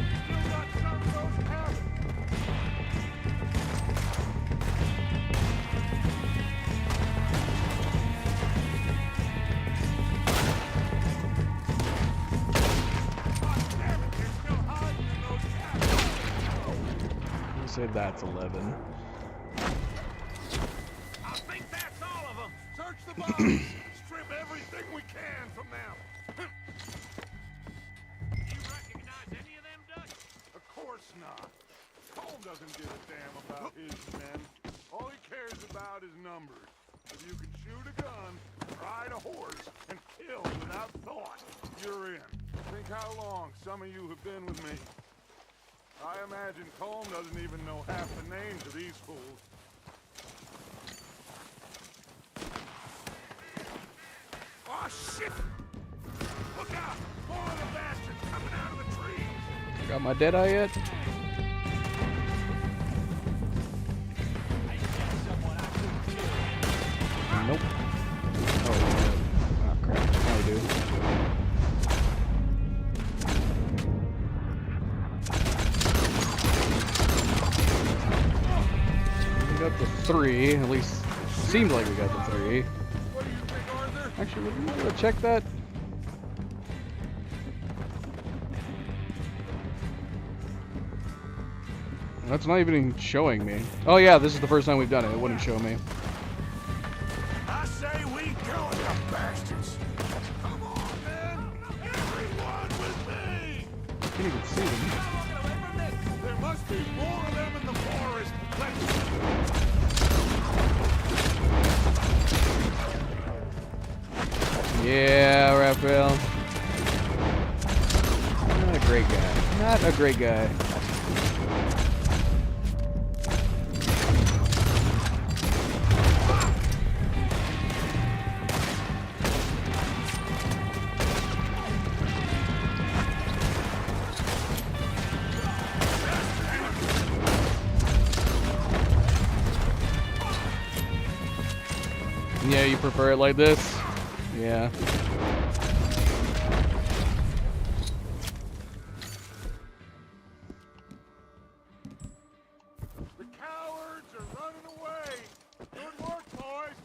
I'll say that's 11. I think that's all of them! Search the bodies! Strip everything we can from them! Not. Cole doesn't give a damn about his men. All he cares about is numbers. If you can shoot a gun, ride a horse, and kill without thought, you're in. Think how long some of you have been with me. I imagine Colm doesn't even know half the names of these fools. Oh, shit! Look out! More of the bastards coming out of the trees! Got my dead eye yet? Nope. Oh crap. Now we do. We got the 3. At least seems like we got the 3. What do you think, Arthur? Actually, would we go check that? That's not even showing me. Oh yeah, this is the first time we've done it. It wouldn't show me. I say we kill them bastards! Come on, man! Everyone with me! I can't even see them. There must be more of them in the forest. Yeah, Raphael. Not a great guy. Not a great guy. Yeah, you prefer it like this? Yeah. The cowards are running away. Good work, boys.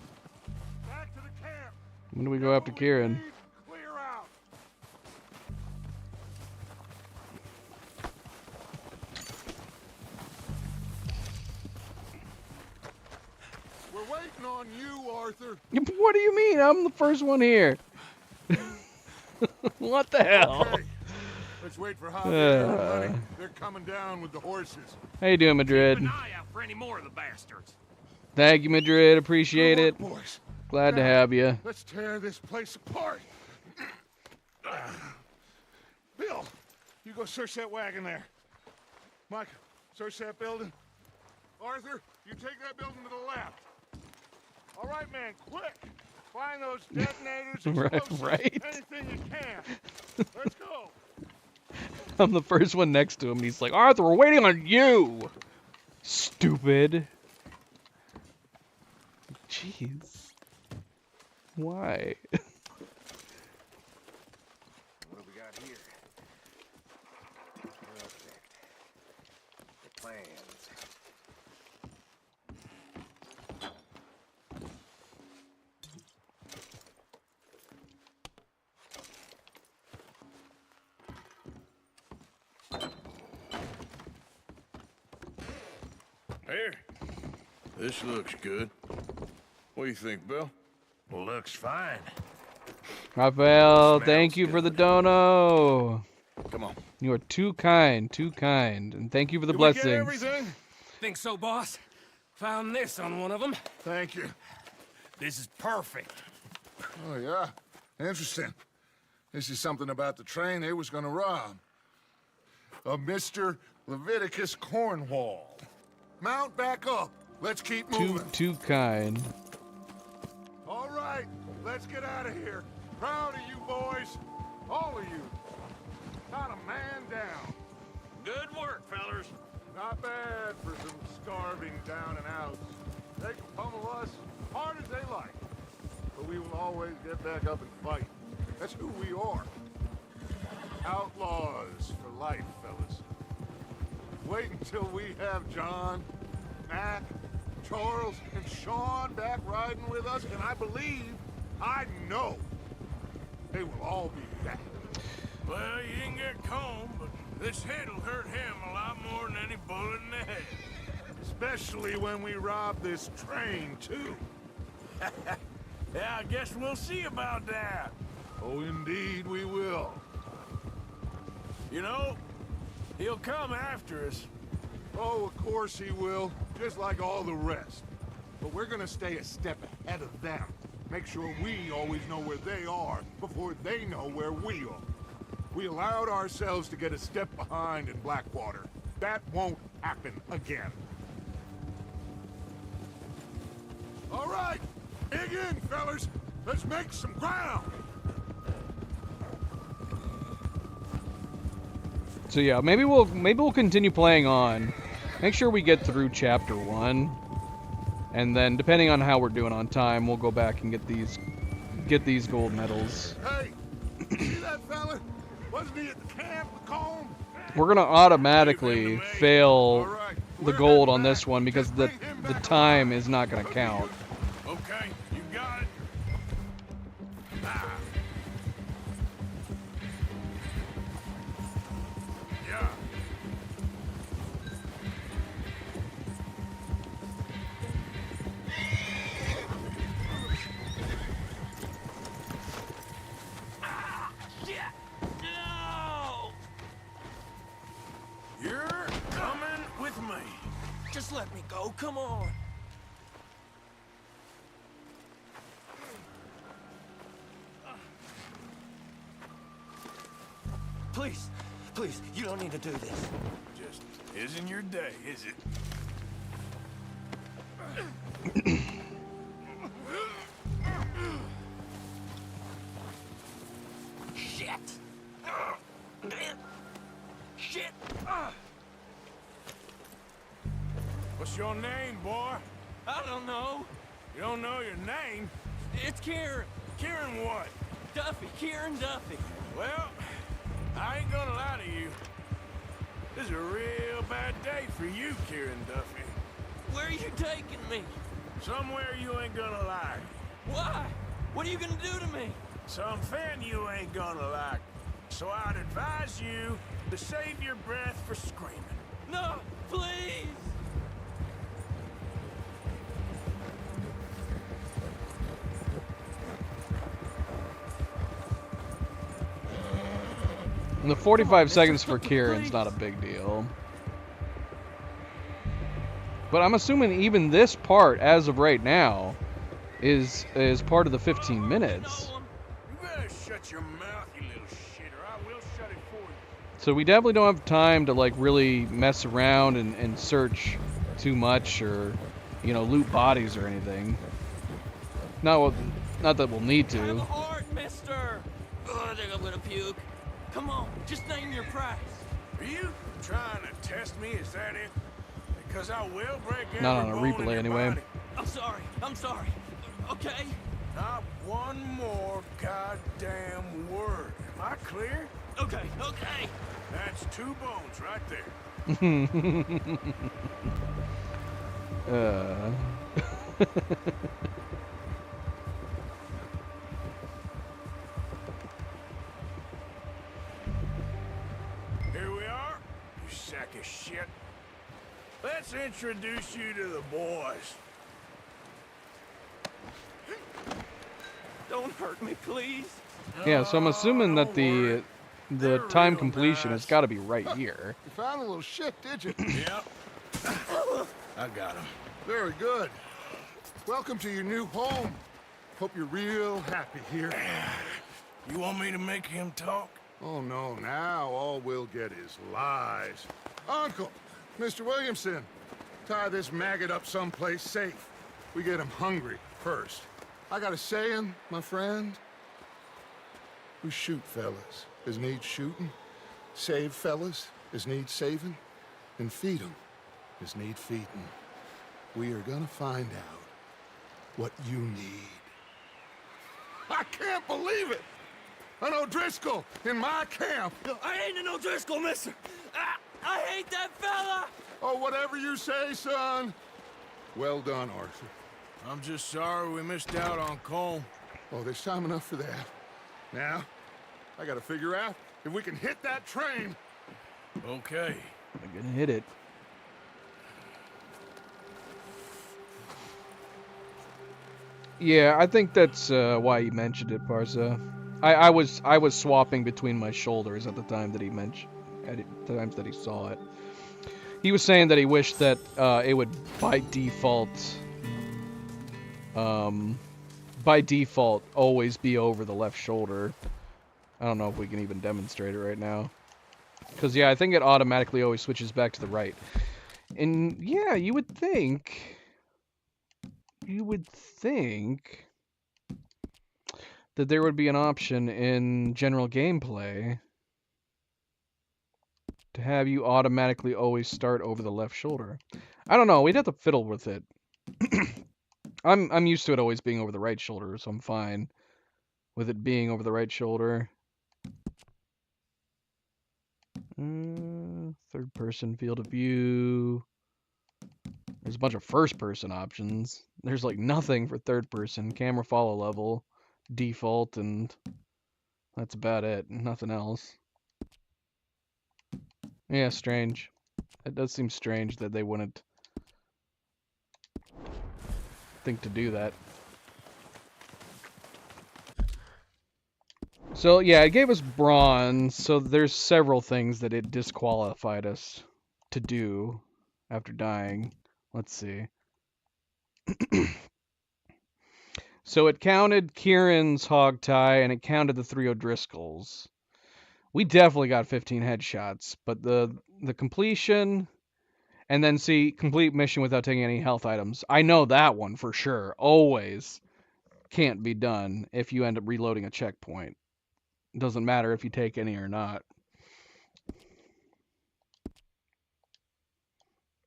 Back to the camp. When do we go after Kieran? Clear out. We're waiting on you, Arthur. What do you mean? I'm the first one here. What the hell? Okay. Let's wait for Javier. Honey. They're coming down with the horses. How you doing, Madrid? Keep an eye out for any more of the bastards. Thank you, Madrid. Appreciate it. Boys. Glad to have you. Let's tear this place apart. Bill, you go search that wagon there. Mike, search that building. Arthur, you take that building to the left. All right, man, quick. Find those detonators, explosives, right. anything you can. Let's go. I'm the first one next to him, and he's like, Arthur, we're waiting on you. Stupid. Jeez. Why? What do we got here? Perfect. The plans. Here. This looks good. What do you think, Bill? Looks fine. Raphael, thank you for the dono. Come on. You are too kind, and thank you for the Did we get blessings. everything? Think so, boss? Found this on one of them. Thank you. This is perfect. Oh, yeah? Interesting. This is something about the train they was gonna rob. A Mr. Leviticus Cornwall. Mount back up. Let's keep moving. Too kind. All right, let's get out of here. Proud of you boys. All of you. Not a man down. Good work, fellers. Not bad for some starving down and outs. They can pummel us hard as they like. But we will always get back up and fight. That's who we are. Outlaws for life, fellas. Wait until we have John, Mac, Charles, and Sean back riding with us, and I know, they will all be back. Well, you can get Colm, but this hit'll hurt him a lot more than any bullet in the head. Especially when we rob this train, too. Yeah, I guess we'll see about that. Oh, indeed we will. You know, he'll come after us. Oh, of course he will, just like all the rest. But we're gonna stay a step ahead of them. Make sure we always know where they are before they know where we are. We allowed ourselves to get a step behind in Blackwater. That won't happen again. All right, dig in, fellas. Let's make some ground. So yeah, maybe we'll continue playing on. Make sure we get through chapter 1, and then depending on how we're doing on time, we'll go back and get these gold medals. Hey, see that fella? Wasn't he at the camp with Colm? We're gonna automatically fail the gold on this one because the time is not gonna count. Okay, you got it. Ah. Yeah. You're coming with me. Just let me go, come on. Please, please, you don't need to do this. Just isn't your day, is it? Shit! Shit! What's your name, boy? I don't know. You don't know your name? It's Kieran. Kieran what? Duffy, Kieran Duffy. Well, I ain't gonna lie to you. This is a real bad day for you, Kieran Duffy. Where are you taking me? Somewhere you ain't gonna like. Why? What are you gonna do to me? Something you ain't gonna like. So I'd advise you to save your breath for screaming. No, please! And the 45 seconds for Kieran's not a big deal. But I'm assuming even this part, as of right now, is part of the 15 minutes. You better shut your mouth, you little shitter. I will shut it for you. So we definitely don't have time to like really mess around and search too much or, you know, loot bodies or anything. Not that we'll need Have a to. heart, mister! Oh, I think I'm gonna puke. Come on, just name your price. Are you trying to test me? Is that it? Because I will break every Not on a bone in replay your anyway. body. I'm sorry. Okay? Not one more goddamn word. Am I clear? Okay, okay. That's 2 bones right there. Here we are, you sack of shit. Let's introduce you to the boys. Don't hurt me, please. Yeah, so I'm assuming that the time completion has got to be right here. You found a little shit, did you? Yep. I got him. Very good. Welcome to your new home. Hope you're real happy here. You want me to make him talk? Oh, no, now all we'll get is lies. Uncle, Mr. Williamson, tie this maggot up someplace safe. We get him hungry first. I got a saying, my friend. We shoot fellas as need shooting, save fellas as need saving, and feed them as need feeding. We are gonna find out what you need. I can't believe it! An O'Driscoll in my camp! I ain't an O'Driscoll, mister! I hate that fella! Oh, whatever you say, son. Well done, Arthur. I'm just sorry we missed out on Colm. Oh, there's time enough for that. Now, I gotta figure out if we can hit that train. Okay. I'm gonna hit it. Yeah, I think that's why he mentioned it, Parsa. I was swapping between my shoulders at the time that he the times that he saw it. He was saying that he wished that it would by default always be over the left shoulder. I don't know if we can even demonstrate it right now. Because, yeah, I think it automatically always switches back to the right. And, yeah, you would think that there would be an option in general gameplay to have you automatically always start over the left shoulder. I don't know, we'd have to fiddle with it. I'm used to it always being over the right shoulder, so I'm fine with it being over the right shoulder. Third person field of view. There's a bunch of first person options. There's like nothing for third person. Camera follow level, default, and that's about it. Nothing else. Yeah, strange. It does seem strange that they wouldn't think to do that. So yeah, it gave us bronze, so there's several things that it disqualified us to do after dying. Let's see. So it counted Kieran's hog tie and it counted the 3 O'Driscolls. We definitely got 15 headshots, but the completion and then see complete mission without taking any health items. I know that one for sure. Always can't be done if you end up reloading a checkpoint. Doesn't matter if you take any or not.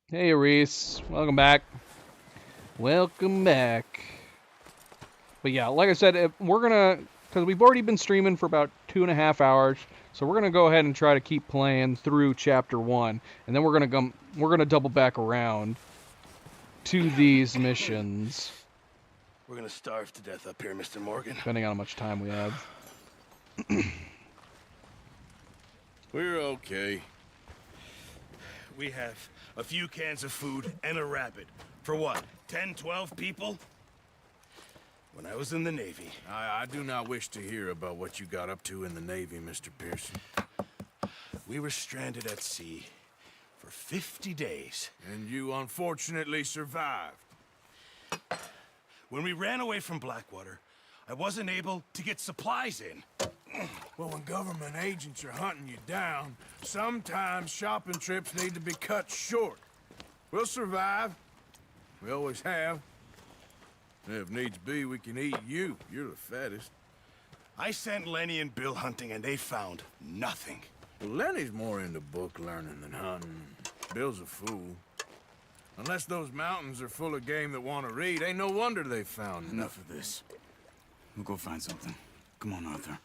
Hey, Reese. Welcome back. Welcome back. But yeah, like I said, we're gonna, because we've already been streaming for about 2.5 hours, so we're gonna go ahead and try to keep playing through chapter 1, and then we're gonna double back around to these missions. We're gonna starve to death up here, Mr. Morgan. Depending on how much time we have. We're okay. We have a few cans of food and a rabbit. For what, 10, 12 people? When I was in the Navy... I do not wish to hear about what you got up to in the Navy, Mr. Pearson. We were stranded at sea for 50 days. And you unfortunately survived. When we ran away from Blackwater, I wasn't able to get supplies in. Well, when government agents are hunting you down, sometimes shopping trips need to be cut short. We'll survive. We always have. And if needs be, we can eat you. You're the fattest. I sent Lenny and Bill hunting, and they found nothing. Well, Lenny's more into book learning than hunting. Bill's a fool. Unless those mountains are full of game that want to read, ain't no wonder they found Enough of this. We'll go find something. Come on, Arthur.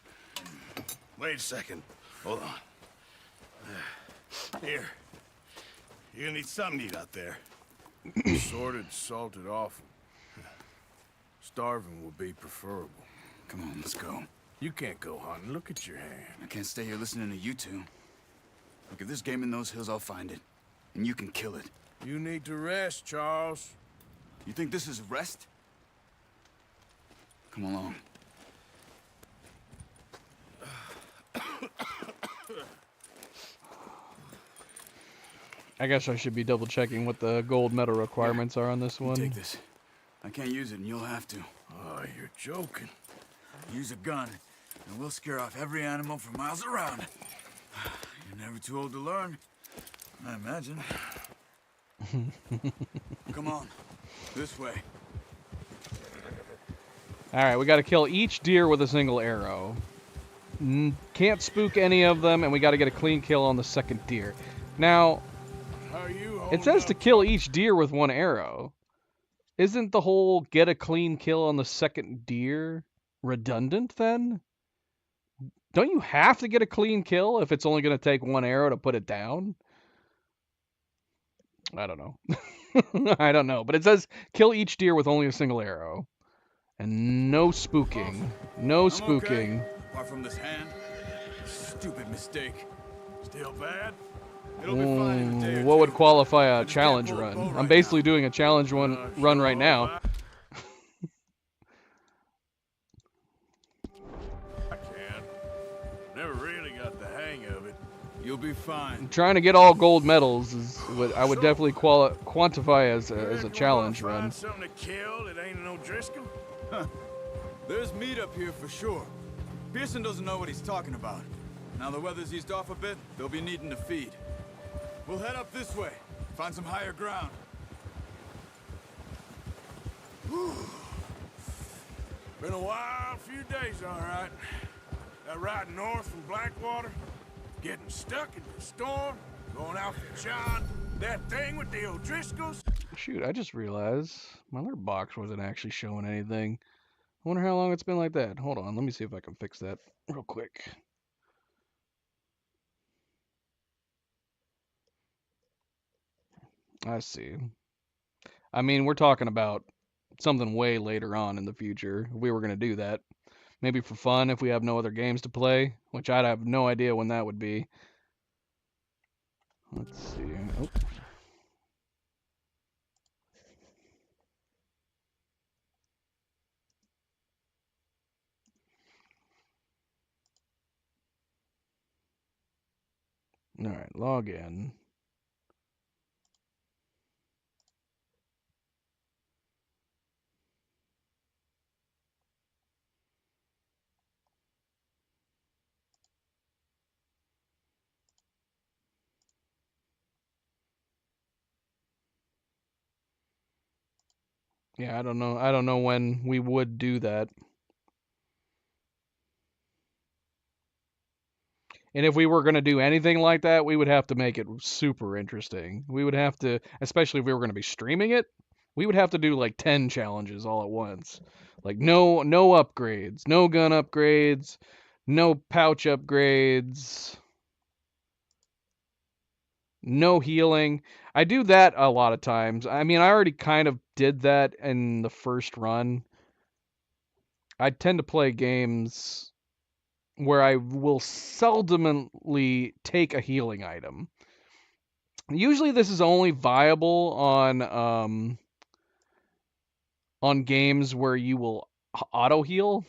Wait a second. Hold on. Here. You're gonna need something to eat out there. Sorted, salted offal. Starving will be preferable. Come on, let's go. You can't go hunting. Look at your hand. I can't stay here listening to you two. Look, if there's game in those hills, I'll find it. And you can kill it. You need to rest, Charles. You think this is rest? Come along. I guess I should be double checking what the gold medal requirements are on this one. Take this. I can't use it, and you'll have to. Oh, you're joking. Use a gun, and we'll scare off every animal for miles around. You're never too old to learn, I imagine. Come on, this way. Alright, we gotta kill each deer with a single arrow. Can't spook any of them, and we gotta get a clean kill on the second deer. Now, it says to kill each deer with 1 arrow. Isn't the whole get a clean kill on the second deer redundant then? Don't you have to get a clean kill if it's only going to take 1 arrow to put it down? I don't know. I don't know. But it says kill each deer with only a single arrow. And no spooking. No spooking. Okay. Apart from this hand. Stupid mistake. Still bad? It'll be fine in a day or What two. would qualify a challenge run? I'm basically doing a challenge run right now. I can't. Never really got the hang of it. You'll be fine. Trying to get all gold medals is what I would definitely quantify as a challenge run. Find something to kill that ain't an O'Driscoll? Huh. There's meat up here for sure. Pearson doesn't know what he's talking about. Now the weather's eased off a bit, they'll be needing to feed. We'll head up this way, find some higher ground. Whew. Been a wild few days, all right. That ride north from Blackwater, getting stuck in the storm, going out for John, that thing with the O'Driscolls. Shoot, I just realized my alert box wasn't actually showing anything. I wonder how long it's been like that. Hold on, let me see if I can fix that real quick. I see. I mean, we're talking about something way later on in the future. If we were going to do that. Maybe for fun if we have no other games to play, which I'd have no idea when that would be. Let's see. Oh. All right, log in. Yeah, I don't know. I don't know when we would do that. And if we were going to do anything like that, we would have to make it super interesting. We would have to, especially if we were going to be streaming it, we would have to do like 10 challenges all at once. Like no upgrades, no gun upgrades, no pouch upgrades, no healing. I do that a lot of times. I mean, I already kind of did that in the first run. I tend to play games where I will seldomly take a healing item. Usually this is only viable on games where you will auto heal.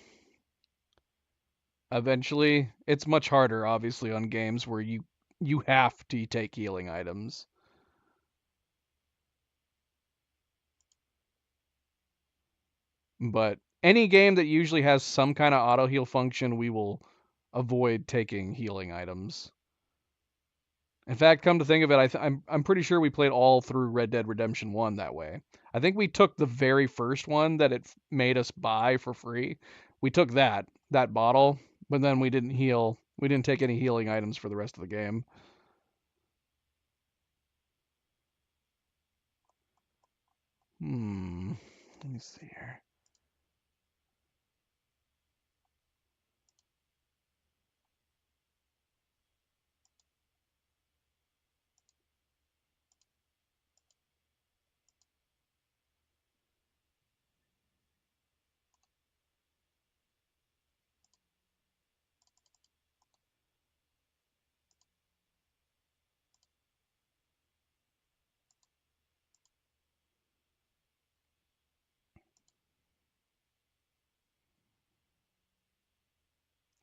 Eventually, it's much harder obviously on games where you have to take healing items. But any game that usually has some kind of auto heal function, we will avoid taking healing items. In fact, come to think of it, I'm pretty sure we played all through Red Dead Redemption 1 that way. I think we took the very first one that it made us buy for free. We took that bottle, but then we didn't heal. We didn't take any healing items for the rest of the game. Let me see here.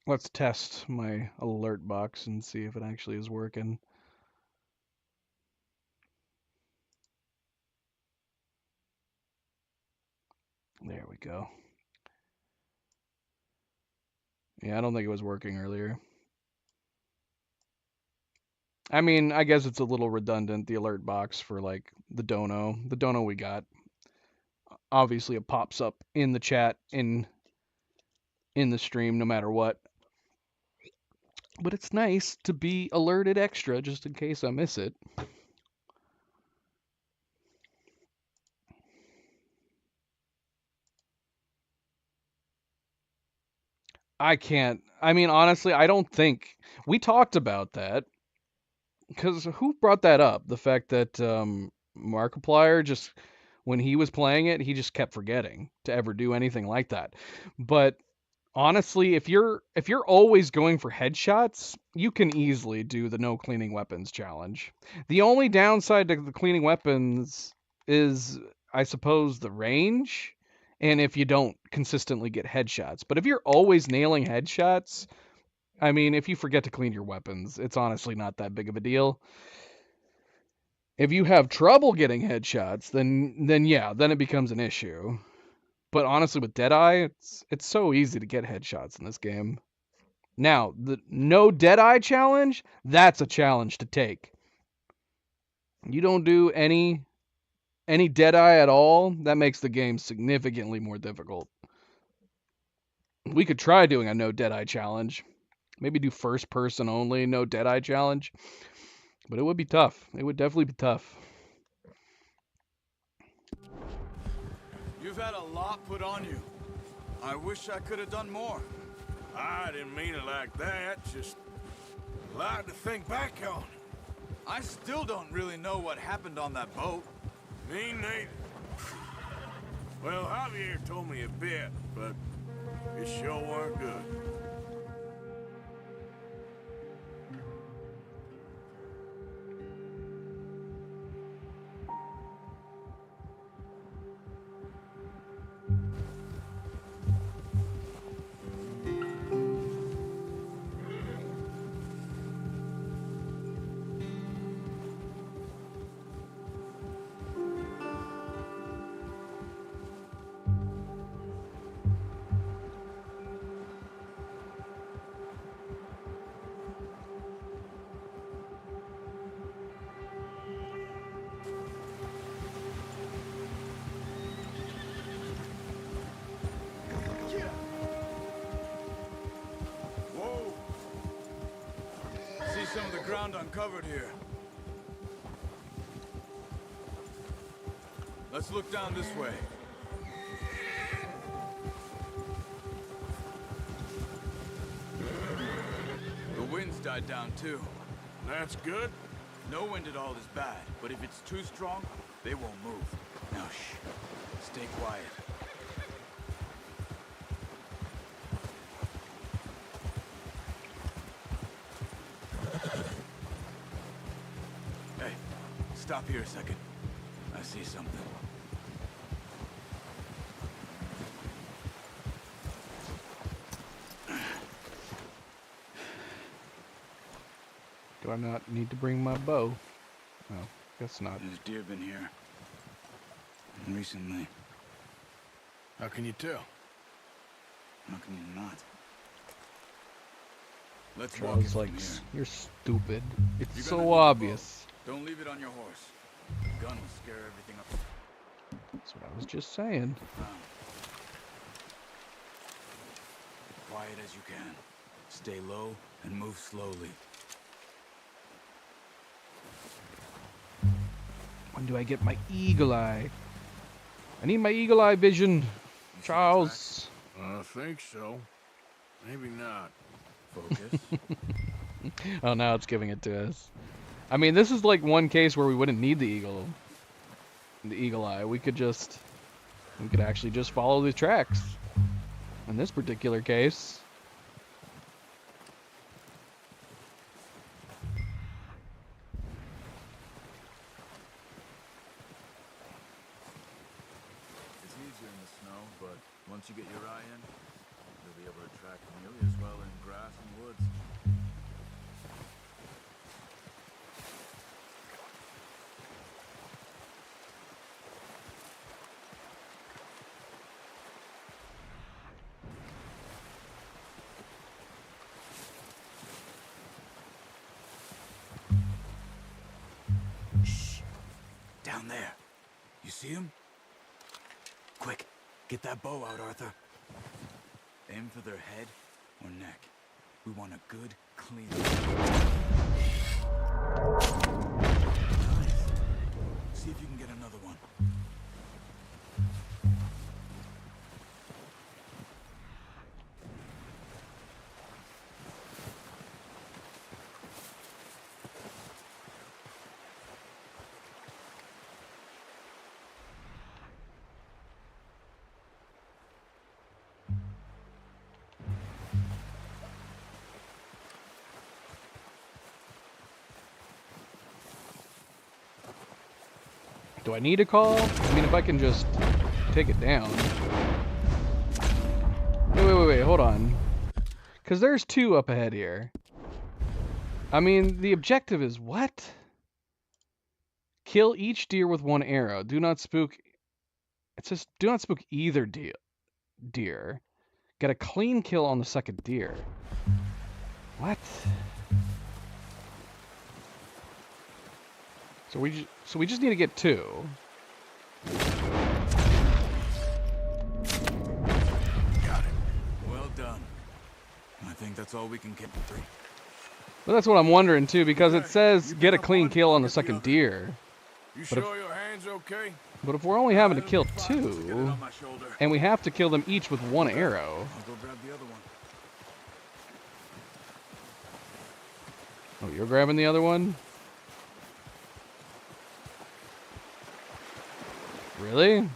Let's test my alert box and see if it actually is working. There we go. Yeah, I don't think it was working earlier. I mean, I guess it's a little redundant, the alert box for like the dono. The dono we got. Obviously it pops up in the chat in the stream no matter what. But it's nice to be alerted extra just in case I miss it. I can't. I mean, honestly, I don't think we talked about that. Because who brought that up? The fact that Markiplier just, when he was playing it, he just kept forgetting to ever do anything like that. But honestly, if you're always going for headshots, you can easily do the no cleaning weapons challenge. The only downside to the cleaning weapons is, I suppose, the range, and if you don't consistently get headshots. But if you're always nailing headshots, I mean, if you forget to clean your weapons, it's honestly not that big of a deal. If you have trouble getting headshots, then yeah, then it becomes an issue. But honestly, with Deadeye, it's so easy to get headshots in this game. Now, the no Deadeye challenge, that's a challenge to take. You don't do any Deadeye at all, that makes the game significantly more difficult. We could try doing a no Deadeye challenge. Maybe do first person only, no Deadeye challenge. But it would be tough. It would definitely be tough. You've had a lot put on you. I wish I could have done more. I didn't mean it like that, just a lot to think back on. I still don't really know what happened on that boat. Me neither. Well, Javier told me a bit, but it sure weren't good. Some of the ground uncovered here. Let's look down this way. The wind's died down too. That's good. No wind at all is bad, but if it's too strong, they won't move. Now shh. Stay quiet. Stop here a second. I see something. Do I not need to bring my bow? No, guess not. There's deer been here. Recently. How can you tell? How can you not? Let's walk Charles, it like, from here. you're stupid. It's You're so gonna need the obvious. bow. Don't leave it on your horse. The gun will scare everything up. That's what I was just saying. Quiet as you can. Stay low and move slowly. When do I get my eagle eye? I need my eagle eye vision. Charles. I think so. Maybe not. Focus. Oh, now it's giving it to us. I mean, this is like one case where we wouldn't need the eagle eye. We could actually just follow the tracks. In this particular case. It's easier in the snow, but once you get your eye in, you'll be able to track nearly as well in grass and woods. Down there. You see him? Quick, get that bow out, Arthur. Aim for their head or neck. We want a good, clean... Nice. See if you can get another one. Do I need a call? I mean, if I can just take it down. Wait, hold on. Because there's two up ahead here. I mean, the objective is what? Kill each deer with one arrow. Do not spook... It says, do not spook either deer. Get a clean kill on the second deer. What? So we just need to get 2. Got it. Well done. I think that's all we can get for 3. But that's what I'm wondering too, because it says get a clean kill on the second deer. You But if, sure your hands okay? but if we're only having to kill 2, and we have to kill them each with 1 arrow. I'll go grab the other one. Oh, you're grabbing the other one? Really?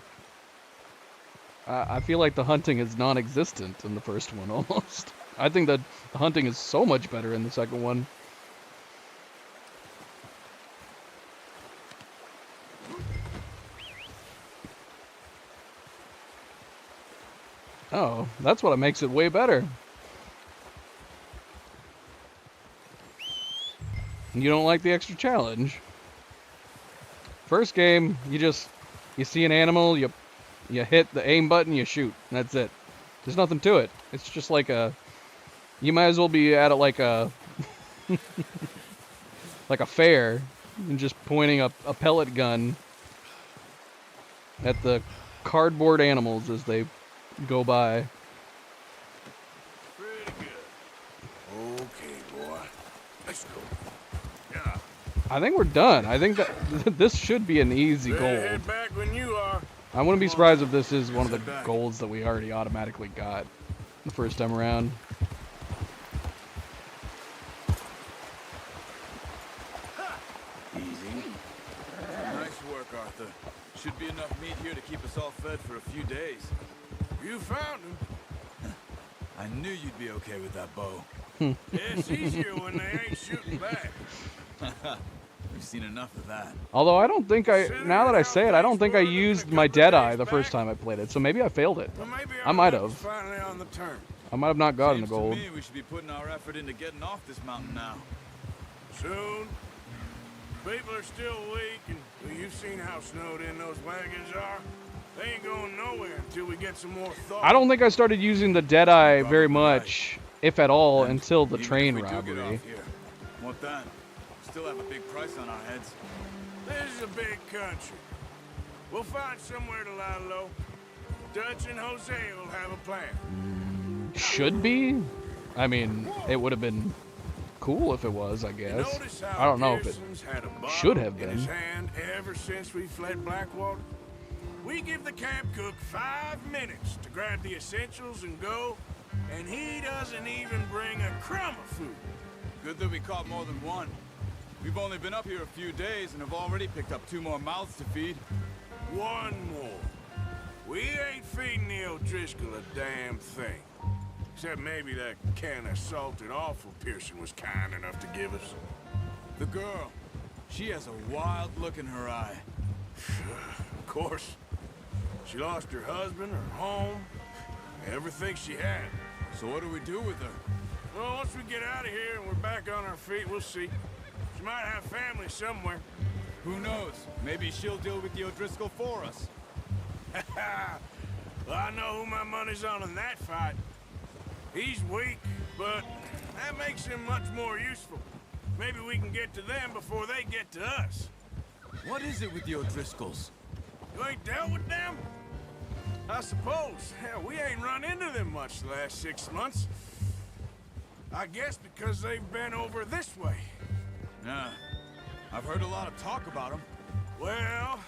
I feel like the hunting is non-existent in the first one, almost. I think that the hunting is so much better in the second one. Oh, that's what makes it way better. You don't like the extra challenge. First game, you see an animal, you hit the aim button, you shoot, and that's it. There's nothing to it. It's just like you might as well be at it like a like a fair and just pointing a pellet gun at the cardboard animals as they go by. Pretty good. Okay, boy. Let's go. Yeah. I think we're done. I think that this should be an easy goal. Head back when you are. I wouldn't be surprised if this is one of the golds that we already automatically got the first time around. Easy. Nice work, Arthur. Should be enough meat here to keep us all fed for a few days. You found him. I knew you'd be okay with that bow. Yeah, it's easier when they ain't shooting back. We've seen enough of that. Although I don't think now that I say it, I don't think I used my Deadeye the first time I played it, so maybe I failed it. Well, maybe I might have. finally on the turn. I might have not gotten the Seems gold. to me we should be putting our effort into getting off this mountain now. Soon. People are still weak, and well, you've seen how snowed in those wagons are. They ain't going nowhere until we get some more thought. I don't think I started using the Deadeye very much, if at all, until the train robbery. What then? Still have a big price on our heads. This is a big country. We'll find somewhere to lie low. Dutch and Jose will have a plan. Should be? I mean, it would have been cool if it was, I guess. I don't know if it should have in his been. hand ever since we fled Blackwater. We give the camp cook 5 minutes to grab the essentials and go, and he doesn't even bring a crumb of food. Good that we caught more than one. We've only been up here a few days and have already picked up 2 more mouths to feed. 1 more. We ain't feeding the O'Driscoll a damn thing. Except maybe that can of salted offal Pearson was kind enough to give us. The girl. She has a wild look in her eye. Of course. She lost her husband, her home, everything she had. So what do we do with her? Well, once we get out of here and we're back on our feet, we'll see. She might have family somewhere. Who knows? Maybe she'll deal with the O'Driscoll for us. Well, I know who my money's on in that fight. He's weak, but that makes him much more useful. Maybe we can get to them before they get to us. What is it with the O'Driscolls? You ain't dealt with them? I suppose. Hell, we ain't run into them much the last 6 months. I guess because they've been over this way. Yeah. I've heard a lot of talk about them. Well,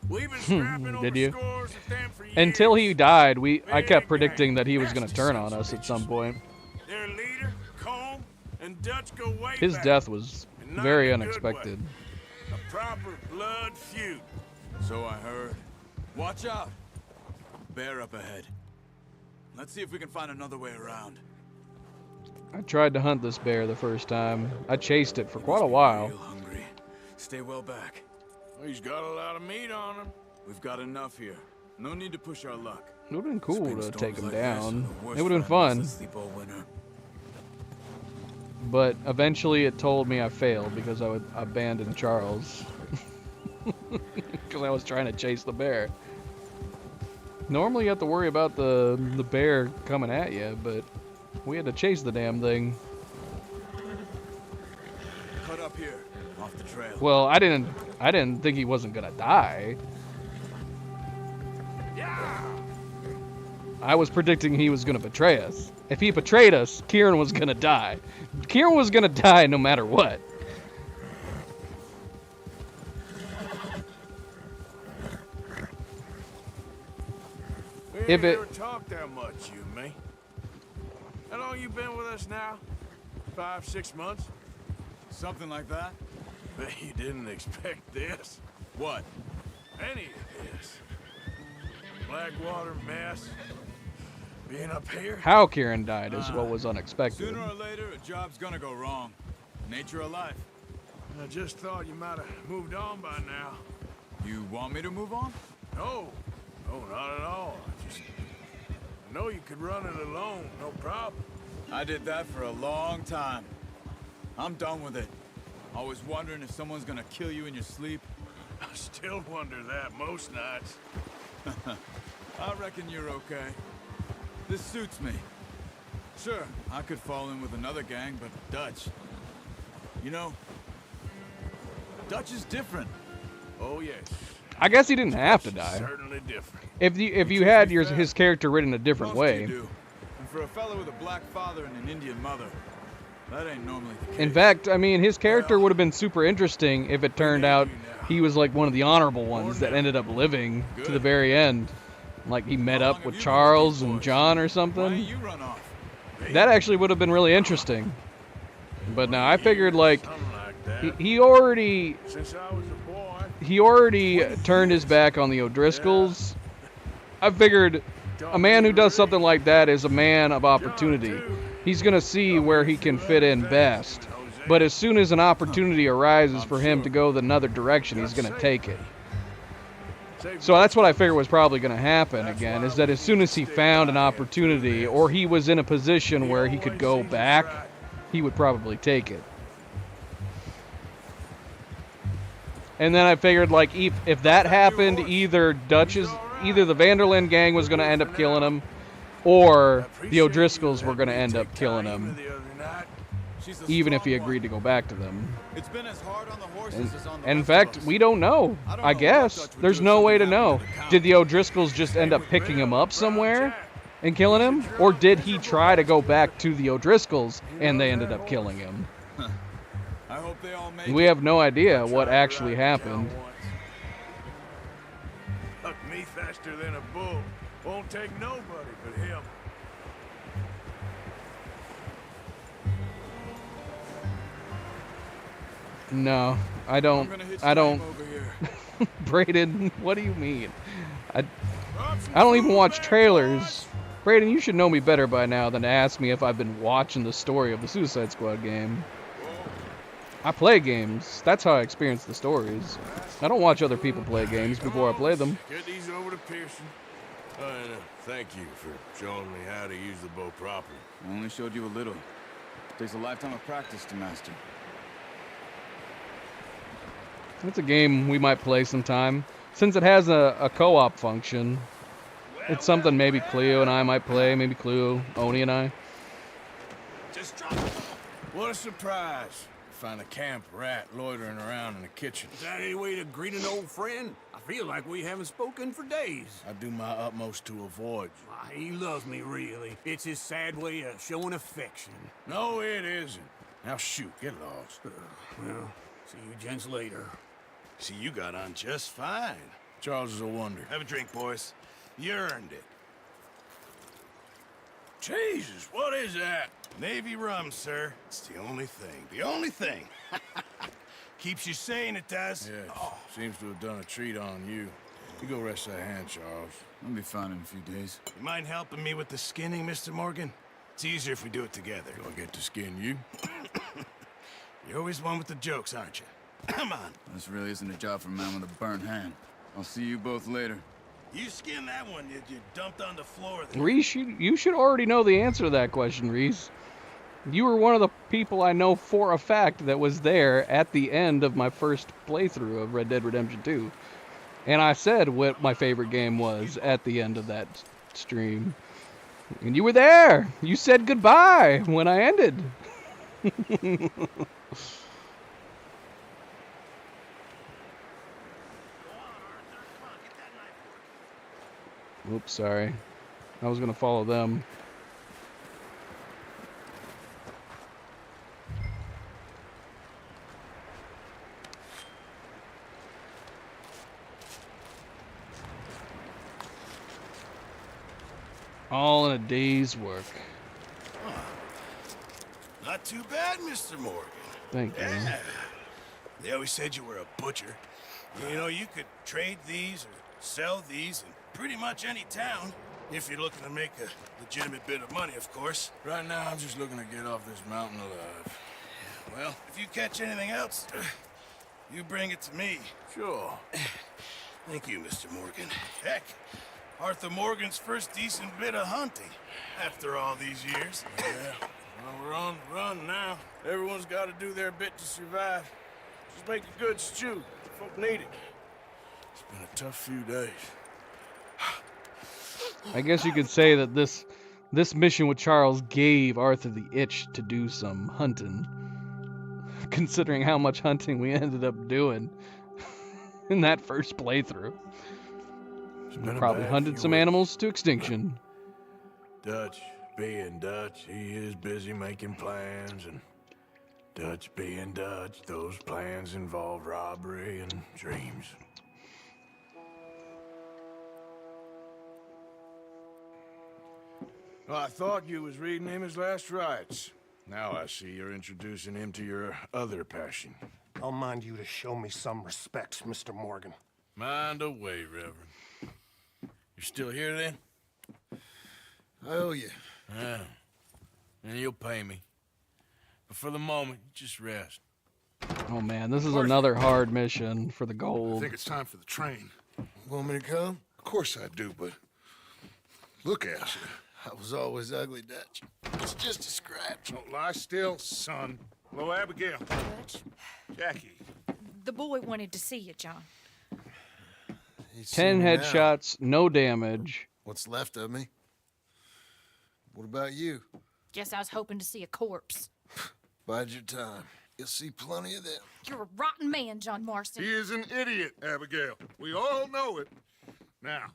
we've been scrapping over Did you? scores with them for years. Until he died, I kept predicting that he was going to turn on us at some point. Their leader, Colm, and Dutch go way His back. death was And not very in a good unexpected. way. A proper blood feud. So I heard. Watch out! Bear up ahead. Let's see if we can find another way around. I tried to hunt this bear the first time. I chased it for quite a while. Real hungry. Stay well back. He's got a lot of meat on him. We've got enough here. No need to push our luck. It would have been cool to take him Like down. this, the worst It would have been friend fun. was the sleep all winter. But eventually it told me I failed because I would abandon Charles. Because I was trying to chase the bear. Normally you have to worry about the bear coming at you, but We had to chase the damn thing. Cut up here, off the trail. Well, I didn't think he wasn't gonna die. I was predicting he was gonna betray us. If he betrayed us, Kieran was gonna die. Kieran was gonna die no matter what. We If ain't it- never talked that much, you and me. How long you been with us now? 5, 6 months? Something like that? Bet you didn't expect this. What? Any of this. Blackwater mess. Being up here. How Kieran died is what was unexpected. Sooner or later, a job's gonna go wrong. Nature of life. I just thought you might have moved on by now. You want me to move on? No. No, not at all. I know you could run it alone, no problem. I did that for a long time. I'm done with it. Always wondering if someone's gonna kill you in your sleep. I still wonder that most nights. I reckon you're okay. This suits me. Sure, I could fall in with another gang, but Dutch... You know, Dutch is different. Oh, yes. I guess he didn't have to die. Certainly different. If you had his character written a different Most way. you do. And for a fellow with a black father and an Indian mother, that ain't normally the case. In fact, I mean, his character would have been super interesting if it turned out he was like one of the honorable ones that ended up living to the very end. Like he met up with Charles and John or something. You run off. That actually would have been really interesting. But now I figured like he already Since I was a boy. he already turned his back on the O'Driscolls. I figured a man who does something like that is a man of opportunity. He's going to see where he can fit in best. But as soon as an opportunity arises for him to go another direction, he's going to take it. So that's what I figured was probably going to happen again, is that as soon as he found an opportunity or he was in a position where he could go back, he would probably take it. And then I figured, like, if that happened, either the Vanderlyn gang was going to end up killing him, or the O'Driscolls were going to end up killing him, even if he agreed to go back to them. It's been as hard on the horses as on the And in fact, we don't know. I guess there's no way to know. Did the O'Driscolls just end up picking him up somewhere and killing him, or did he try to go back to the O'Driscolls and they ended up killing him? I hope they all make We have no idea what actually happened. Huck me faster than a bull. Won't take nobody but him. No, I don't. Brayden, what do you mean? I don't even watch trailers. Brayden, you should know me better by now than to ask me if I've been watching the story of the Suicide Squad game. I play games. That's how I experience the stories. I don't watch other people play games before I play them. Get these over to Pearson. And thank you for showing me how to use the bow properly. I only showed you a little. Takes a lifetime of practice to master. It's a game we might play sometime. Since it has a co-op function, it's something maybe Cleo and I might play, maybe Cleo, Oni and I. Just drop it. What a surprise. Find a camp rat loitering around in the kitchen. Is that any way to greet an old friend? I feel like we haven't spoken for days. I do my utmost to avoid you. Ah, he loves me, really. It's his sad way of showing affection. No, it isn't. Now shoot, get lost. Well, see you gents later. See, you got on just fine. Charles is a wonder. Have a drink, boys. You earned it. Jesus, what is that? Navy rum, sir. It's the only thing. The only thing. Keeps you sane, it does. Yes, seems to have done a treat on you. You go rest that hand, Charles. I'll be fine in a few days. You mind helping me with the skinning, Mr. Morgan? It's easier if we do it together. Do I get to skin you? You're always one with the jokes, aren't you? Come on. This really isn't a job for a man with a burnt hand. I'll see you both later. You skinned that one you dumped on the floor there. Reese, you should already know the answer to that question, Reese. You were one of the people I know for a fact that was there at the end of my first playthrough of Red Dead Redemption 2. And I said what my favorite game was at the end of that stream. And you were there. You said goodbye when I ended. Oops, sorry. I was gonna follow them. All in a day's work. Not too bad, Mr. Morgan. Thank you. Yeah. They always said you were a butcher. You know, you could trade these or sell these in pretty much any town. If you're looking to make a legitimate bit of money, of course. Right now, I'm just looking to get off this mountain alive. Well, if you catch anything else, you bring it to me. Sure. Thank you, Mr. Morgan. Heck, Arthur Morgan's first decent bit of hunting after all these years. Yeah. Well, we're on the run now. Everyone's got to do their bit to survive. Just make a good stew. Folk need it. It's been a tough few days. I guess you could say that this mission with Charles gave Arthur the itch to do some hunting. Considering how much hunting we ended up doing in that first playthrough. We probably hunted some animals to extinction. Dutch, being Dutch, he is busy making plans, and Dutch being Dutch, those plans involve robbery and dreams. Well, I thought you was reading him his last rites. Now I see you're introducing him to your other passion. I'll mind you to show me some respect, Mr. Morgan. Mind away, Reverend. You still here, then? I owe you. Yeah. And you'll pay me. But for the moment, just rest. Oh man, this is another hard mission for the I gold. think it's time for the train. Want me to come? Of course I do, but look at you. I was always ugly, Dutch. It's just a scratch. Don't lie still, son. Hello, Abigail. Dutch, Jackie. the boy wanted to see you, John. 10 headshots, no damage. What's left of me? What about you? Guess I was hoping to see a corpse. Bide your time. You'll see plenty of them. You're a rotten man, John Marston. He is an idiot, Abigail. We all know it. Now,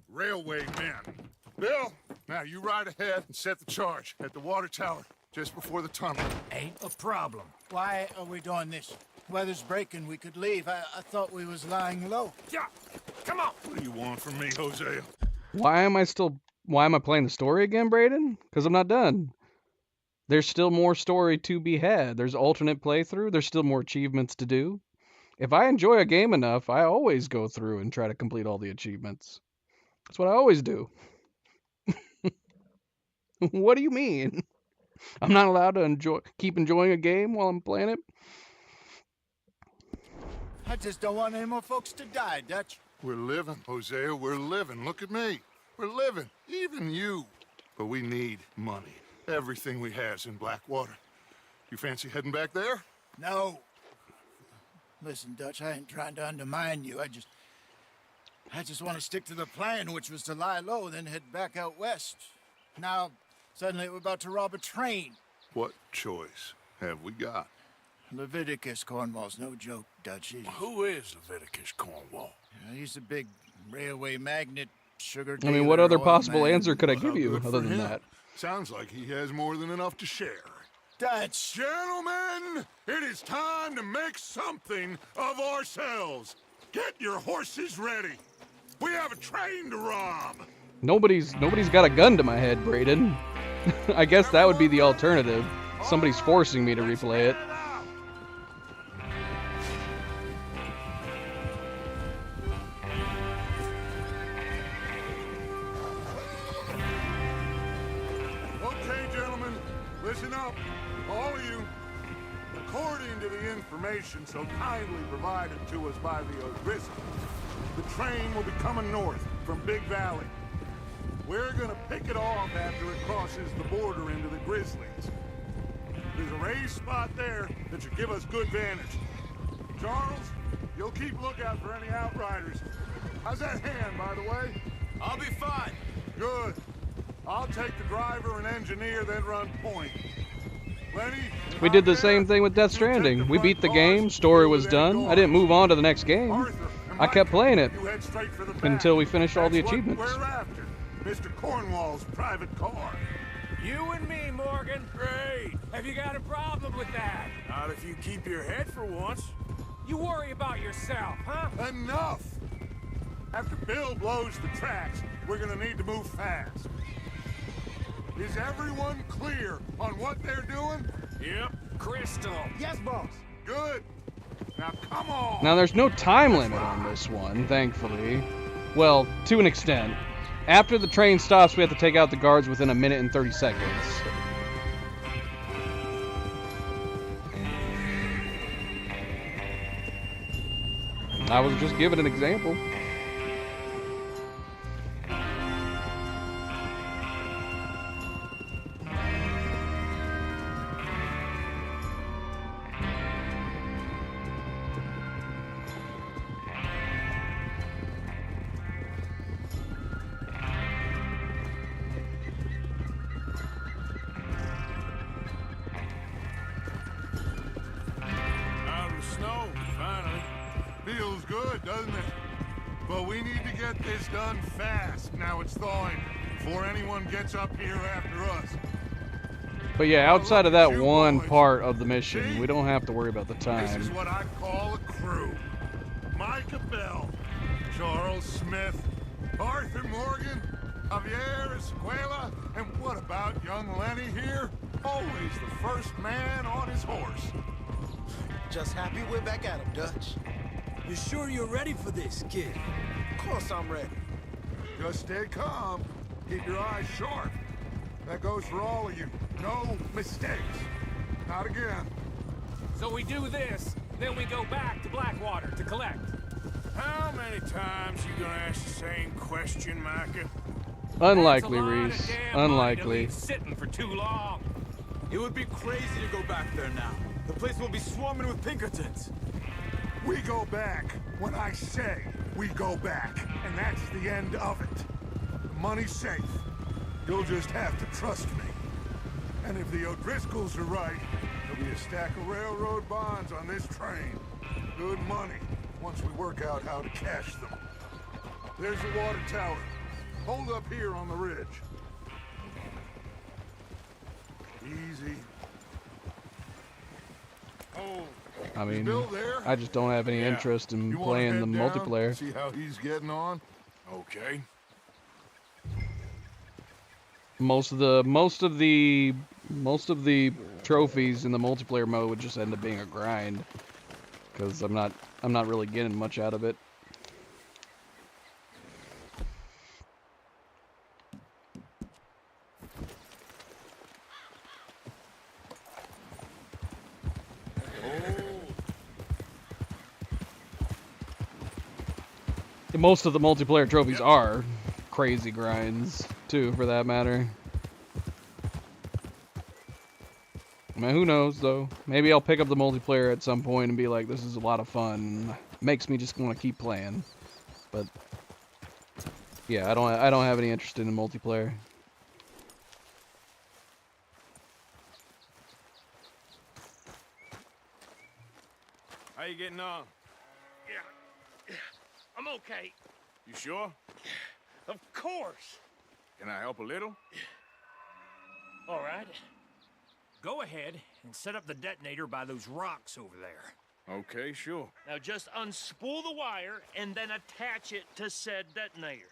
railway men. Bill, now you ride ahead and set the charge at the water tower just before the tunnel. Ain't a problem. Why are we doing this? Weather's breaking. We could leave. I thought we was lying low. Yeah, come on. What do you want from me, Hosea? Why am I playing the story again, Brayden? Because I'm not done. There's still more story to be had. There's alternate playthrough. There's still more achievements to do. If I enjoy a game enough, I always go through and try to complete all the achievements. That's what I always do. What do you mean? I'm not allowed to keep enjoying a game while I'm playing it? I just don't want any more folks to die, Dutch. We're living, Hosea. We're living. Look at me. We're living. Even you. But we need money. Everything we has in Blackwater. You fancy heading back there? No. Listen, Dutch, I ain't trying to undermine you. I just want to stick to the plan, which was to lie low, then head back out west. Now, suddenly we're about to rob a train. What choice have we got? Leviticus Cornwall's no joke, Dutch. Who is Leviticus Cornwall? He's a big railway magnate, sugar I mean, dealer, what other oil possible man. answer could I Well, give how you good other for than him. that? Sounds like he has more than enough to share. Dutch! Gentlemen, it is time to make something of ourselves. Get your horses ready. We have a train to rob. Nobody's got a gun to my head, Brayden. I guess that would be the alternative. Somebody's forcing me to replay it. Okay, gentlemen, listen up, all of you. According to the information so kindly provided to us by the O'Grizzlies, the train will be coming north from Big Valley. We're gonna pick it off after it crosses the border into the Grizzlies. There's a raised spot there that should give us good vantage. Charles, you'll keep lookout for any outriders. How's that hand, by the way? I'll be fine. Good. I'll take the driver and engineer, then run point. Lenny, We did the same thing with Death Stranding. We beat the game, story was done. I didn't move on to the next game. I kept playing it you head straight for the back. until we finished all the That's what achievements. we're after. Mr. Cornwall's private car. You and me, Morgan. Great. Have you got a problem with that? Not if you keep your head for once. You worry about yourself, huh? Enough! After Bill blows the tracks, we're gonna need to move fast. Is everyone clear on what they're doing? Yep. Crystal. Yes, boss. Good. Now come on. Now there's no time limit on this one, thankfully. Well, to an extent. After the train stops, we have to take out the guards within a minute and 30 seconds. I was just giving an example. Out of the snow, finally. Feels good, doesn't it? But we need to get this done fast. Now it's thawing, before anyone gets up here after us. But yeah, outside of that one part of the mission, we don't have to worry about the This is time. what I call a crew. Micah Bell, Charles Smith, Arthur Morgan, Javier Escuela, and what about young Lenny here? Always the first man on his horse. Just happy we're back at him, Dutch. You sure you're ready for this, kid? Of course I'm ready. Just stay calm. Keep your eyes sharp. That goes for all of you. No mistakes. Not again. So we do this, then we go back to Blackwater to collect. How many times you gonna ask the same question, Micah? Unlikely, That's a lot of Reese. damn money to Unlikely. leave sitting for too long. It would be crazy to go back there now. The place will be swarming with Pinkertons. We go back when I say we go back, and that's the end of it. The money's safe. You'll just have to trust me. And if the O'Driscolls are right, there'll be a stack of railroad bonds on this train. Good money, once we work out how to cash them. There's the water tower. Hold up here on the ridge. Easy. Oh. I mean, Bill there? I just don't have any Yeah. interest in You wanna playing the head down, multiplayer. See how he's getting on? Okay. Most of the trophies in the multiplayer mode would just end up being a grind, because I'm not really getting much out of it. And most of the multiplayer trophies are crazy grinds, too, for that matter. I mean, who knows, though? Maybe I'll pick up the multiplayer at some point and be like, this is a lot of fun. Makes me just want to keep playing. But, yeah, I don't have any interest in the multiplayer. How you getting on? Yeah, I'm okay. You sure? Of course. Can I help a little? All right. Go ahead and set up the detonator by those rocks over there. Okay, sure. Now just unspool the wire and then attach it to said detonator.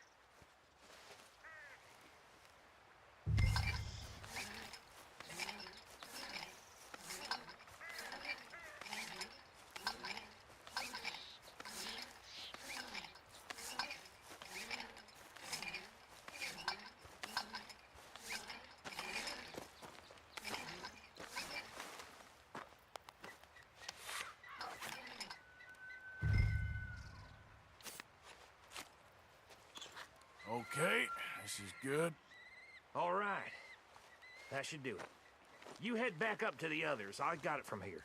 Okay, this is good. All right. That should do it. You head back up to the others. I got it from here.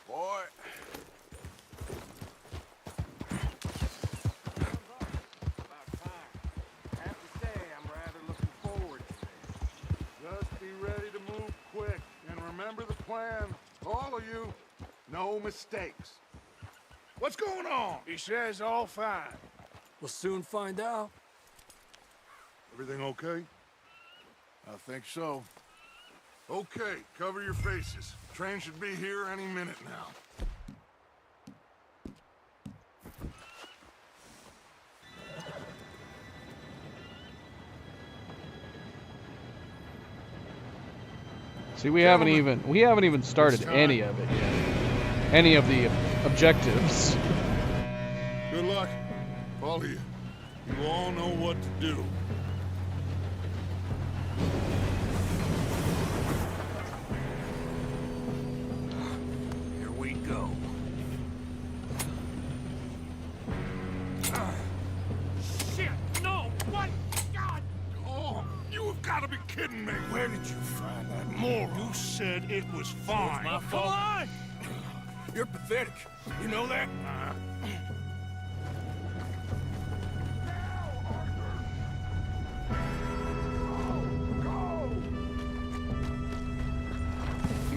Boy. I have to say, I'm plan. All of you. No mistakes. What's going on? He says all fine. We'll soon find out. Everything okay? I think so. Okay, cover your faces. Train should be here any minute now. See, we haven't even started any of it yet. Any of the objectives. Good luck. All of you. You all know what to do. Here we go. Shit! No! What? God! Oh, you have got to be kidding me! Where did you find that moron? You said it was fine. It's my fault. Come on! You're pathetic. You know that?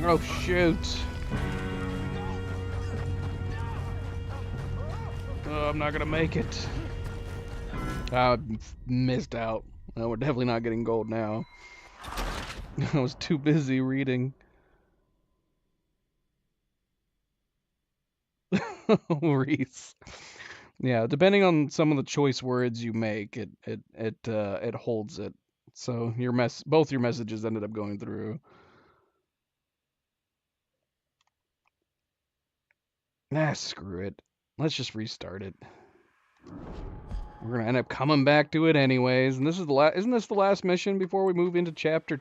Oh shoot. Oh, I'm not gonna make it. I missed out. We're definitely not getting gold now. I was too busy reading. Reese. Yeah, depending on some of the choice words you make, it holds it. So both your messages ended up going through. Nah, screw it. Let's just restart it. We're gonna end up coming back to it anyways. And this is isn't this the last mission before we move into chapter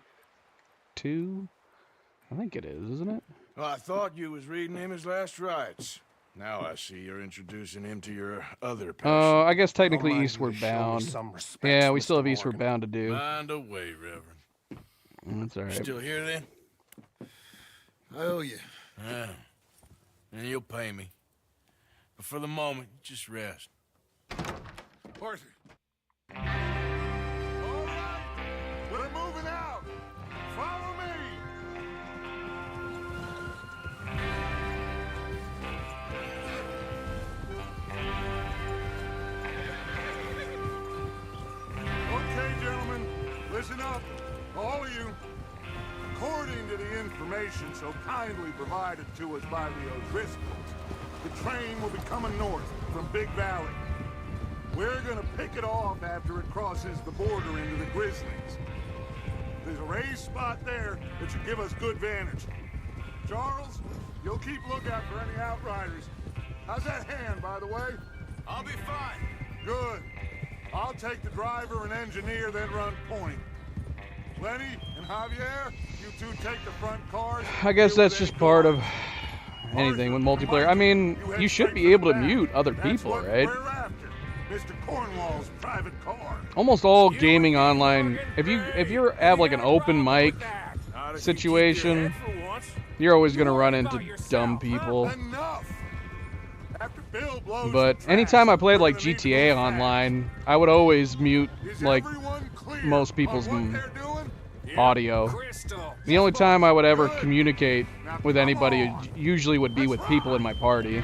2? I think it is, isn't it? Well, I thought you was reading him his last rites. Now I see you're introducing him to your other passion. Oh, I guess technically Don't mind Eastward me, show me Bound. some respect, Yeah, we Mr. still have Eastward Morgan. Bound to do. Mind away, Reverend. That's alright. Still here then? I owe you. Yeah. And you'll pay me. But for the moment, just rest. Arthur. All right. We're moving out. Follow me. Okay, gentlemen, listen up, all of you. According to the information so kindly provided to us by the O'Driscolls, the train will be coming north from Big Valley. We're gonna pick it off after it crosses the border into the Grizzlies. There's a raised spot there that should give us good vantage. Charles, you'll keep lookout for any outriders. How's that hand, by the way? I'll be fine. Good. I'll take the driver and engineer, then run point. Lenny and Javier, you two take the front cars. I guess that's just part of anything with multiplayer. I mean, you should be able to mute other people, right? Mr. Cornwall's private car. Almost all gaming online, if you have like an open mic situation, you're always gonna run into dumb people. But anytime I played like GTA Online, I would always mute like most people's audio. The only time I would ever communicate with anybody usually would be with people in my party.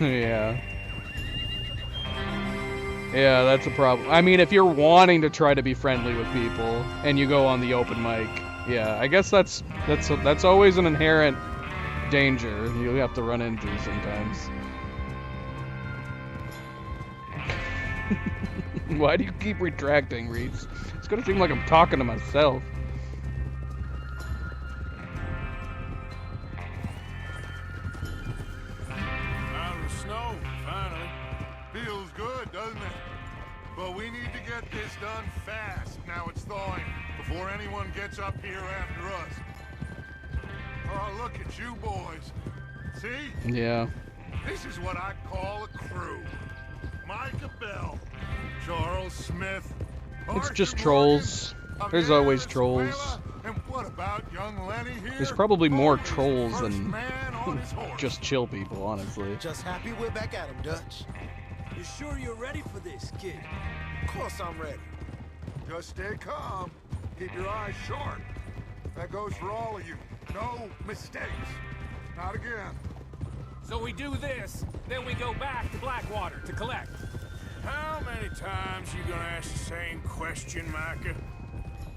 Yeah. Yeah, that's a problem. I mean, if you're wanting to try to be friendly with people and you go on the open mic, yeah, I guess that's always an inherent danger you have to run into sometimes. Why do you keep retracting, Reese? It's gonna seem like I'm talking to myself. Out of the snow, finally. Feels good, doesn't it? But we need to get this done fast. Now it's thawing, before anyone gets up here after us. Oh, look at you boys. See? Yeah. This is what I call a crew. Micah Bell, Charles Smith. It's just trolls. There's always trolls. And what about young Lenny here? There's probably more trolls than on his horse. Just chill people, honestly. Just happy we're back at him, Dutch. You sure you're ready for this, kid? Of course I'm ready. Just stay calm. Keep your eyes sharp. That goes for all of you. No mistakes. Not again. So we do this, then we go back to Blackwater to collect. How many times you gonna ask the same question, Micah?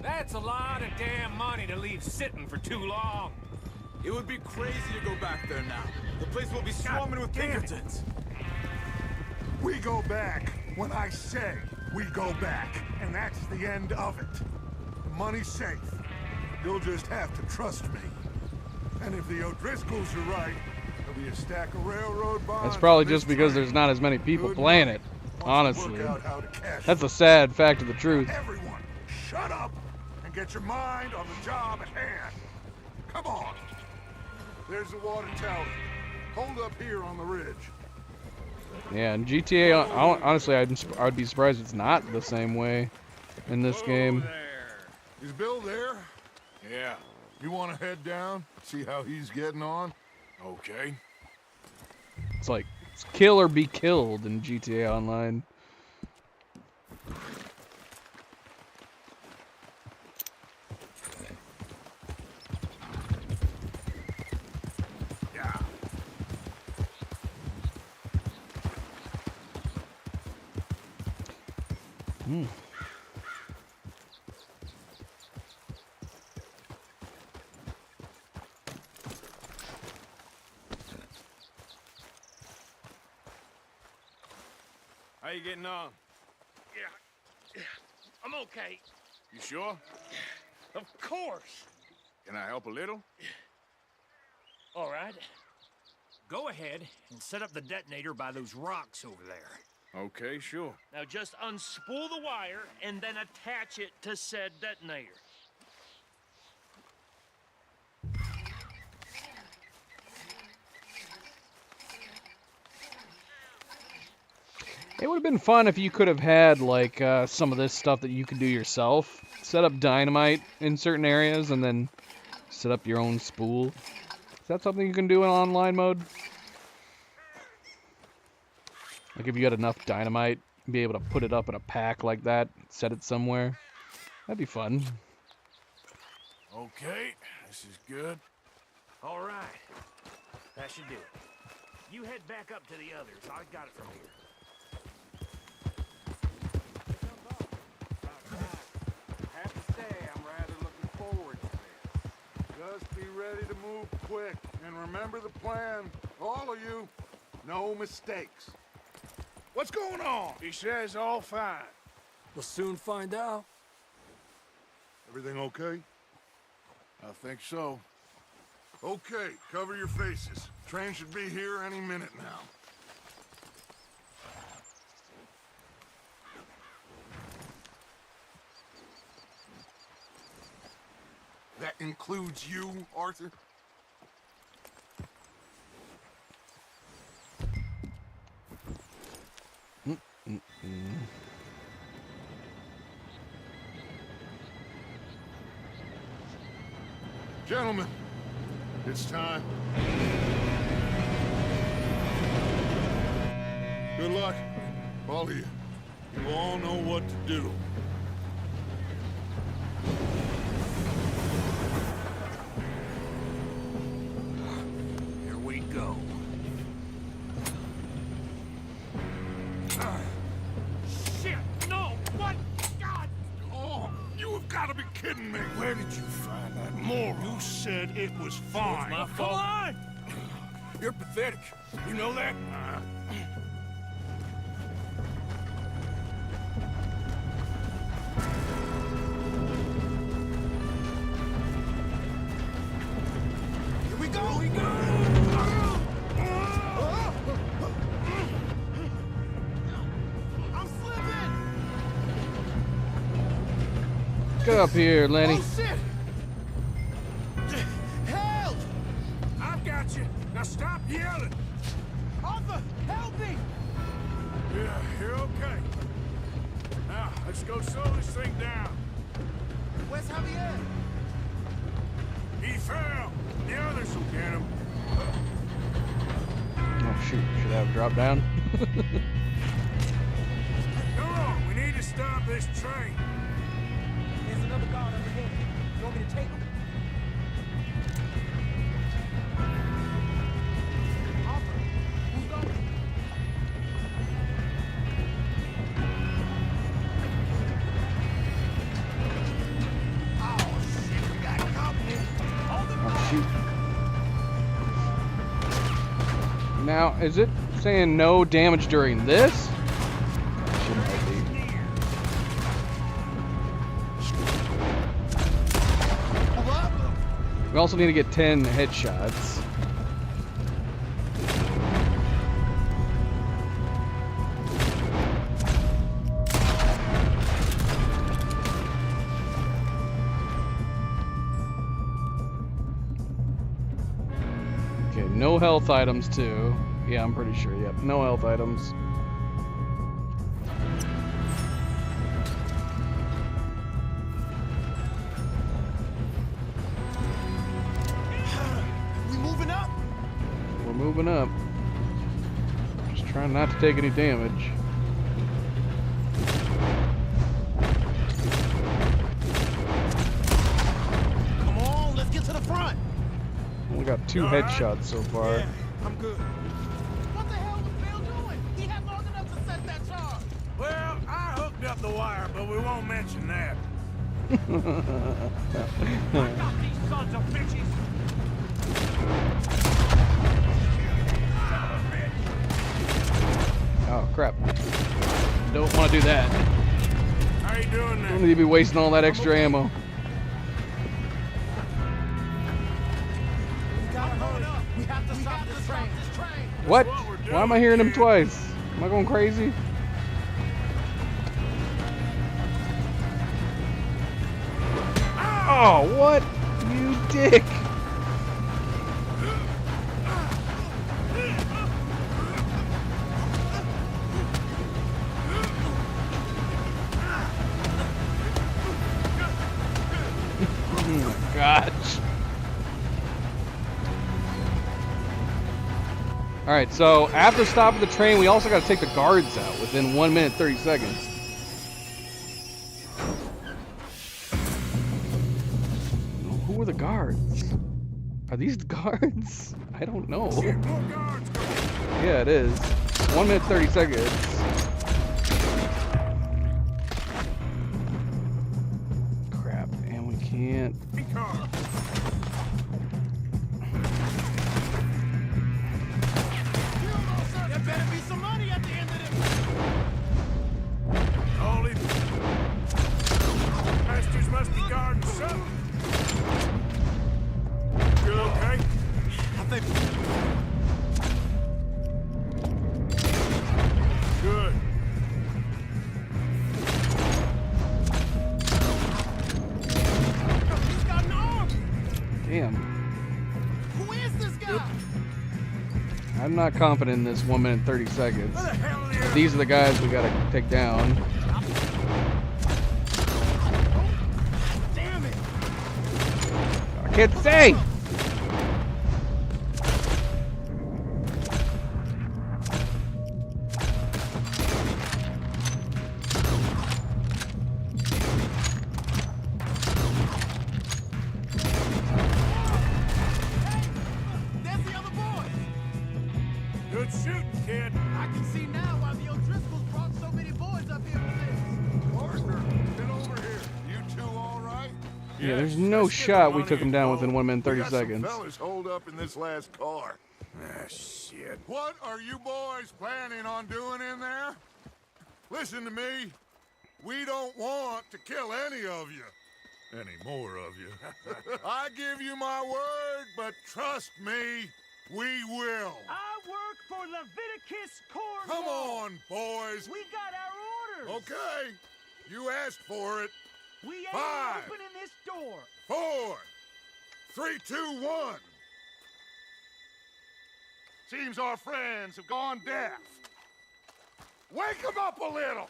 That's a lot of damn money to leave sitting for too long. It would be crazy to go back there now. The place will be swarming with Pinkertons. We go back when I say we go back, and that's the end of it. The money's safe. You'll just have to trust me. And if the O'Driscolls are right, there'll be a stack of railroad bonds. That's probably on this just because train. there's not as many people Good playing money. it, Once we honestly. work out how to cash That's it. a sad fact of the truth. Everyone, shut up and get your mind on the job at hand. Come on. There's the water tower. Hold up here on the ridge. Yeah, and GTA, honestly, I'd be surprised it's not the same way in this game. Is Bill there? Yeah. You want to head down, see how he's getting on? Okay. It's like, it's kill or be killed in GTA Online. Yeah. Hmm. How you getting on? Yeah, I'm okay. You sure? Of course. Can I help a little? All right. Go ahead and set up the detonator by those rocks over there. Okay, sure. Now just unspool the wire and then attach it to said detonator. It would have been fun if you could have had, like, some of this stuff that you could do yourself. Set up dynamite in certain areas and then set up your own spool. Is that something you can do in online mode? Like, if you had enough dynamite, be able to put it up in a pack like that, set it somewhere. That'd be fun. Okay, this is good. All right. That should do it. You head back up to the others. I got it from here. I have to say, I'm rather looking forward to this. Just be ready to move quick. And remember the plan. All of you, no mistakes. What's going on? He says all fine. We'll soon find out. Everything okay? I think so. Okay, cover your faces. Train should be here any minute now. That includes you, Arthur? Gentlemen, it's time. Good luck, all of you. You all know what to do. Here we go. Shit! No! What? God! Oh, you have got to be kidding me! Where did you find that moral? You said it was fine. It's my Come fault. on! You're pathetic. You know that? Here we go! Here we go! I'm slipping! Get up here, Lenny. Oh, shit! Help! I've got you. Now stop yelling. Arthur, help me! Yeah, you're okay. Now, let's go slow this thing down. Where's Javier? He fell. The others will get him. shoot, should I have dropped down? Come on, we need to stop this train. There's another guard over here. You want me to take him? Now, is it saying no damage during this? We also need to get 10 headshots. Okay, no health items too. Yeah, I'm pretty sure. Yep, no health items. We're moving up. Just trying not to take any damage. Come on, let's get to the front. Only got 2 headshots so far. Yeah, I'm good. What the hell was Bill doing? He had long enough to set that charge. Well, I hooked up the wire, but we won't mention that. I got these sons of bitches. Oh crap. Don't want to do that. How you doing there? Don't need to be wasting all that extra ammo. We gotta hurry up. We have to stop this train. What? Why am I hearing him twice? Am I going crazy? Oh, what? You dick! Oh my gosh. Alright, so after stopping the train, we also got to take the guards out within 1 minute 30 seconds. Who are the guards? Are these the guards? I don't know. Yeah, it is. 1 minute 30 seconds. Crap, and we can't. There better be some money at the end of this. All these bastards must be guarding something. You okay? I think. Good. He's got an arm. Damn. Who is this guy? I'm not confident in this 1 minute 30 seconds. These are the guys we gotta take down. Damn it. I can't say! There's the other boys. Good shooting, kid. I can see now why the O'Driscolls brought so many boys up here for this. Partner, get over here. You two all right? Yeah, there's no shot we took him down within 1 minute 30 We got seconds. some fellas holed up in this last car. Ah, shit. What are you boys planning on doing in there? Listen to me. We don't want to kill any of you. Any more of you. I give you my word, but trust me, we will. I work for Leviticus Cornwall. Come on, boys. We got our orders. Okay. You asked for it. We ain't 5, opening this door. 4, 3, 2, 1. Seems our friends have gone deaf. Wake them up a little.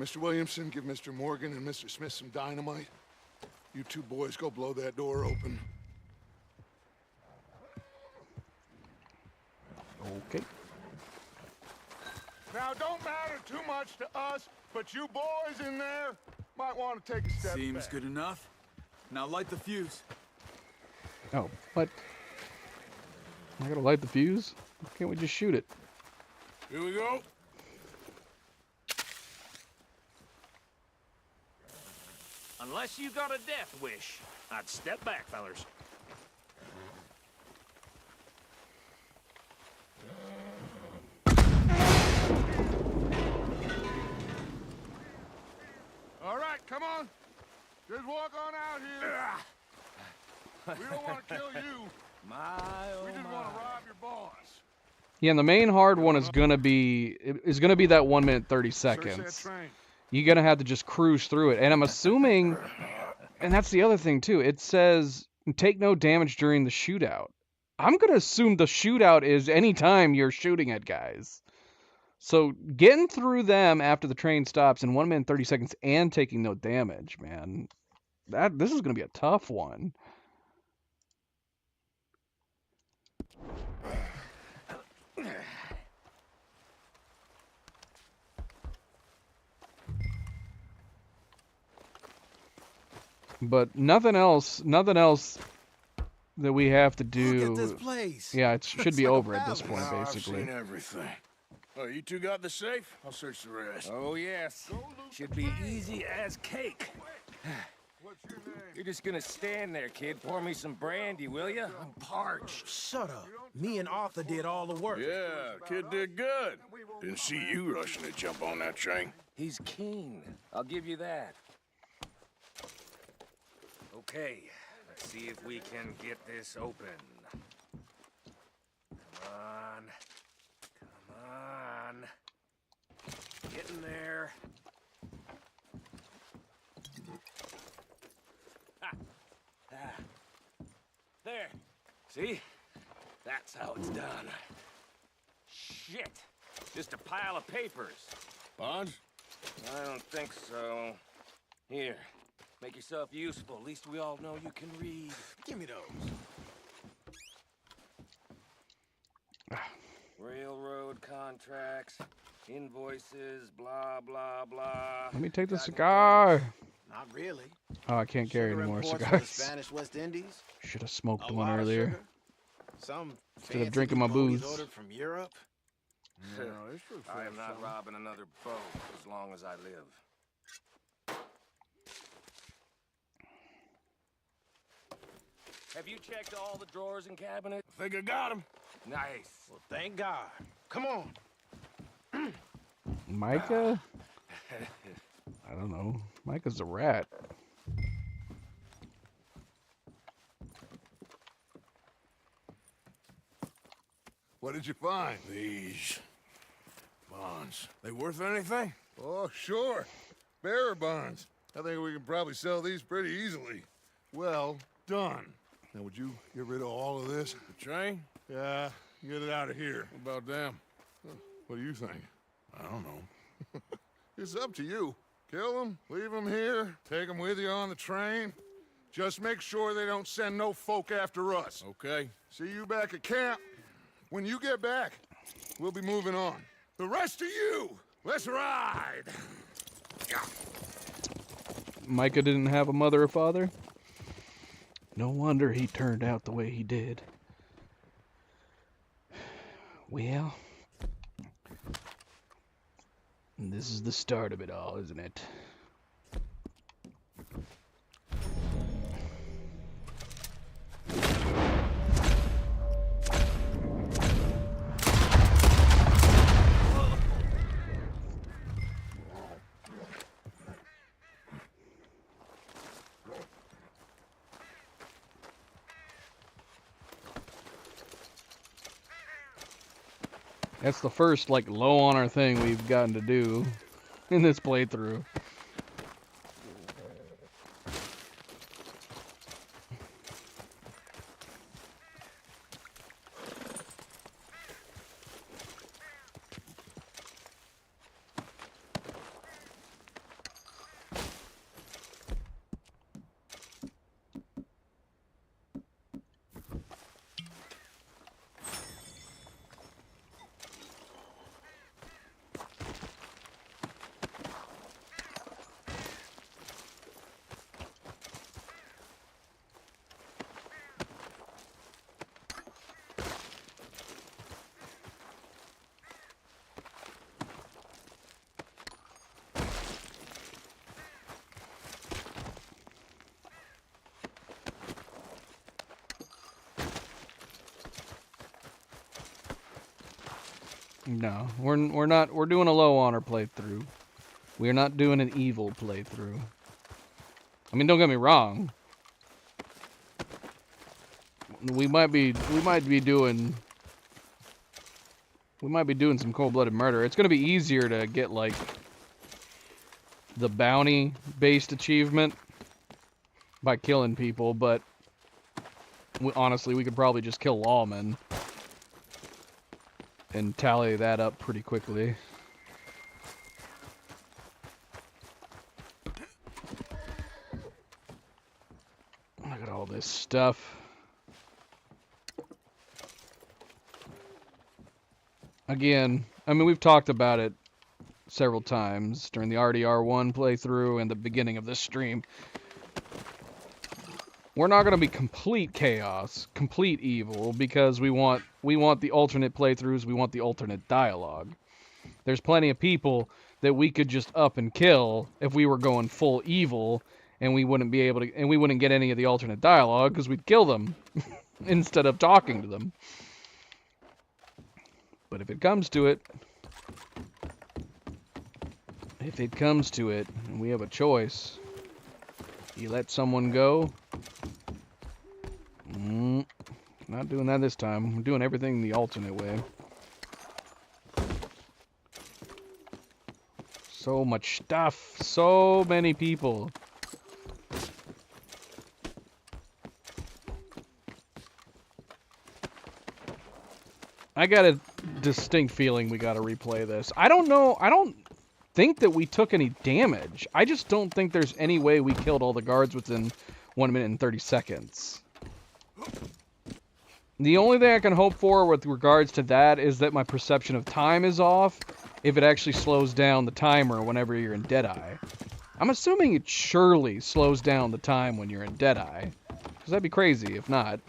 Mr. Williamson, give Mr. Morgan and Mr. Smith some dynamite. You two boys go blow that door open. Okay. Now, don't matter too much to us, but you boys in there might want to take a step Seems back. good enough. Now light the fuse. Oh, what? Am I gonna light the fuse? Why can't we just shoot it? Here we go. Unless you got a death wish, I'd step back, fellers. All right, come on. Just walk on out here. We don't want to kill you. We just want to rob your boss. Yeah, and the main hard one is gonna be that 1 minute 30 Search that seconds. train. You're gonna have to just cruise through it, and I'm assuming, and that's the other thing too. It says take no damage during the shootout. I'm gonna assume the shootout is anytime you're shooting at guys. So getting through them after the train stops in 1 minute 30 seconds and taking no damage, man, this is gonna be a tough one. But nothing else that we have to do. Look at this place. Yeah, it should be like a over at this palace. point, I've basically. seen everything. Oh, you two got the safe? I'll search the rest. Oh, yes. Should be easy as cake. You're just gonna stand there, kid. Pour me some brandy, will ya? I'm parched. Shut up. Me and Arthur did all the work. Yeah, kid did good. Didn't see you rushing to jump on that train. He's keen. I'll give you that. Okay, let's see if we can get this open. Come on. Come on. Get in there. Ah. Ah. There. See? That's how it's done. Shit. Just a pile of papers. Bonds? I don't think so. Here. Make yourself useful. At least we all know you can read. Give me those. Railroad contracts, invoices, blah, blah, blah. Let me take the cigar. Not really. Oh, I can't carry any more Imports from the cigars. Spanish West Indies. Should have smoked A one lot of earlier. sugar. Some Instead of fancy drinking my devotees booze. ordered from Europe. I am not robbing another boat as long as I live. Have you checked all the drawers and cabinets? I think I got him. Nice. Well, thank God. Come on. Micah? I don't know. Micah's a rat. What did you find? These bonds. They worth anything? Oh, sure. Bearer bonds. I think we can probably sell these pretty easily. Well done. Now, would you get rid of all of this? The train? Yeah, get it out of here. What about them? What do you think? I don't know. It's up to you. Kill them, leave them here, take them with you on the train. Just make sure they don't send no folk after us. Okay. See you back at camp. When you get back, we'll be moving on. The rest of you, let's ride! Micah didn't have a mother or father? No wonder he turned out the way he did. Well, this is the start of it all, isn't it? That's the first, like, low on our thing we've gotten to do in this playthrough. No, we're not. We're doing a low honor playthrough. We're not doing an evil playthrough. I mean, don't get me wrong. We might be doing some cold-blooded murder. It's gonna be easier to get like the bounty-based achievement by killing people, but honestly, we could probably just kill lawmen and tally that up pretty quickly. Look at all this stuff. Again, I mean, we've talked about it several times during the RDR1 playthrough and the beginning of this stream. We're not going to be complete chaos, complete evil, because we want the alternate playthroughs, we want the alternate dialogue. There's plenty of people that we could just up and kill if we were going full evil, and we wouldn't be able to, and we wouldn't get any of the alternate dialogue because we'd kill them instead of talking to them. But if it comes to it, and we have a choice, you let someone go. Not doing that this time. We're doing everything the alternate way. So much stuff. So many people. I got a distinct feeling we gotta replay this. I don't know. I don't think that we took any damage. I just don't think there's any way we killed all the guards within 1 minute and 30 seconds. The only thing I can hope for with regards to that is that my perception of time is off if it actually slows down the timer whenever you're in Deadeye. I'm assuming it surely slows down the time when you're in Deadeye, because that'd be crazy if not.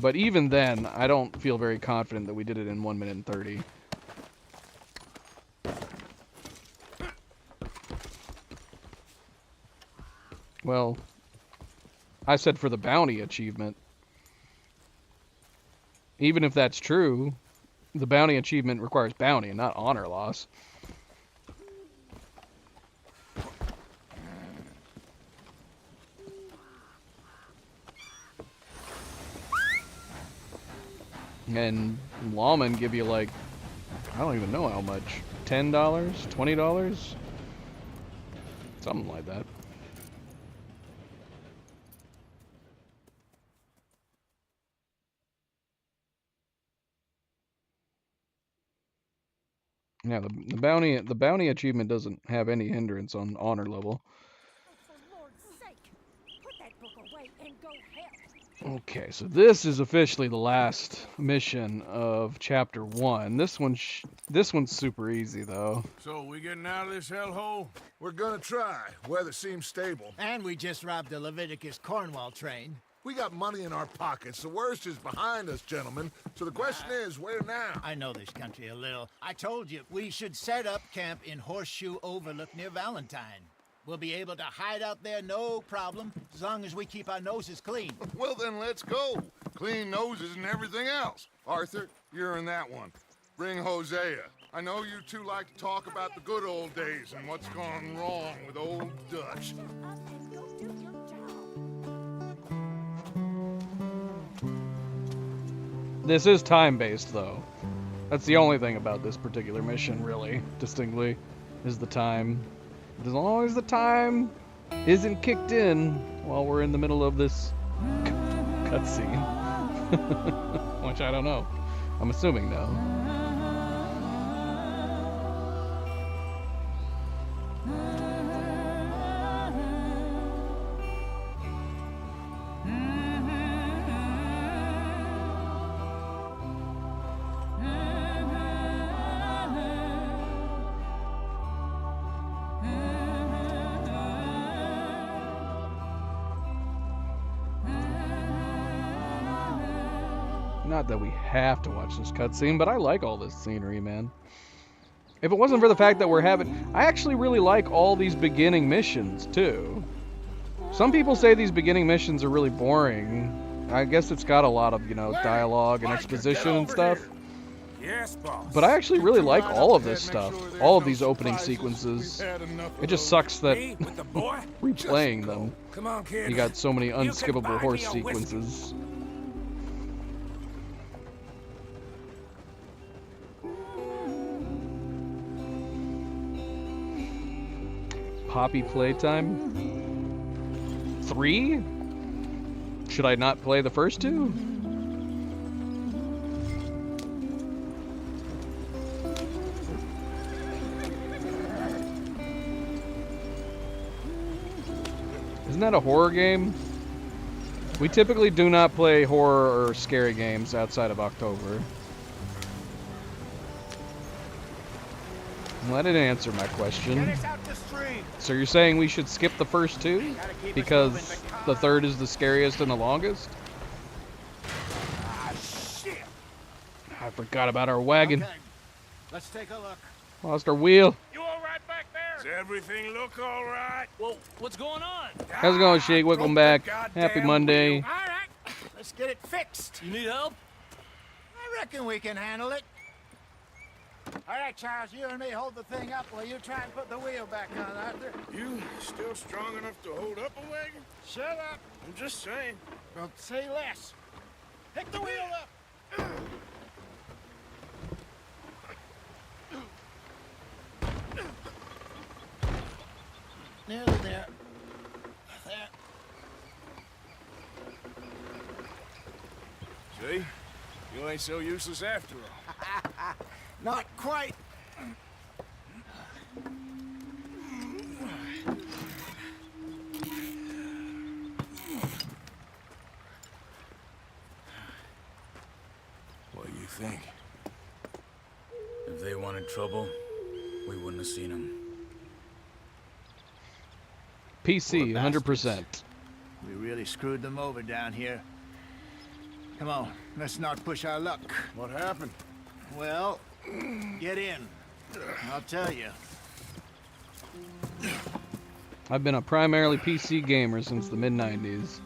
But even then, I don't feel very confident that we did it in 1 minute and 30. Well, I said for the bounty achievement. Even if that's true, the bounty achievement requires bounty and not honor loss. And lawmen give you like, I don't even know how much. $10? $20? Something like that. Yeah, the bounty achievement doesn't have any hindrance on honor level. Okay, so this is officially the last mission of chapter 1. This one's super easy though. So we getting out of this hellhole? We're gonna try. Weather seems stable. And we just robbed the Leviticus Cornwall train. We got money in our pockets. The worst is behind us, gentlemen. So the question is, where now? I know this country a little. I told you, we should set up camp in Horseshoe Overlook near Valentine. We'll be able to hide out there no problem, as long as we keep our noses clean. Well, then let's go. Clean noses and everything else. Arthur, you're in that one. Bring Hosea. I know you two like to talk about the good old days and what's gone wrong with old Dutch. This is time-based, though. That's the only thing about this particular mission, really, distinctly, is the time. But as long as the time isn't kicked in while we're in the middle of this cutscene, which I don't know. I'm assuming no. Not that we have to watch this cutscene, but I like all this scenery, man. If it wasn't for the fact that I actually really like all these beginning missions, too. Some people say these beginning missions are really boring, I guess it's got a lot of, you know, dialogue and exposition and stuff. Yes, boss. But I actually really like all of this stuff. All of these opening sequences. It just sucks that replaying them, Come on, kid. you got so many unskippable horse sequences. Poppy playtime? 3? Should I not play the first 2? Isn't that a horror game? We typically do not play horror or scary games outside of October. Well, that didn't answer my question. So you're saying we should skip the first 2? Because the third is the scariest and the longest? Ah, shit. I forgot about our wagon. Okay. Let's take a look. Lost our wheel. You all right back there? Does everything look all right? Well, what's going on? How's it going, Shake? Welcome back. Happy Monday. All right, let's get it fixed. You need help? I reckon we can handle it. All right, Charles, you and me hold the thing up while you try and put the wheel back on, Arthur. You still strong enough to hold up a wagon? Shut up. I'm just saying. Don't say less. Pick the wheel up. Nearly there. There. See? You ain't so useless after all. Not quite. What do you think? If they wanted trouble, we wouldn't have seen them. PC, 100%. We really screwed them over down here. Come on, let's not push our luck. What happened? Well, get in. I'll tell you. I've been a primarily PC gamer since the mid-90s.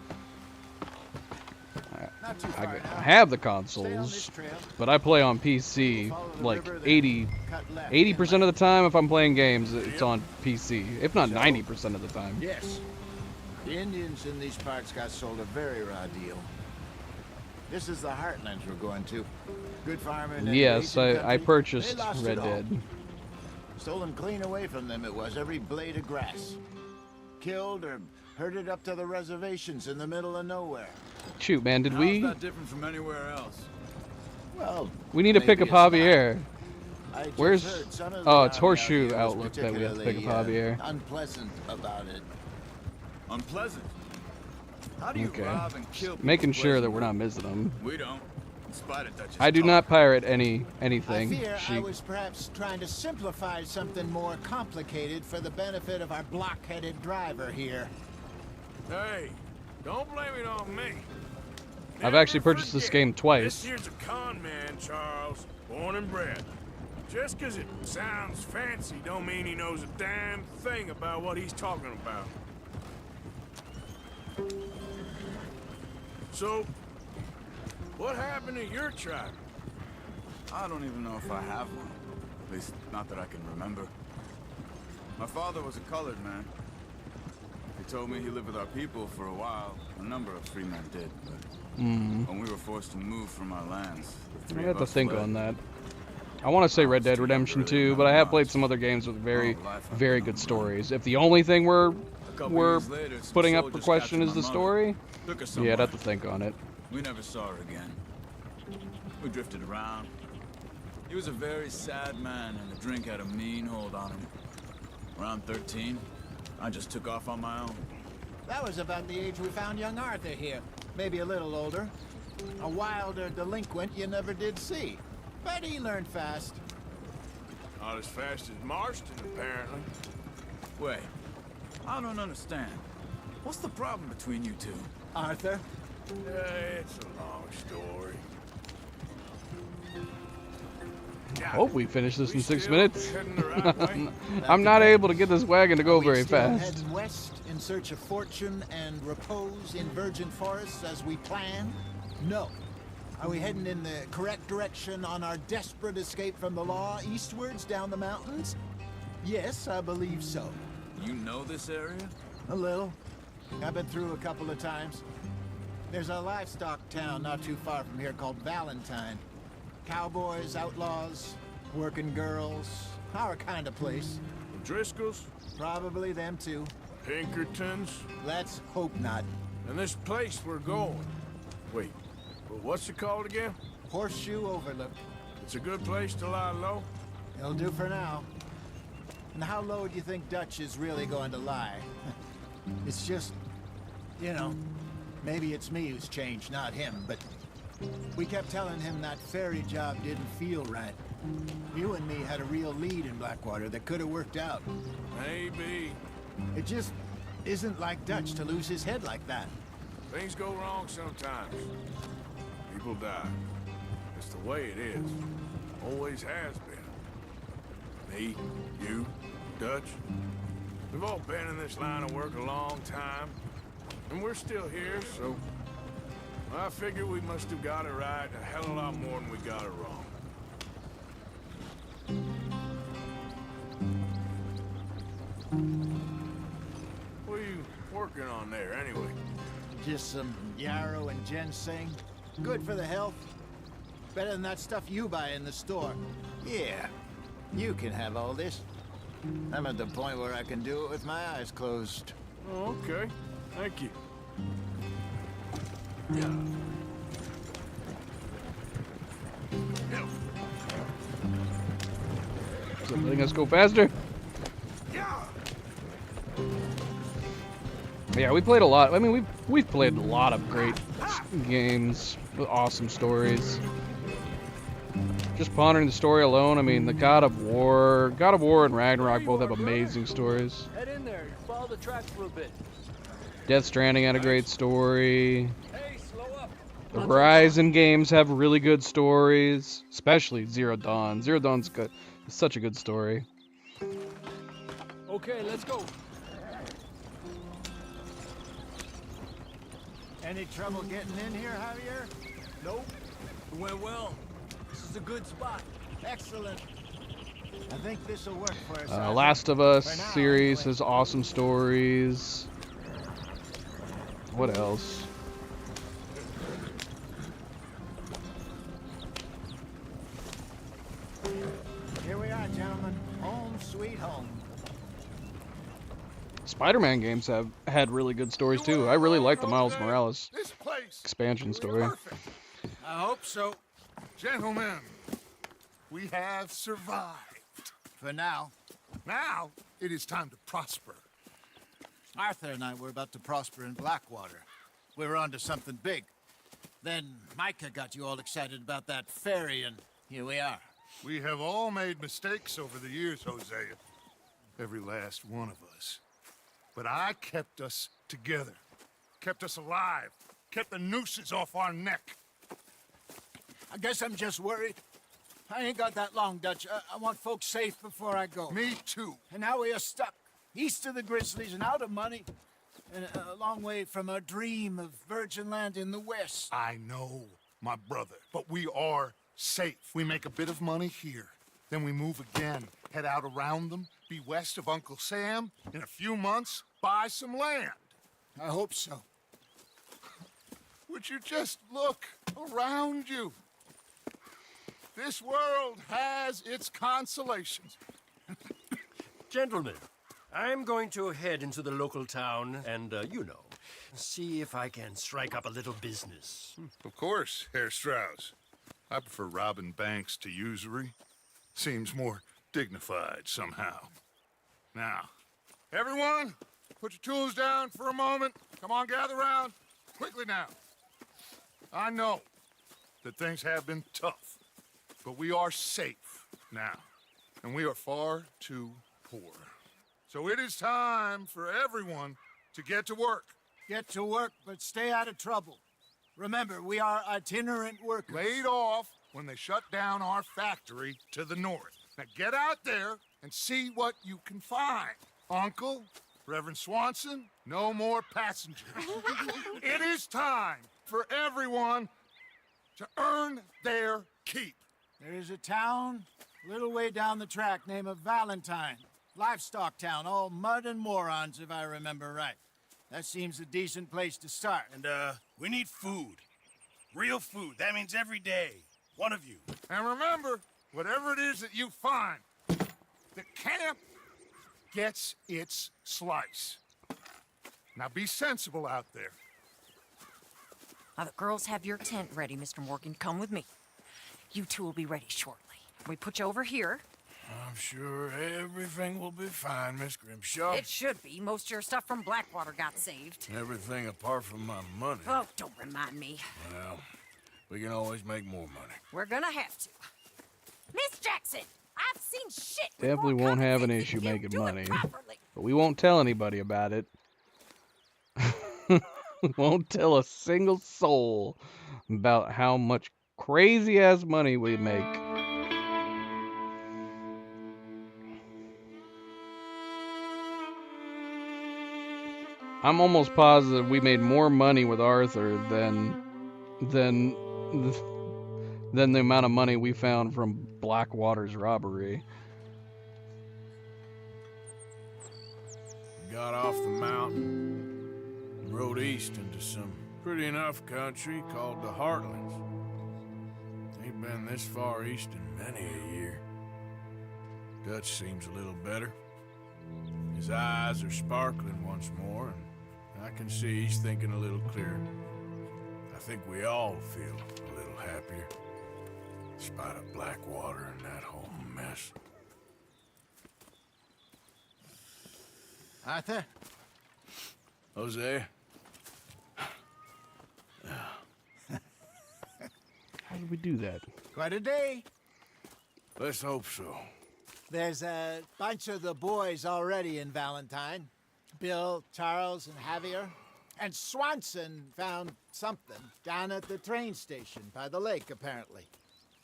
I have the consoles, but I play on PC like 80% of the time. If I'm playing games, it's on PC, if not 90% of the time. Yes. The Indians in these parts got sold a very raw deal. This is the Heartlands we're going to. Good farming. Yes, I purchased Red Dead. Stolen clean away from them it was, every blade of grass. Killed or herded up to the reservations in the middle of nowhere. Shoot, man, did we? How's that different from anywhere else? Well, we need to pick up Javier. I just Where's? heard some of the Oh, it's army out Horseshoe here was Outlook that we have to pick up particularly, Javier. Unpleasant about it. Unpleasant? How do you Okay. rob and kill people Making sure that pleasantly? we're not missing them. We don't. In spite of Dutch's I do talk. not pirate I anything. fear I She was perhaps trying to simplify something more complicated for the benefit of our block-headed driver here. Hey, don't blame it on me. I've actually purchased this game This twice. here's a con man, Charles. Born and bred. Just 'cause it sounds fancy don't mean he knows a damn thing about what he's talking about. So, what happened to your tribe? I don't even know if I have one. At least, not that I can remember. My father was a colored man. He told me he lived with our people for a while. A number of free men did, but when we were forced to move from our lands, the I three have of to us think fled. on that. I want to say Red Dead Redemption 2, but I have played some other games with very, very good stories. If the only thing we're years later, some putting up for soldiers question captured is my the mother. story, Took her yeah, somewhere. I'd have to think on it. We never saw her again. We drifted around. He was a very sad man, and the drink had a mean hold on him. Around 13, I just took off on my own. That was about the age we found young Arthur here. Maybe a little older. A wilder delinquent you never did see. But he learned fast. Not as fast as Marston, apparently. Wait, I don't understand. What's the problem between you two? Arthur? It's a long story. Hope we finish this in 6 still minutes. heading the right way? I'm not able to get this wagon to go very Still fast. heading west in search of fortune and repose in virgin forests as we planned? No. Are we heading in the correct direction on our desperate escape from the law eastwards down the mountains? Yes, I believe so. You know this area? A little. I've been through a couple of times. There's a livestock town not too far from here called Valentine. Cowboys, outlaws, working girls, our kind of place. Driscoll's? Probably them too. Pinkertons? Let's hope not. And this place we're going. Wait, but what's it called again? Horseshoe Overlook. It's a good place to lie low? It'll do for now. And how low do you think Dutch is really going to lie? It's just, you know, maybe it's me who's changed, not him, but we kept telling him that ferry job didn't feel right. You and me had a real lead in Blackwater that could have worked out. Maybe. It just isn't like Dutch to lose his head like that. Things go wrong sometimes. People die. It's the way it is. Always has been. Me, you, Dutch. We've all been in this line of work a long time. And we're still here, so... I figure we must have got it right a hell of a lot more than we got it wrong. What are you working on there, anyway? Just some yarrow and ginseng. Good for the health. Better than that stuff you buy in the store. Yeah, you can have all this. I'm at the point where I can do it with my eyes closed. Oh, okay. Thank you. Is it letting us go faster? Yeah, we played a lot. I mean, we've played a lot of great games with awesome stories. Just pondering the story alone, I mean, the God of War and Ragnarok both have amazing stories. Head in there, follow the tracks for a bit. Death Stranding had a great story. The Horizon games have really good stories, especially Zero Dawn. Zero Dawn's good. It's such a good story. Okay, let's go. Any trouble getting in here, Javier? Nope. It went well. This is a good spot. Excellent. I think this will work for us. Last of Us For now, series anyway. has awesome stories. What else? Here we are, gentlemen. Home sweet home. Spider-Man games have had really good stories too. I really like the Miles Morales expansion story. I hope so. Gentlemen, we have survived. For now. Now, it is time to prosper. Arthur and I were about to prosper in Blackwater. We were onto something big. Then Micah got you all excited about that ferry, and here we are. We have all made mistakes over the years, Hosea. Every last one of us. But I kept us together. Kept us alive. Kept the nooses off our neck. I guess I'm just worried. I ain't got that long, Dutch. I want folks safe before I go. Me too. And now we are stuck, east of the Grizzlies and out of money, and a long way from our dream of virgin land in the west. I know, my brother, but we are safe. We make a bit of money here. Then we move again, head out around them, be west of Uncle Sam. In a few months, buy some land. I hope so. Would you just look around you? This world has its consolations. Gentlemen, I'm going to head into the local town and, you know, see if I can strike up a little business. Of course, Herr Strauss. I prefer robbing banks to usury. Seems more dignified somehow. Now, everyone, put your tools down for a moment. Come on, gather round. Quickly now. I know that things have been tough, but we are safe now, and we are far too poor. So it is time for everyone to get to work. Get to work, but stay out of trouble. Remember, we are itinerant workers. Laid off when they shut down our factory to the north. Now get out there and see what you can find. Uncle, Reverend Swanson, No more passengers. It is time for everyone to earn their keep. There is a town a little way down the track named Valentine. Livestock town, all mud and morons, if I remember right. That seems a decent place to start. And, we need food. Real food. That means every day. One of you. And remember, whatever it is that you find, the camp gets its slice. Now be sensible out there. Now the girls have your tent ready, Mr. Morgan. Come with me. You two will be ready shortly. We put you over here. I'm sure everything will be fine, Miss Grimshaw. It should be. Most of your stuff from Blackwater got saved. Everything apart from my money. Oh, don't remind me. Well, we can always make more money. We're gonna have to. Miss Jackson, I've seen shit. Definitely won't have an issue making money. But we won't tell anybody about it. We won't tell a single soul about how much crazy ass money we make. I'm almost positive we made more money with Arthur than the amount of money we found from Blackwater's robbery. Got off the mountain and rode east into some pretty enough country called the Heartlands. Ain't been this far east in many a year. Dutch seems a little better. His eyes are sparkling once more, and I can see he's thinking a little clearer. I think we all feel a little happier, in spite of Blackwater and that whole mess. Arthur? Jose? How did we do that? Quite a day. Let's hope so. There's a bunch of the boys already in Valentine. Bill, Charles, and Javier. And Swanson found something down at the train station by the lake, apparently.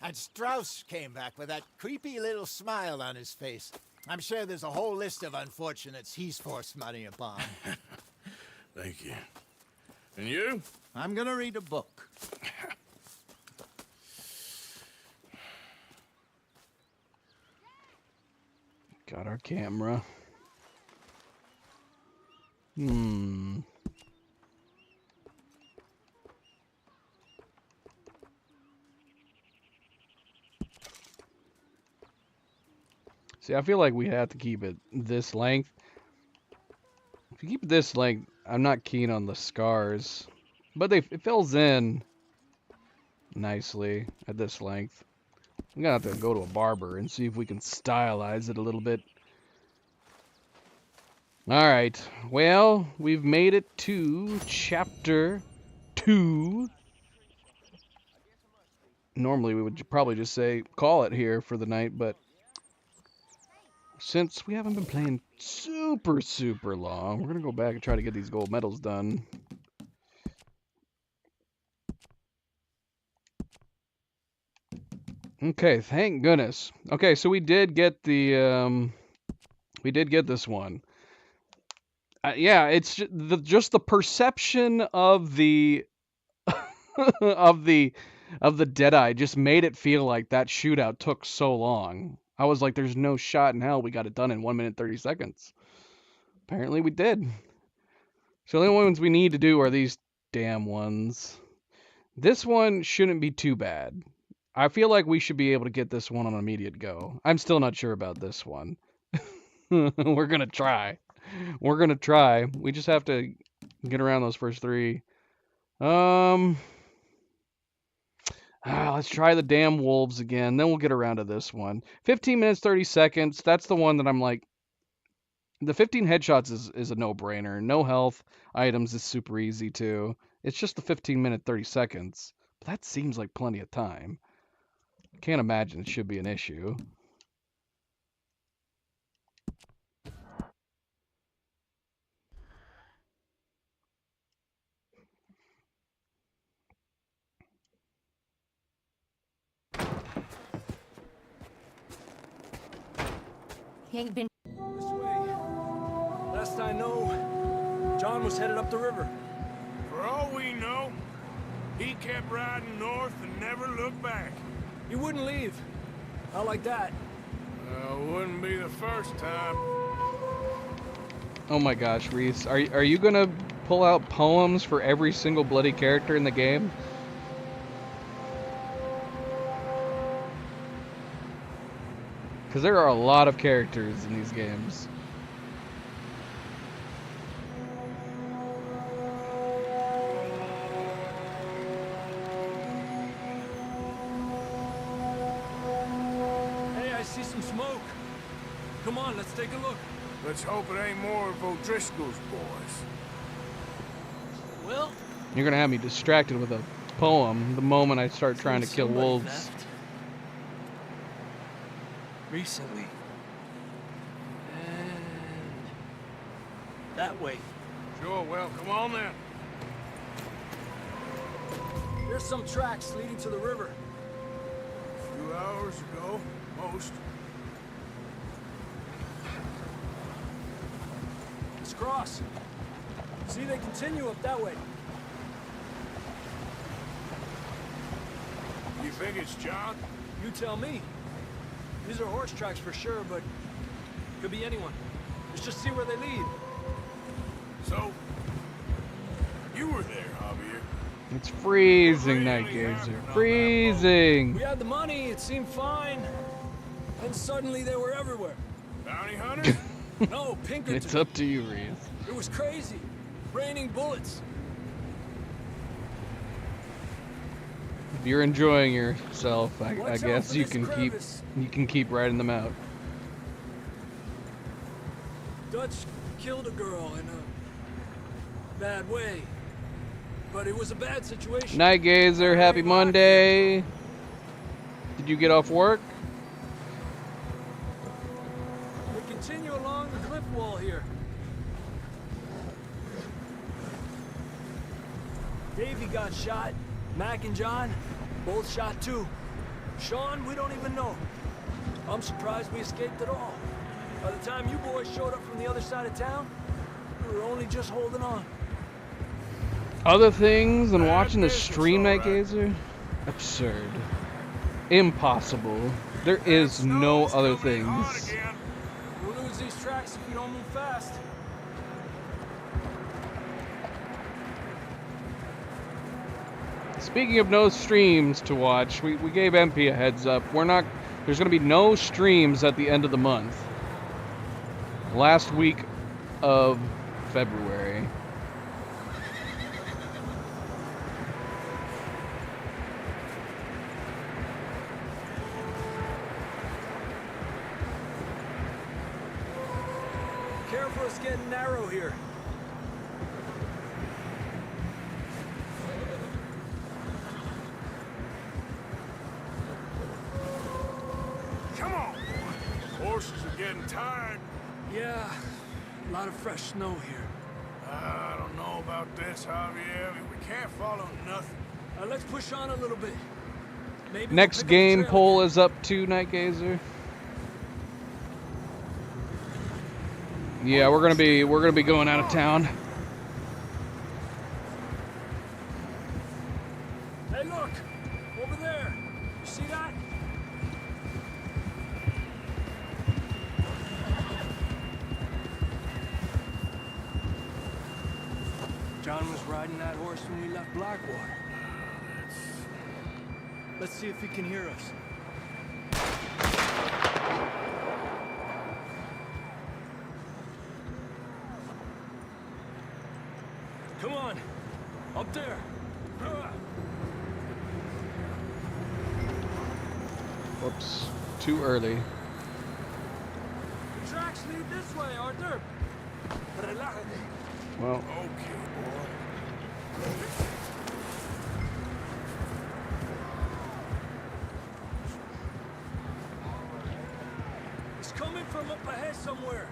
And Strauss came back with that creepy little smile on his face. I'm sure there's a whole list of unfortunates he's forced money upon. Thank you. And you? I'm gonna read a book. Got our camera. See, I feel like we have to keep it this length. If you keep it this length, I'm not keen on the scars. But it fills in nicely at this length. I'm gonna have to go to a barber and see if we can stylize it a little bit. Alright, well, we've made it to chapter 2. Normally we would probably just say call it here for the night, but since we haven't been playing super long, we're gonna go back and try to get these gold medals done. Okay, thank goodness. Okay, so we did get the we did get this one. Yeah, it's just the perception of the of the Deadeye just made it feel like that shootout took so long. I was like, there's no shot in hell we got it done in 1 minute 30 seconds. Apparently we did. So the only ones we need to do are these damn ones. This one shouldn't be too bad. I feel like we should be able to get this one on an immediate go. I'm still not sure about this one. We're gonna try. We're gonna try. We just have to get around those first 3. Let's try the damn wolves again. Then we'll get around to this one. 15 minutes, 30 seconds. That's the one that I'm like, the 15 headshots is a no-brainer. No health items is super easy too. It's just the 15 minute, 30 seconds. But that seems like plenty of time. Can't imagine it should be an issue. He ain't been This way. Last I know, John was headed up the river. For all we know, he kept riding north and never looked back. He wouldn't leave. Not like that. Wouldn't be the first time. Oh my gosh, Reese, are you gonna pull out poems for every single bloody character in the game? Because there are a lot of characters in these games. Hey, I see some smoke. Come on, let's take a look. Let's hope it ain't more of O'Driscoll's boys. Well, You're gonna have me distracted with a poem the moment I start trying to kill somebody wolves. left. Recently. And that way. Sure, well, come on then. There's some tracks leading to the river. A few hours ago, most. Let's cross. See, they continue up that way. You think it's John? You tell me. These are horse tracks for sure, but could be anyone. Let's just see where they lead. So, you were there, Javier. It's freezing, Nightgazer. Freezing! We had the money, it seemed fine. And suddenly they were everywhere. Bounty hunters? No, Pinkerton. It's up to you, Reese. It was crazy. Raining bullets. If you're enjoying yourself, I Watch out guess for you this can crevice. keep riding them out. Dutch killed a girl in a bad way. But it was a bad situation. Nightgazer, happy Monday. Did you get off work? We continue along the cliff wall here. Davey got shot. Mac and John, both shot too. Sean, we don't even know. I'm surprised we escaped at all. By the time you boys showed up from the other side of town, we were only just holding on. Other things than watching the stream, Nightgazer? Absurd. Impossible. There is no other things. We'll lose these tracks if we don't move fast. Speaking of no streams to watch, we gave MP a heads up. There's going to be no streams at the end of the month. Last week of February. Careful, it's getting narrow here. Come on, boy. Horses are getting tired. Yeah, a lot of fresh snow here. I don't know about this, Javier. We can't follow nothing. Let's push on a little bit. Maybe Next game poll is up to Nightgazer. Yeah, we're gonna be going out of town. Hey, look! Over there! You see that? John was riding that horse when we left Blackwater. Let's see if he can hear us. Come on! Up there! Whoops, too early. The tracks lead this way, Arthur! Well, Okay, boy. It's coming from up ahead somewhere.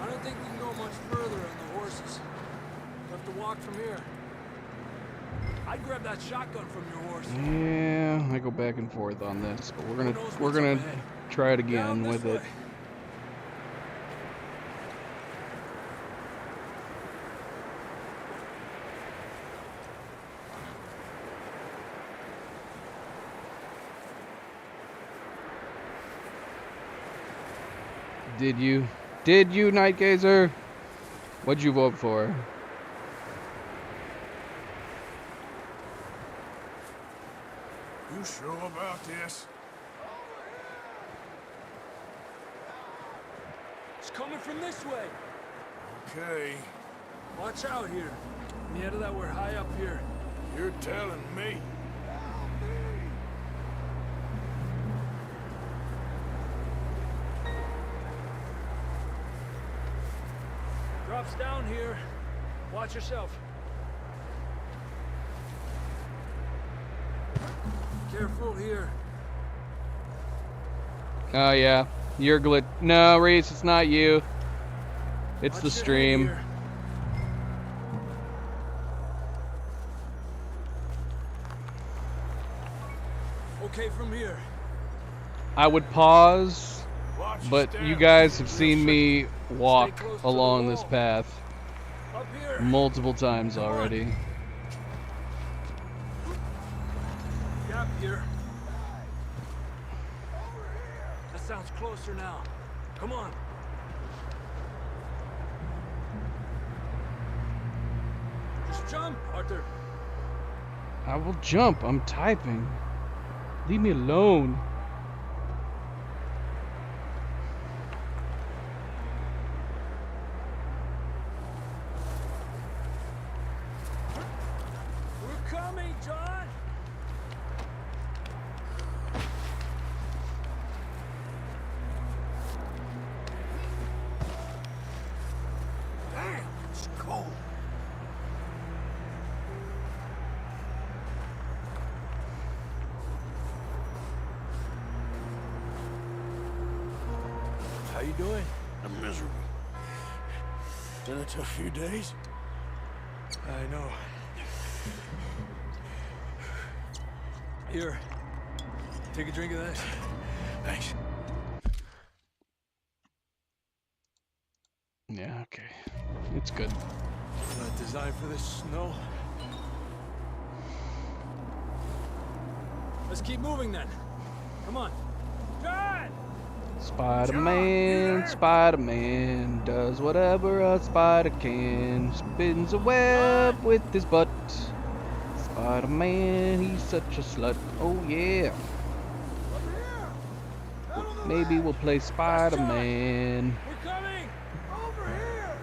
I don't think we can go much further on the horses. We'll have to walk from here. I'd grab that shotgun from your horse. yeah, I go back and forth on this, but we're gonna try it again with it. Did you? Did you, Night Gazer? What'd you vote for? You sure about this? It's coming from this way. Okay. Watch out here. Nieta, that we're high up here. You're telling me. Drops down here. Watch yourself. Careful here. Oh yeah, you're glitch. No, Reese, it's not you. It's Watch the your head stream. here. Okay, from here. I would pause, Watch your but step. you guys have seen me walk along this path Up here. multiple times already. Gap here. That sounds closer now. Come on. Just jump, Arthur. I will jump. I'm typing. Leave me alone. We're coming, John. Damn, it's cold. How you doing? I'm miserable. Been a tough few days. I know. Here. Take a drink of this. Thanks. Yeah, okay. It's good. Not designed for this snow. Let's keep moving then. Come on. John! Spider-Man, Spider-Man does whatever a spider can. Spins a web with his butt. Spider-Man, he's such a slut. Oh yeah. Maybe we'll play Spider-Man. We're coming! Over here!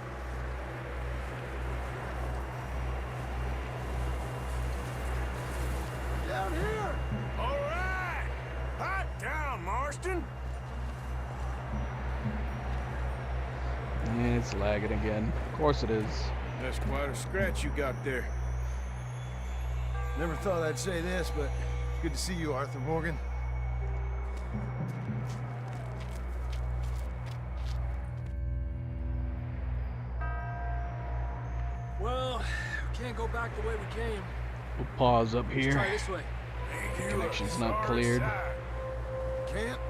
Down here! All right. Hot down, Marston. And it's lagging again. Of course it is. That's quite a scratch you got there. Never thought I'd say this, but good to see you, Arthur Morgan. Well, we can't go back the way we came. We'll pause up Let's here. try this way. Connection's not cleared. Can't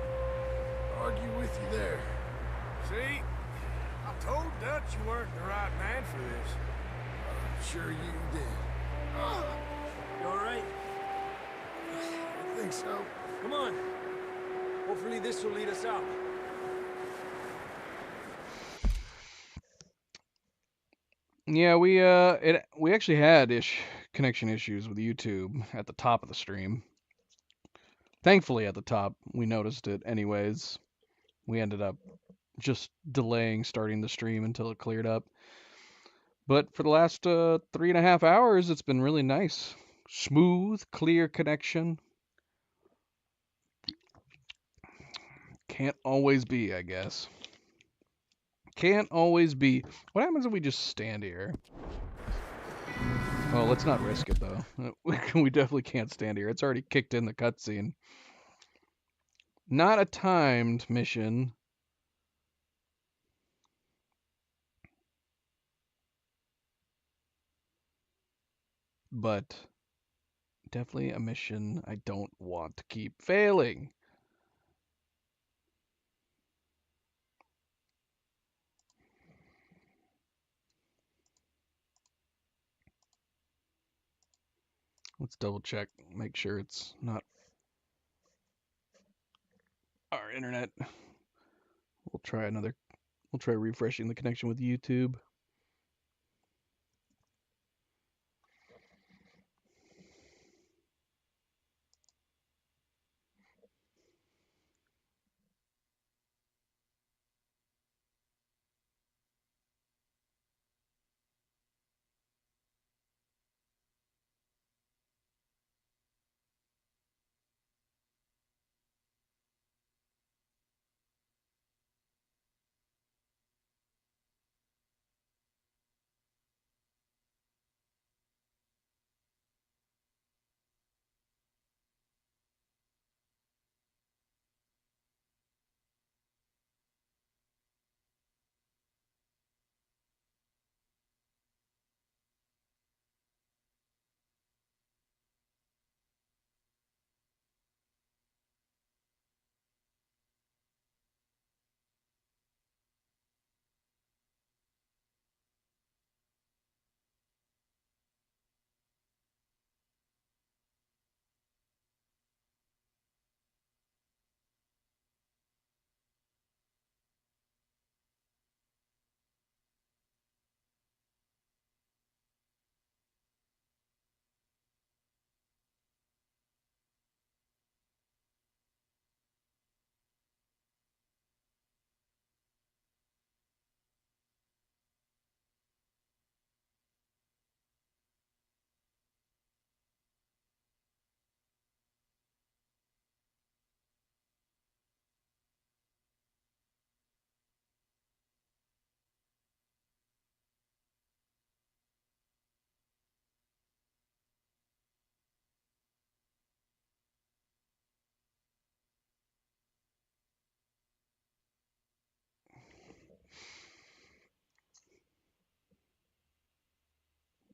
argue with you there. See? I told Dutch you weren't the right man for this. Sure you did. You alright? I think so. Come on. Hopefully this will lead us out. Yeah, we actually had connection issues with YouTube at the top of the stream. Thankfully, at the top, we noticed it anyways. We ended up just delaying starting the stream until it cleared up. But for the last 3.5 hours, it's been really nice. Smooth, clear connection. Can't always be, I guess. Can't always be. What happens if we just stand here? Oh, let's not risk it, though. We definitely can't stand here. It's already kicked in the cutscene. Not a timed mission. But definitely a mission I don't want to keep failing. Let's double check, make sure it's not our internet. We'll try another. We'll try refreshing the connection with YouTube.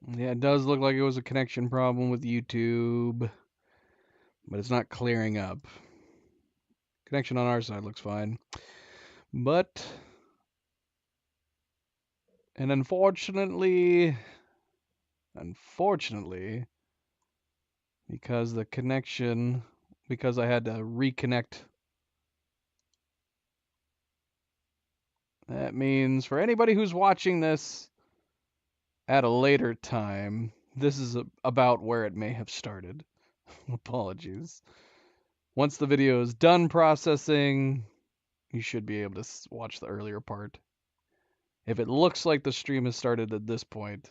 Yeah, it does look like it was a connection problem with YouTube, but it's not clearing up. Connection on our side looks fine. But, and unfortunately, because the connection, because I had to reconnect, that means for anybody who's watching this at a later time, this is about where it may have started. Apologies. Once the video is done processing, you should be able to watch the earlier part. If it looks like the stream has started at this point,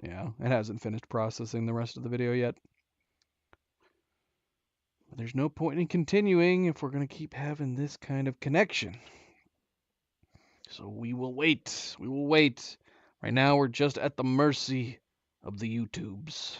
yeah, it hasn't finished processing the rest of the video yet. But there's no point in continuing if we're going to keep having this kind of connection. So we will wait. We will wait. Right now, we're just at the mercy of the YouTubes.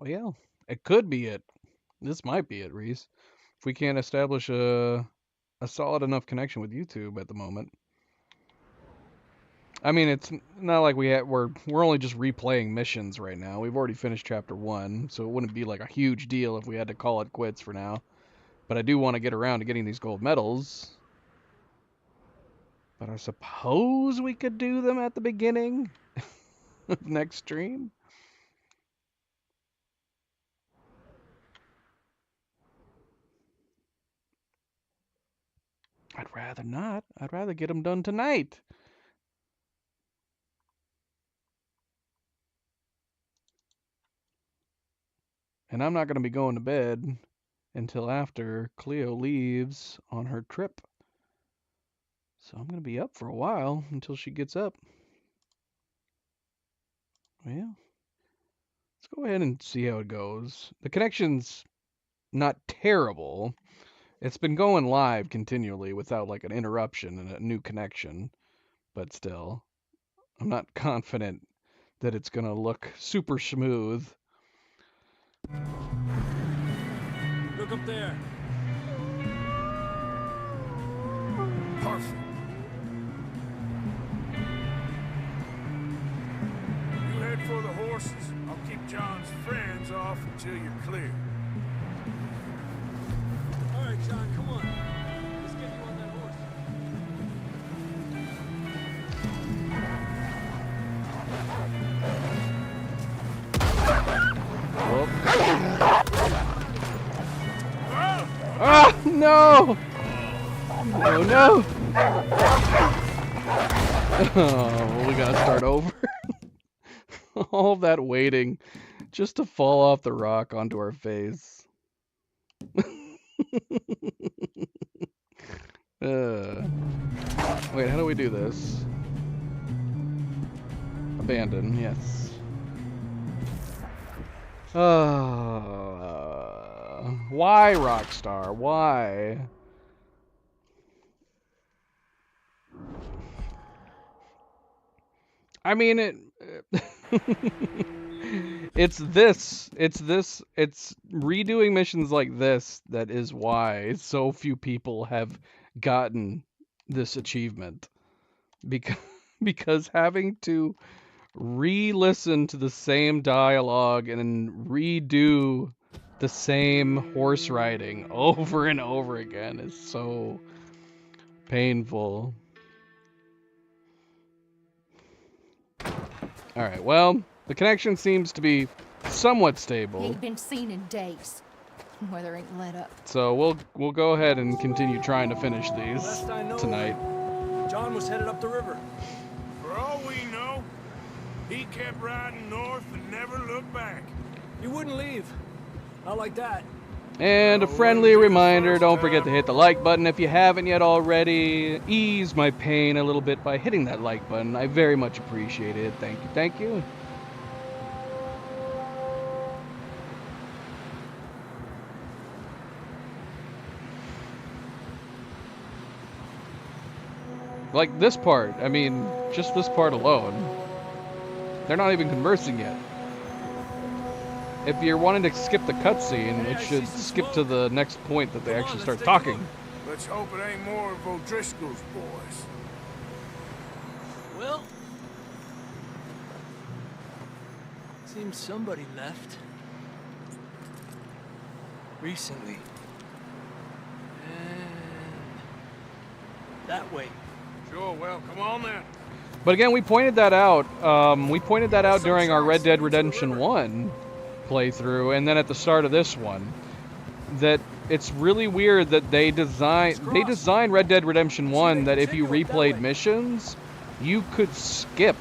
Well, yeah, it could be it. This might be it, Reese. If we can't establish a solid enough connection with YouTube at the moment. I mean, it's not like we're only just replaying missions right now. We've already finished chapter 1, so it wouldn't be like a huge deal if we had to call it quits for now. But I do want to get around to getting these gold medals. But I suppose we could do them at the beginning of next stream. I'd rather not. I'd rather get them done tonight. And I'm not going to be going to bed until after Cleo leaves on her trip. So I'm going to be up for a while until she gets up. Well, let's go ahead and see how it goes. The connection's not terrible. It's been going live continually without like an interruption and a new connection. But still, I'm not confident that it's going to look super smooth. Look up there. Perfect. You head for the horses. I'll keep John's friends off until you're clear. All right, John, come on. Let's get you on that horse. Ah, no! Oh, no! Oh, we gotta start over. All that waiting just to fall off the rock onto our face. Wait, how do we do this? Abandon, yes. Why, Rockstar? Why? I mean, it's redoing missions like this that is why so few people have gotten this achievement. Because having to re-listen to the same dialogue and redo the same horse riding over and over again is so painful. Alright, well, the connection seems to be somewhat stable. He ain't been seen in days. Weather ain't let up. So we'll go ahead and continue trying to finish these Last I know, tonight. John was headed up the river. For all we know, he kept riding north and never looked back. He wouldn't leave. Not like that. And a friendly reminder, don't forget to hit the like button if you haven't yet already. Ease my pain a little bit by hitting that like button. I very much appreciate it. Thank you, thank you. Like this part, I mean, just this part alone. They're not even conversing yet. If you're wanting to skip the cutscene, it should skip to the next point that they actually start talking. Let's hope it ain't more of O'Driscoll's boys. Well, seems somebody left. Recently. And that way. Sure, well, come on then. But again, we pointed that out. During our Red Dead Redemption 1 playthrough, and then at the start of this one, that it's really weird that they designed Red Dead Redemption 1 that if you replayed missions, you could skip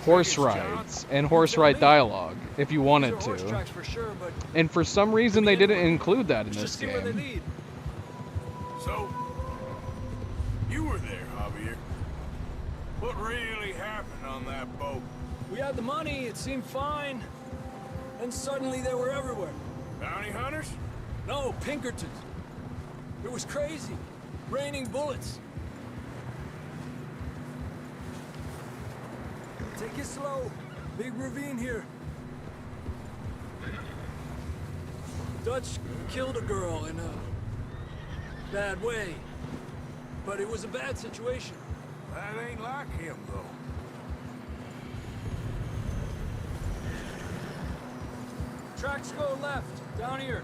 horse rides and horse ride dialogue if you wanted to. And for some reason, they didn't include that in this game. So, you were there, Javier. What really happened on that boat? We had the money, it seemed fine. And suddenly they were everywhere. Bounty hunters? No, Pinkertons. It was crazy. Raining bullets. Take it slow. Big ravine here. Dutch killed a girl in a bad way. But it was a bad situation. That ain't like him, though. Tracks go left, down here.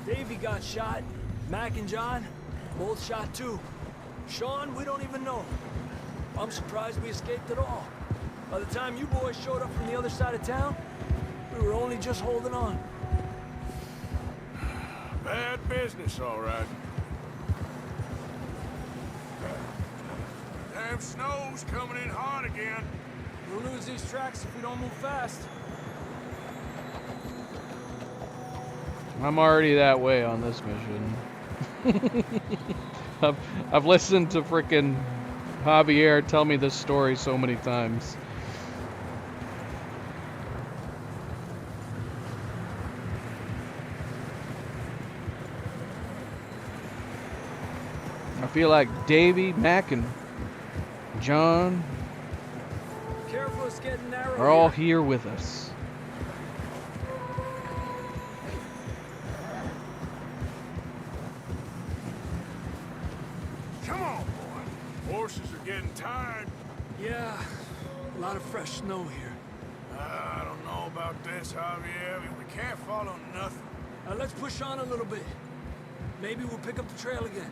Davey got shot. Mac and John, both shot too. Sean, we don't even know. I'm surprised we escaped at all. By the time you boys showed up from the other side of town, we were only just holding on. Bad business, all right. Damn snow's coming in hard again. We'll lose these tracks if we don't move fast. I'm already that way on this mission. I've listened to frickin' Javier tell me this story so many times. I feel like Davey, Mac, and John Careful, it's getting narrow. are all here with us. Come on, boy. Horses are getting tired. Yeah, a lot of fresh snow here. I don't know about this, Javier. We can't follow nothing. Let's push on a little bit. Maybe we'll pick up the trail again.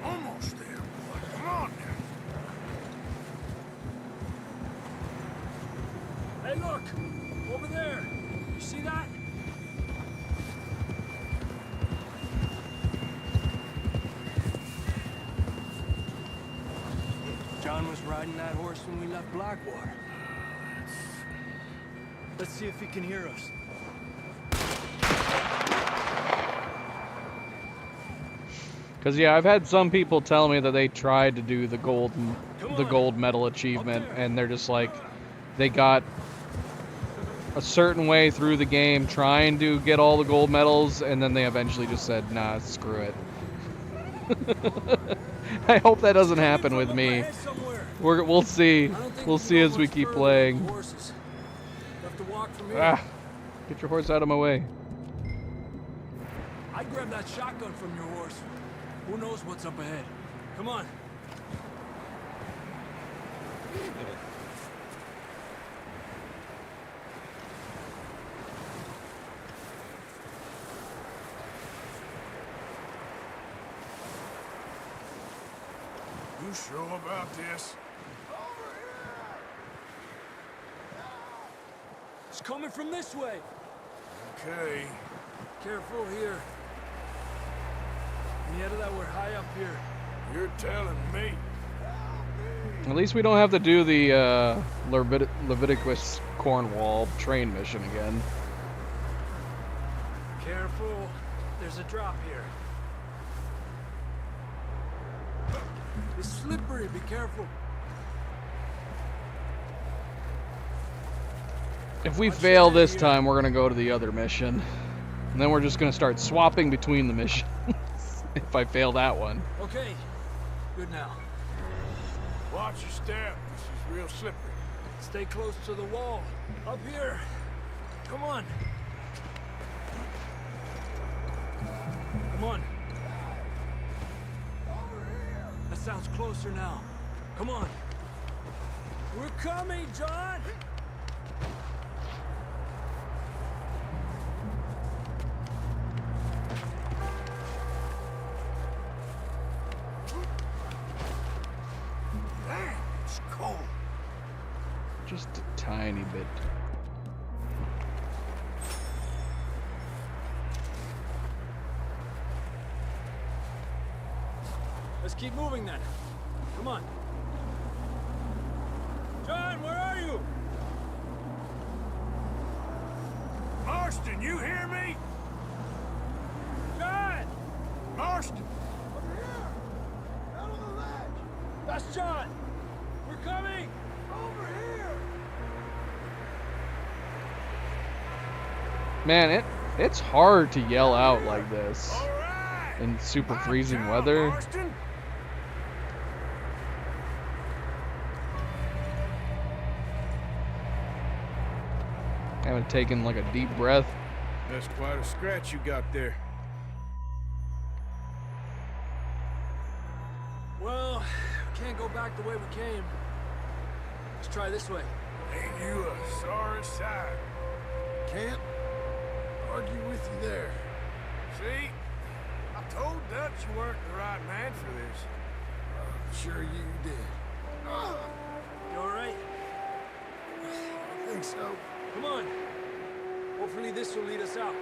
Almost there, boy. Come on now. Hey, look! Over there! You see that? John was riding that horse when we left Blackwater. Let's see if he can hear us. Cause yeah, I've had some people tell me that they tried to do the gold medal achievement, and they're just like, they got a certain way through the game trying to get all the gold medals, and then they eventually just said, nah, screw it. I hope that doesn't happen with me. We'll see. We'll see as we keep playing. Ah, get your horse out of my way. I'd grab that shotgun from your horse. Who knows what's up ahead? Come on. You sure about this? It's coming from this way. Okay. Careful here. Nieta, that we're high up here. You're telling me. At least we don't have to do the Leviticus Cornwall train mission again. Careful. There's a drop here. It's slippery. Be careful. If we fail this time, we're gonna go to the other mission. And then we're just gonna start swapping between the missions. If I fail that one. Okay. Good now. Watch your step. This is real slippery. Stay close to the wall. Up here. Come on. Come on. That sounds closer now. Come on. We're coming, John! Damn, it's cold. Just a tiny bit. Let's keep moving then. Come on. John, where are you? Marston, you hear me? John! Marston! Over here! Out on the ledge! That's John! We're coming! Over here! Man, it's hard to yell out like this in super freezing weather. Haven't taken like a deep breath. That's quite a scratch you got there. Well, we can't go back the way we came. Let's try this way. Ain't you a sorry sight? Can't argue with you there. See? I told Dutch you weren't the right man for this. I'm sure you did. You all right? I think so. Come on. Hopefully this will lead us out.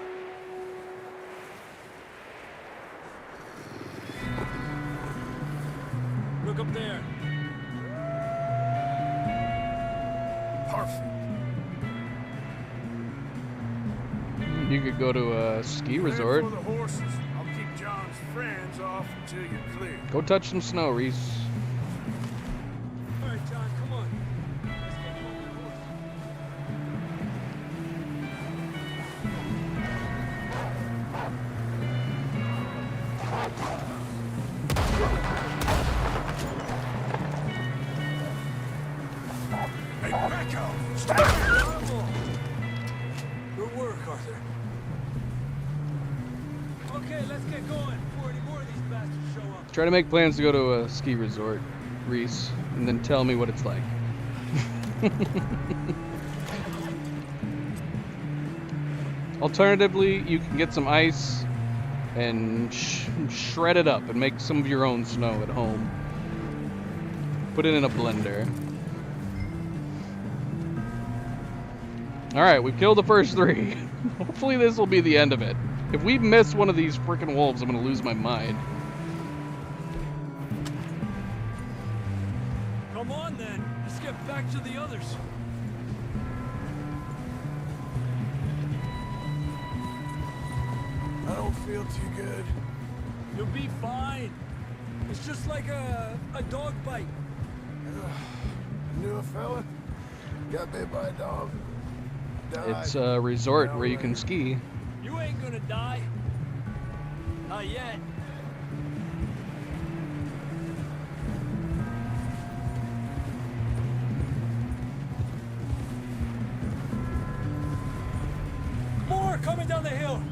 Look up there. Perfect. You could go to a ski resort. For the horses. I'll keep John's friends off until you're clear. Go touch some snow, Reese. All right, John, come on. Let's get you on that horse. Hey, back off! Stop! Good work, Arthur. Okay, let's get going before any more of these bastards show up. Try to make plans to go to a ski resort, Reese, and then tell me what it's like. Alternatively, you can get some ice and shred it up and make some of your own snow at home. Put it in a blender. Alright, we've killed the first 3. Hopefully this will be the end of it. If we miss one of these freaking wolves, I'm gonna lose my mind. Come on, then. Let's get back to the others. I don't feel too good. You'll be fine. It's just like a dog bite. Knew a fella, got bit by a dog. Died. It's a resort where you can ski. You ain't gonna die. Not yet. More coming down the hill.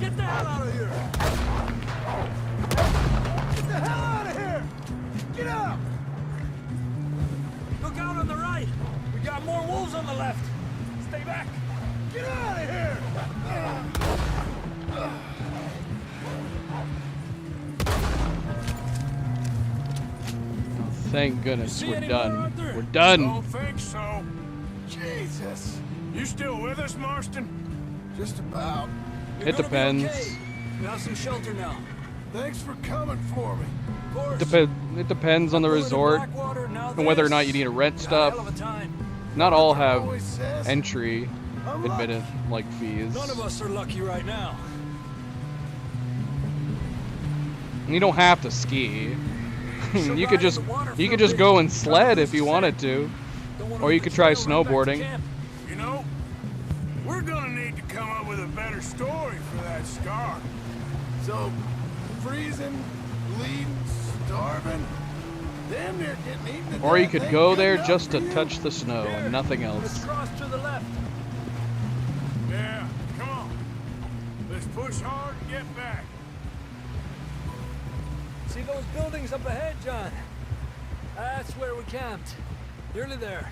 Get the hell out of here. Get the hell out of here! Get up! Look out on the right. We got more wolves on the left. Stay back. Get out of here! Thank goodness See we're any done. more, Arthur? We're done. Don't think so. Jesus. You still with us, Marston? Just about. It depends. We have some shelter now. Thanks for coming for me. Of course. It depends on the resort and whether or not you need to rent stuff. Not all have entry admitted like fees. None of us are lucky right now. And you don't have to ski. you could just go and sled if you wanted to, or you could try snowboarding. You know, we're gonna need to come up with a better story for that scar. So, freezing, bleeding, starving, damn near getting eaten to Or you death could ain't go good there enough just for to you. touch the snow and nothing Let's else. cross to the left. Yeah, come on. Let's push hard and get back. See those buildings up ahead, John? That's where we camped. Nearly there.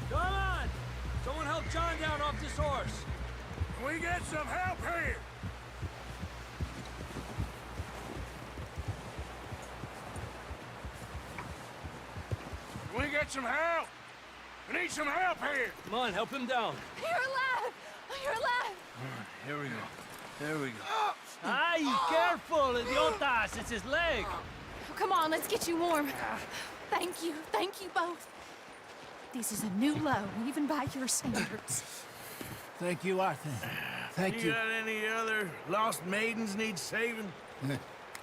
Come on! Someone help John down off this horse. Can we get some help here? Can we get some help? We need some help here. Come on, help him down. You're alive! You're alive! Here we go. There we go. Ay, careful, idiotas! It's his leg. Come on, let's get you warm. Thank you both. This is a new low, even by your standards. Thank you, Arthur. Thank you. got any other lost maidens need saving?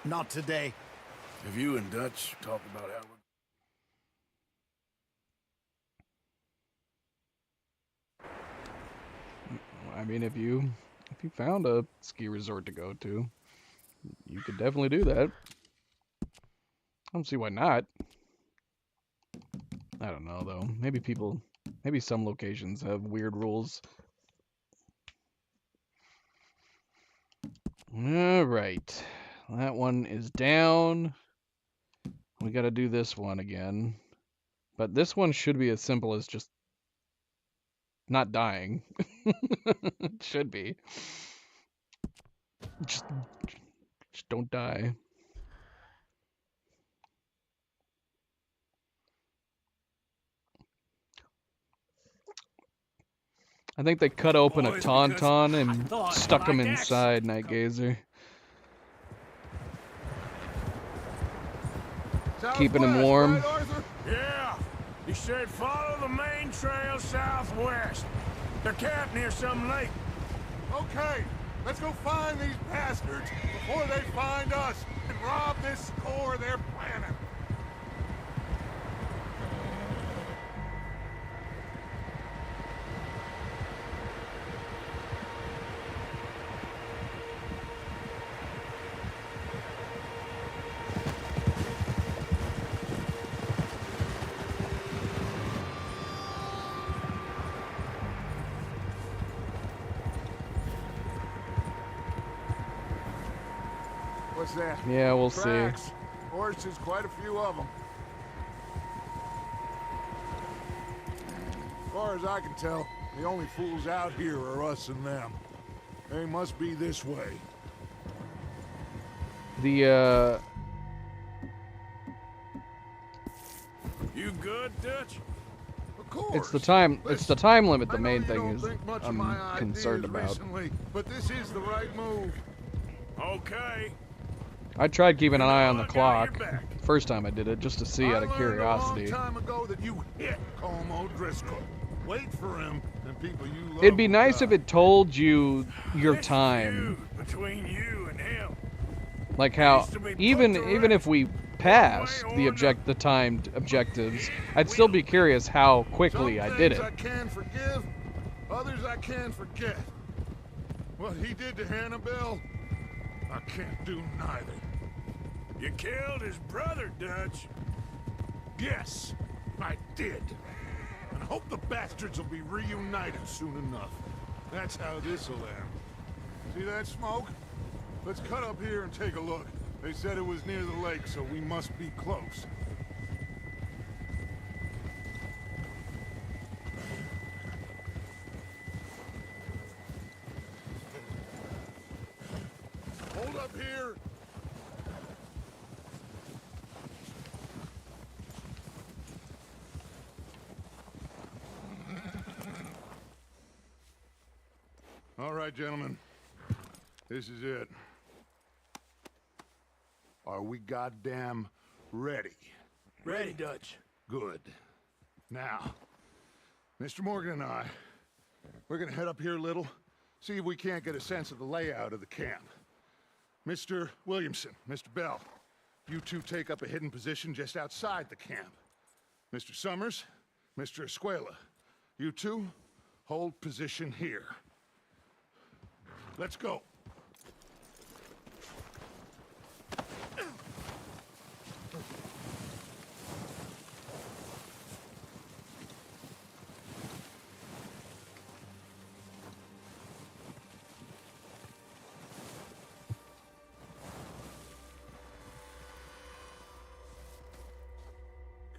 Not today. Have you and Dutch talked about how I mean, if you If you found a ski resort to go to, you could definitely do that. I don't see why not. I don't know, though. Maybe some locations have weird rules. Alright. That one is down. We gotta do this one again. But this one should be as simple as just not dying. It should be. Just don't die. I think they cut open a tauntaun and stuck him inside Night Gazer. Keeping him warm. Yeah, he said follow the main trail southwest. They're camped near some lake. Okay, let's go find these bastards before they find us and rob this score they're planning. What's that? Yeah, we'll Tracks. see. Horses, quite a few of them. As far as I can tell, the only fools out here are us and them. They must be this way. The You good, Dutch? Of course. it's the time limit. The I know main you thing don't is think much of I'm my concerned ideas about. recently, but this is the right move. Okay. I tried keeping an eye on the Look out clock your back. first time I did it, just to see out of curiosity. I learned a long time ago that you hit Colm O'Driscoll. Wait for him, and people you love. It'd be will nice die. if it told you your time, Between you and him. like how even if we passed the timed objectives, I'd still be curious how quickly I did it. Some things I can forgive, others I can forget. What he did to Hannibal, I can't do neither. You killed his brother, Dutch. Yes, I did. And I hope the bastards will be reunited soon enough. That's how this'll end. See that smoke? Let's cut up here and take a look. They said it was near the lake, so we must be close. Hold up here. All right, gentlemen. This is it. Are we goddamn ready? Ready, Dutch. Good. Now, Mr. Morgan and I, we're gonna head up here a little, see if we can't get a sense of the layout of the camp. Mr. Williamson, Mr. Bell, you two take up a hidden position just outside the camp. Mr. Summers, Mr. Escuela, you two hold position here. Let's go.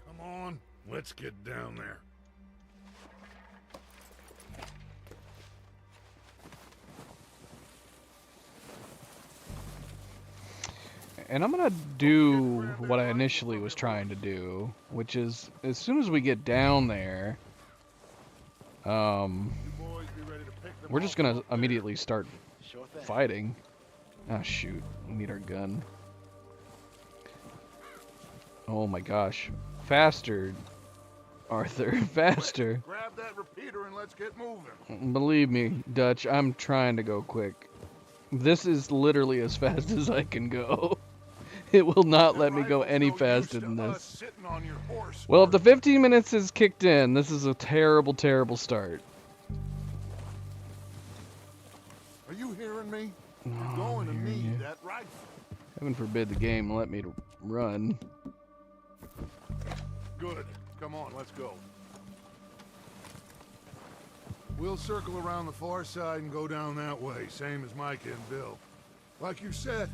Come on, let's get down there. And I'm gonna do what I initially was trying to do, which is as soon as we get down there, we're just gonna immediately start fighting. Ah, shoot, we need our gun. Oh my gosh, faster, Arthur, faster. Grab that repeater and let's get moving. Believe me, Dutch, I'm trying to go quick. This is literally as fast as I can go. It will not let me go any faster than this. Well, if the 15 minutes is kicked in, this is a terrible, terrible start. Are you hearing me? You're going to need that rifle. Heaven forbid the game let me run. Good. Come on, let's go. We'll circle around the far side and go down that way, same as Micah and Bill. Like you said,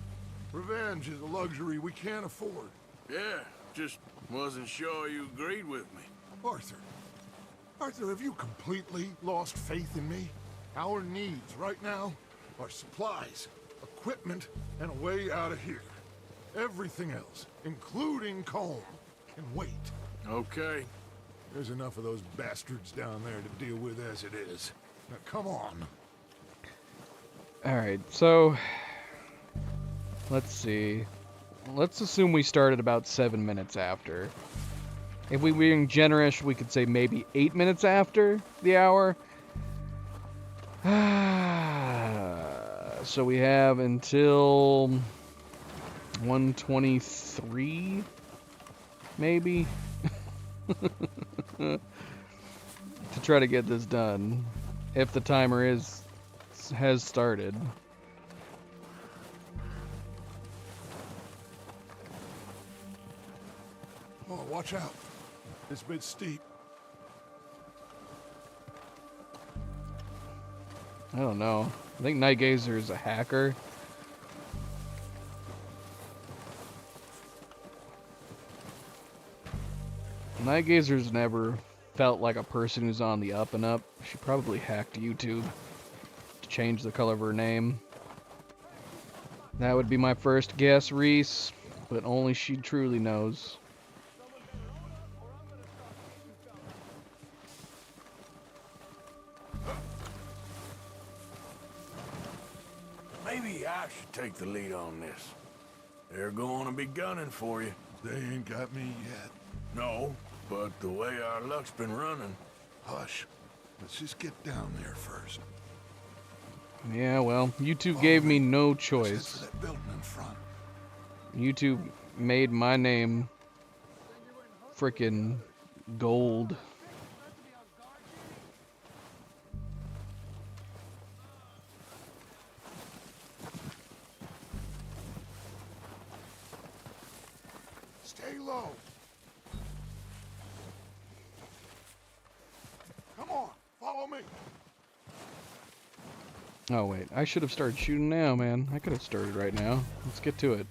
revenge is a luxury we can't afford. Yeah, just wasn't sure you agreed with me. Arthur. Arthur, have you completely lost faith in me? Our needs right now are supplies, equipment, and a way out of here. Everything else, including Colm, can wait. Okay. There's enough of those bastards down there to deal with as it is. Now, come on. Alright, so... let's see. Let's assume we started about 7 minutes after. If we were being generous, we could say maybe 8 minutes after the hour. So we have until 1:23, maybe, to try to get this done, if the timer has started. Oh, watch out. This bit's steep. I don't know. I think Nightgazer is a hacker. Nightgazer's never felt like a person who's on the up and up. She probably hacked YouTube to change the color of her name. That would be my first guess, Reese, but only she truly knows. Maybe I should take the lead on this. They're going to be gunning for you. They ain't got me yet. No, but the way our luck's been running... Hush. Let's just get down there first. Yeah, well, YouTube gave me no choice. That building in front. YouTube made my name frickin' gold. Stay low. Come on, follow me. Oh wait, I should have started shooting now, man. I could have started right now. Let's get to it.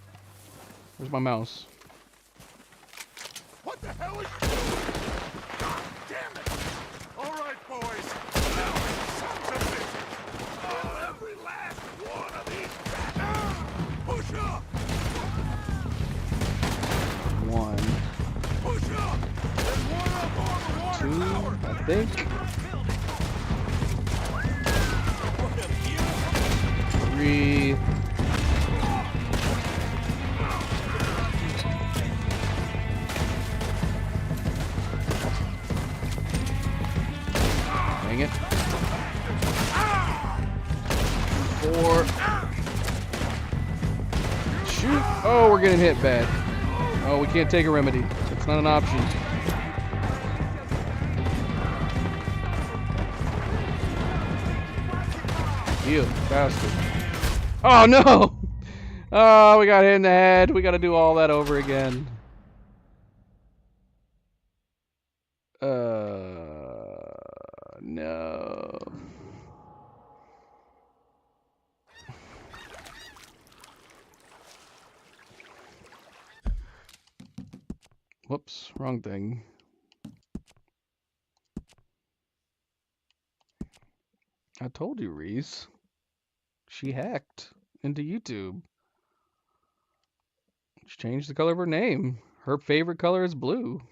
Where's my mouse? What the hell is... God damn it! All right, boys. Now, sons of bitches. Oh, every last one of these... Push up! One. Push up! There's one up on the water tower! Two, I think. Three. Dang it. 4. Shoot! Oh, we're getting hit bad. Oh, we can't take a remedy. It's not an option. You bastard. Oh no! Oh, we got hit in the head. We gotta do all that over again. No. Whoops, wrong thing. I told you, Reese. She hacked into YouTube. She changed the color of her name. Her favorite color is blue.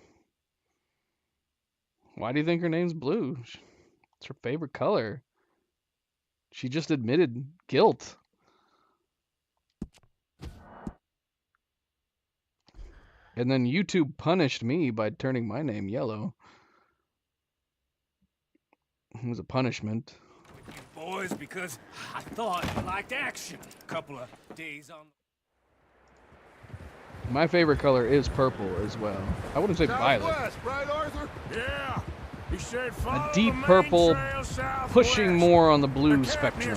Why do you think her name's blue? It's her favorite color. She just admitted guilt. And then YouTube punished me by turning my name yellow. It was a punishment. You boys, because I thought you liked action. A couple of days on... My favorite color is purple as well. I wouldn't say violet. Southwest, right, Arthur? Yeah. He said A deep purple, pushing more on the blue spectrum.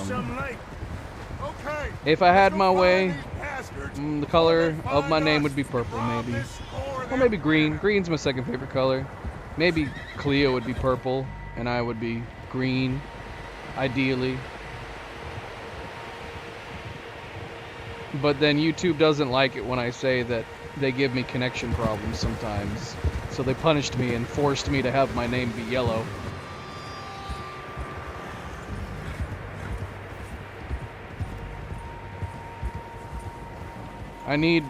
Okay. If I had my way, These bastards. the color of my name would be purple, maybe. Or maybe green. Green's my second favorite color. Maybe Cleo would be purple, and I would be green, ideally. But then YouTube doesn't like it when I say that they give me connection problems sometimes. So they punished me and forced me to have my name be yellow. I need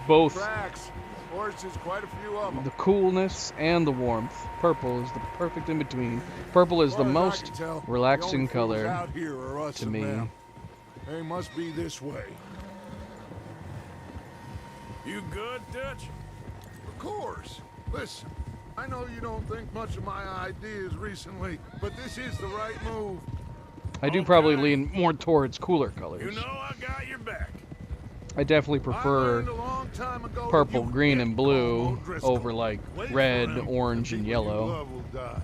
both Tracks. Horses, quite a few of them. the coolness and the warmth. Purple is the perfect in between. Purple is the As far as I most can tell, relaxing the only fools color out here are us to and me. them. They must be this way. You good, Dutch? Of course. Listen, I know you don't think much of my ideas recently, but this is the right move. I do probably lean more towards cooler colors. You know I got your back. I definitely prefer purple, green, and blue over like red, orange, and yellow. Love will die.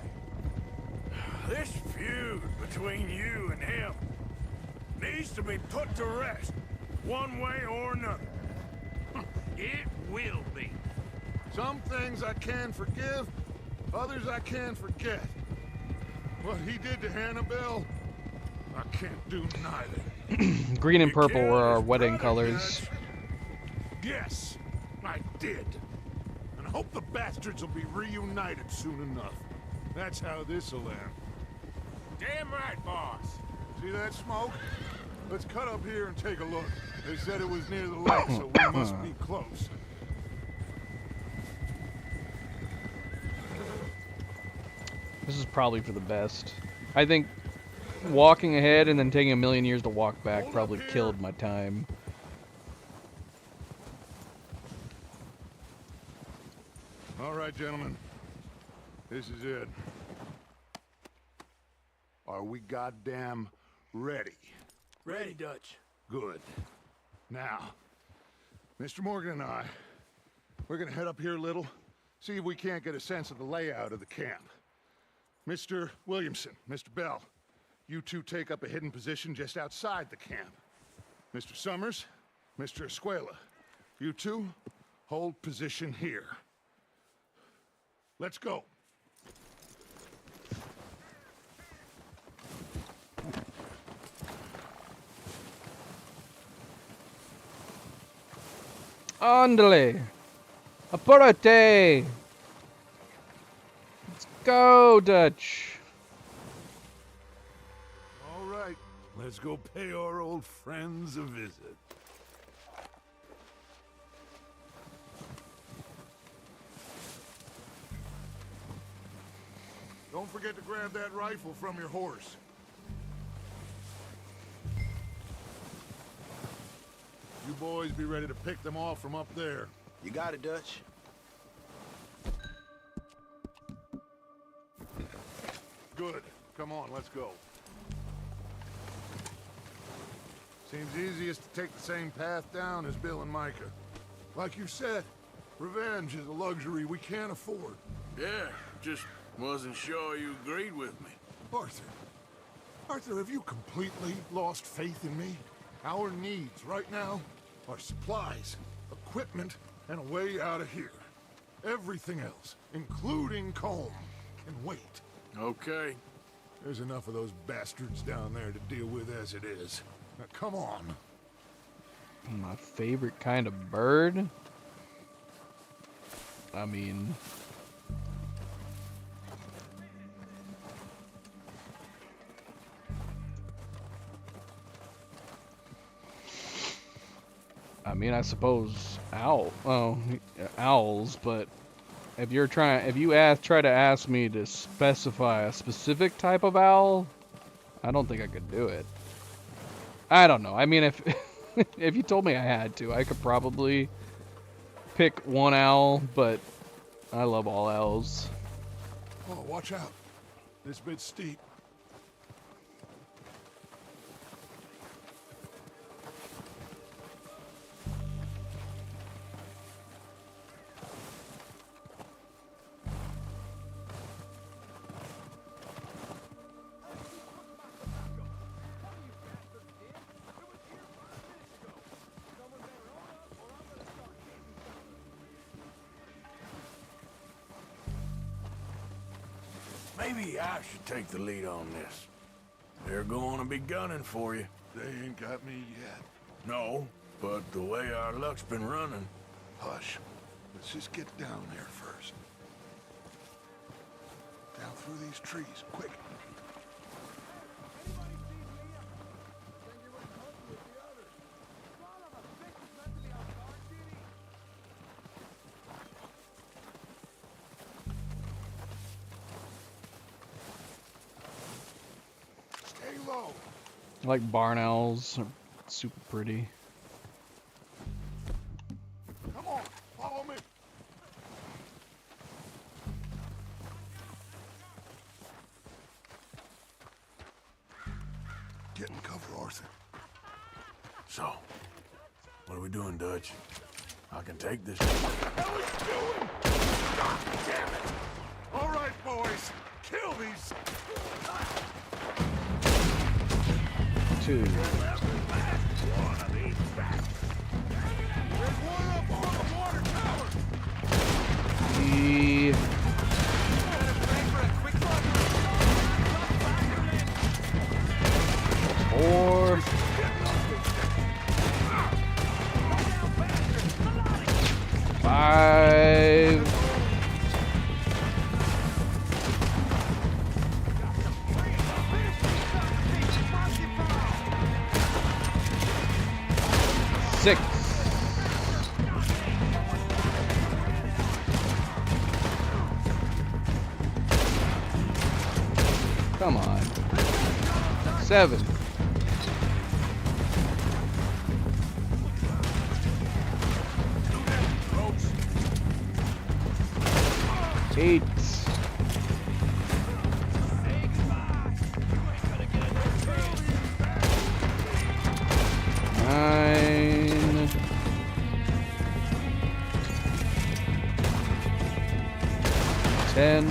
This feud between you and him needs to be put to rest, one way or another. It will be. Some things I can forgive, others I can forget. What he did to Annabelle, I can't do neither. Green and purple were our wedding colors. Yes, I did. And I hope the bastards will be reunited soon enough. That's how this'll end. Damn right, boss. See that smoke? Let's cut up here and take a look. They said it was near the lake, so we must be close. This is probably for the best. I think walking ahead and then taking a million years to walk back probably killed my time. All right, gentlemen. This is it. Are we goddamn ready? Ready, Dutch. Good. Now, Mr. Morgan and I, we're gonna head up here a little, see if we can't get a sense of the layout of the camp. Mr. Williamson, Mr. Bell, you two take up a hidden position just outside the camp. Mr. Summers, Mr. Escuela, you two hold position here. Let's go. Andale! Apurate! Let's go, Dutch! All right, let's go pay our old friends a visit. Don't forget to grab that rifle from your horse. You boys be ready to pick them off from up there. You got it, Dutch. Good. Come on, let's go. Seems easiest to take the same path down as Bill and Micah. Like you said, revenge is a luxury we can't afford. Yeah, just wasn't sure you agreed with me. Arthur. Arthur, have you completely lost faith in me? Our needs right now are supplies, equipment, and a way out of here. Everything else, including Colm, can wait. Okay. There's enough of those bastards down there to deal with as it is. Now, come on. My favorite kind of bird? I mean... I suppose owls, but if you try to ask me to specify a specific type of owl, I don't think I could do it. I don't know. I mean, if if you told me I had to, I could probably pick one owl, but I love all owls. Oh, watch out. This bit's steep. Maybe I should take the lead on this. They're going to be gunning for you. They ain't got me yet. No, but the way our luck's been running... Hush. Let's just get down there first. Down through these trees, quick. Stay low. I like barn owls. They're super pretty. Come on, follow me. Get in cover, Arthur. So, what are we doing, Dutch? I can take this. What the hell is he doing? God damn it! All right, boys, kill these. 2. There's one up on the water tower. 3. 4. 5. 6. Come on. 7. 8. 9. 10.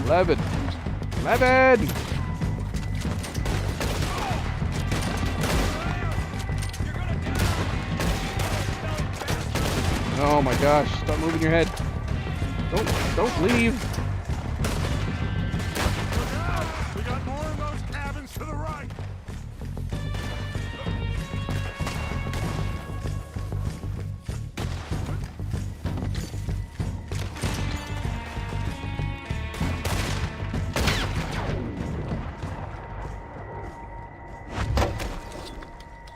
11. 11. Oh my gosh, stop moving your head. Don't leave. We got more of those cabins to the right.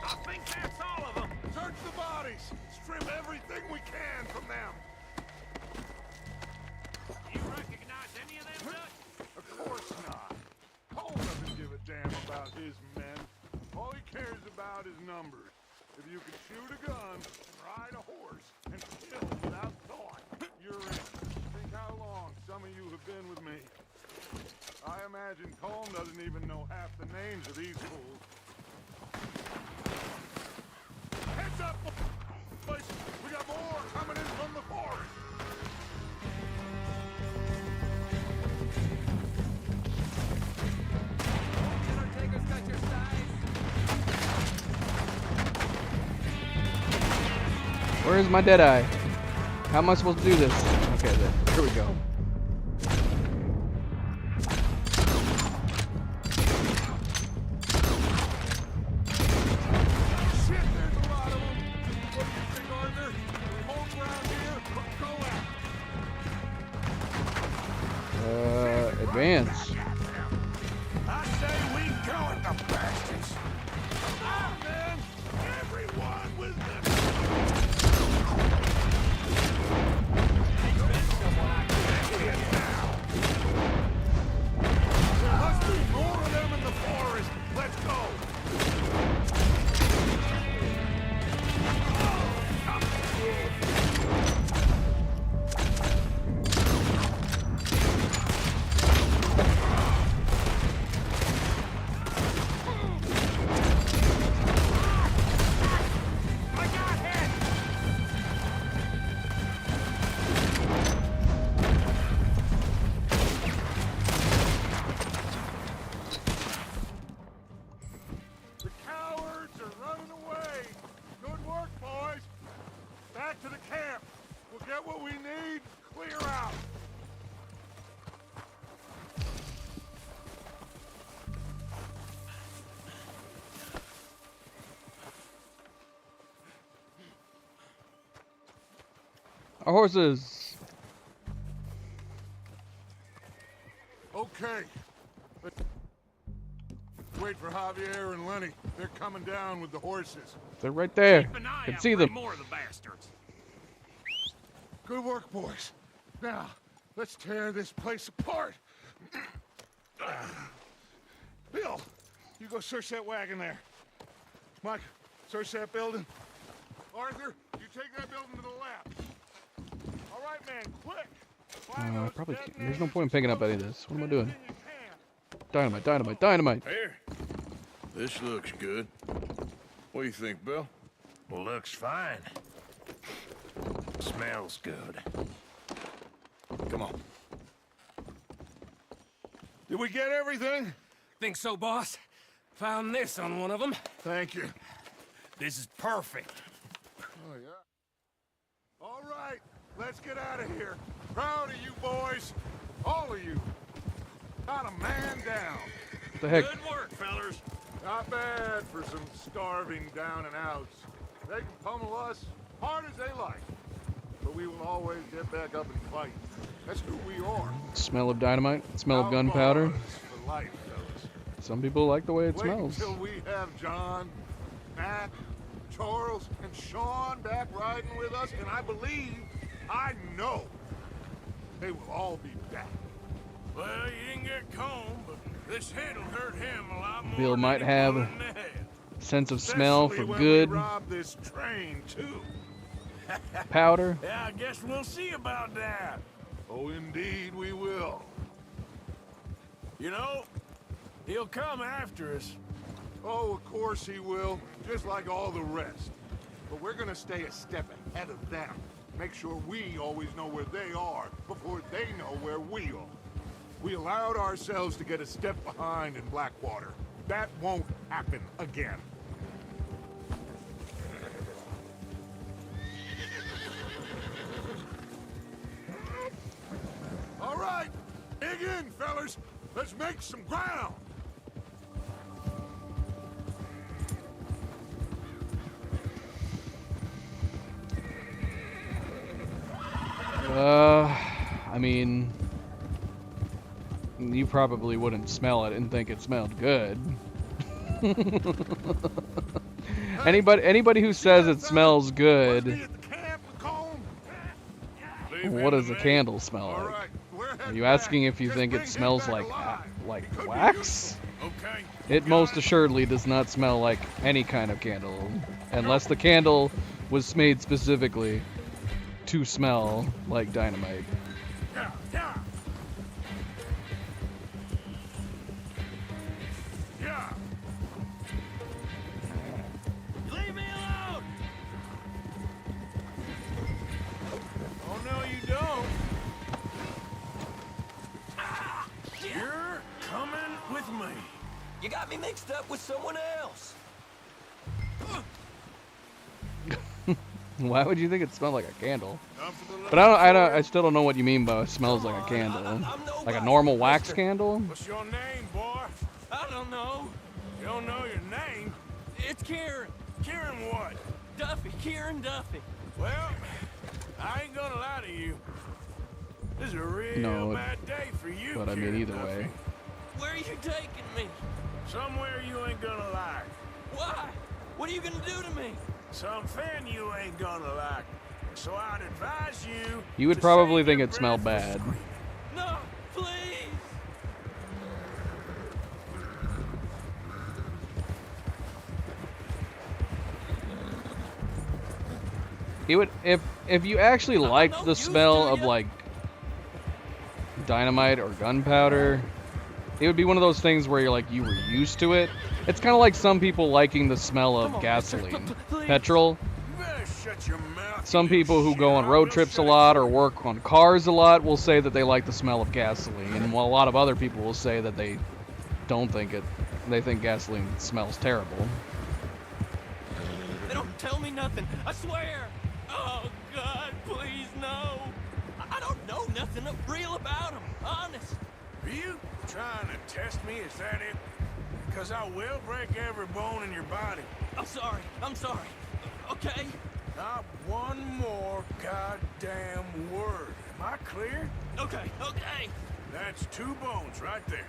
I think that's all of them. Search the bodies. Strip everything we can from them. You recognize any of them, Dutch? Of course not. Cole doesn't give a damn about his men. All he cares about is numbers. If you can shoot a gun, ride a horse, and kill without thought, you're in. Think how long some of you have been with me. I imagine Colm doesn't even know half the names of these fools. Heads up, boys! We got more coming in from the forest! Where's my dead eye? How am I supposed to do this? Okay, there we go. Shit, there's a lot of them! What do you think, Arthur? Hold around here or go out? Advance. I say we go at the bastards! Ah, man! Everyone with them! There must be more of them in the forest! Let's go! Our horses. Okay. Wait for Javier and Lenny. They're coming down with the horses. They're right there. Keep an eye Can out see for them. more of the bastards. Good work, boys. Now, let's tear this place apart. Bill, you go search that wagon there. Mike, search that building. Arthur, you take that building to the left. All right, man, quick. Probably. There's no point in picking up any of this. What am I doing? Dynamite, dynamite, dynamite. Here. This looks good. What do you think, Bill? Well, looks fine. Smells good. Come on. Did we get everything? Think so, boss. Found this on one of them. Thank you. This is perfect. Oh, yeah. All right, let's get out of here. Proud of you boys. All of you. Not a man down. What the heck? Good work, fellers. Not bad for some starving down and outs. They can pummel us hard as they like. But we will always get back up and fight. That's who we are. Smell of dynamite. Smell of gunpowder. Outlaws for life, fellas. Some people like the way it Wait smells. until we have John, Matt, Charles, and Sean back riding with us, and I know, they will all be back. Well, you didn't get Combe, but this hit will hurt him a lot more. Bill than might any have bullet in the head. sense of smell for Especially when good. we rob this train, too. Powder. Yeah, I guess we'll see about that. Oh, indeed we will. You know, he'll come after us. Oh, of course he will, just like all the rest. But we're gonna stay a step ahead of them. Make sure we always know where they are before they know where we are. We allowed ourselves to get a step behind in Blackwater. That won't happen again. All right, dig in, fellas. Let's make some ground. I mean, you probably wouldn't smell it and think it smelled good. Anybody who says it smells good, what does a candle smell like? Are you asking if you think it smells like wax? Okay. It most assuredly does not smell like any kind of candle, unless the candle was made specifically to smell like dynamite. Yeah, yeah. Yeah. Leave me alone! Oh, no, you don't. You're coming with me. You got me mixed up with someone else. Why would you think it smelled like a candle? But I still don't know what you mean by it smells like a candle. Like a normal wax candle? What's your name, boy? I don't know. You don't know your name? It's Kieran. Kieran what? Duffy. Kieran Duffy. Well, I ain't gonna lie to you. This is a real No, bad day for you, but I mean Kieran either Duffy. way. Where are you taking me? Somewhere you ain't gonna like. Why? What are you gonna do to me? Something you ain't gonna like. So I'd advise you. You would probably think it smelled bad. No, please. It would if you actually liked the smell of like dynamite or gunpowder, it would be one of those things where you're like you were used to it. It's kind of like some people liking the smell of gasoline, petrol. You better shut your mouth. Some people who go on road trips a lot or work on cars a lot will say that they like the smell of gasoline, while a lot of other people will say that they don't think it. They think gasoline smells terrible. They don't tell me nothing. I swear. Oh, God, please, no. I don't know nothing real about them, honest. Are you trying to test me? Is that it? Because I will break every bone in your body. I'm sorry. I'm sorry. Okay? Not one more goddamn word. Am I clear? Okay, okay. That's 2 bones right there.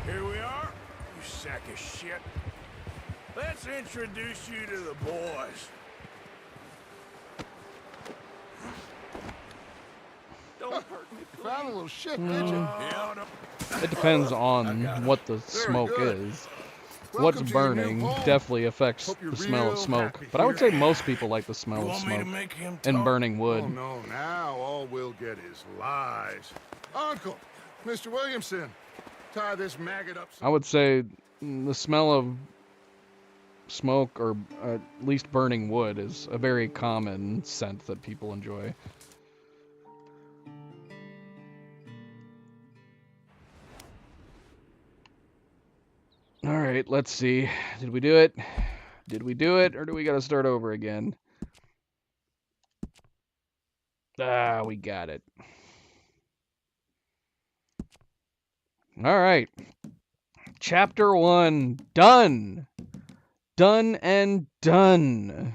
Here we are, you sack of shit. Let's introduce you to the boys. Don't hurt me, please. Found a little shit, did you? It depends on what the smoke is. What's burning definitely affects the smell of smoke. But I would say most people like the smell of smoke and burning wood. Oh, no, now all we'll get is lies. Uncle, Mr. Williamson, tie this maggot up. I would say the smell of smoke, or at least burning wood, is a very common scent that people enjoy. Alright, let's see. Did we do it? Did we do it, or do we gotta start over again? Ah, we got it. Alright. Chapter 1. Done! Done and done.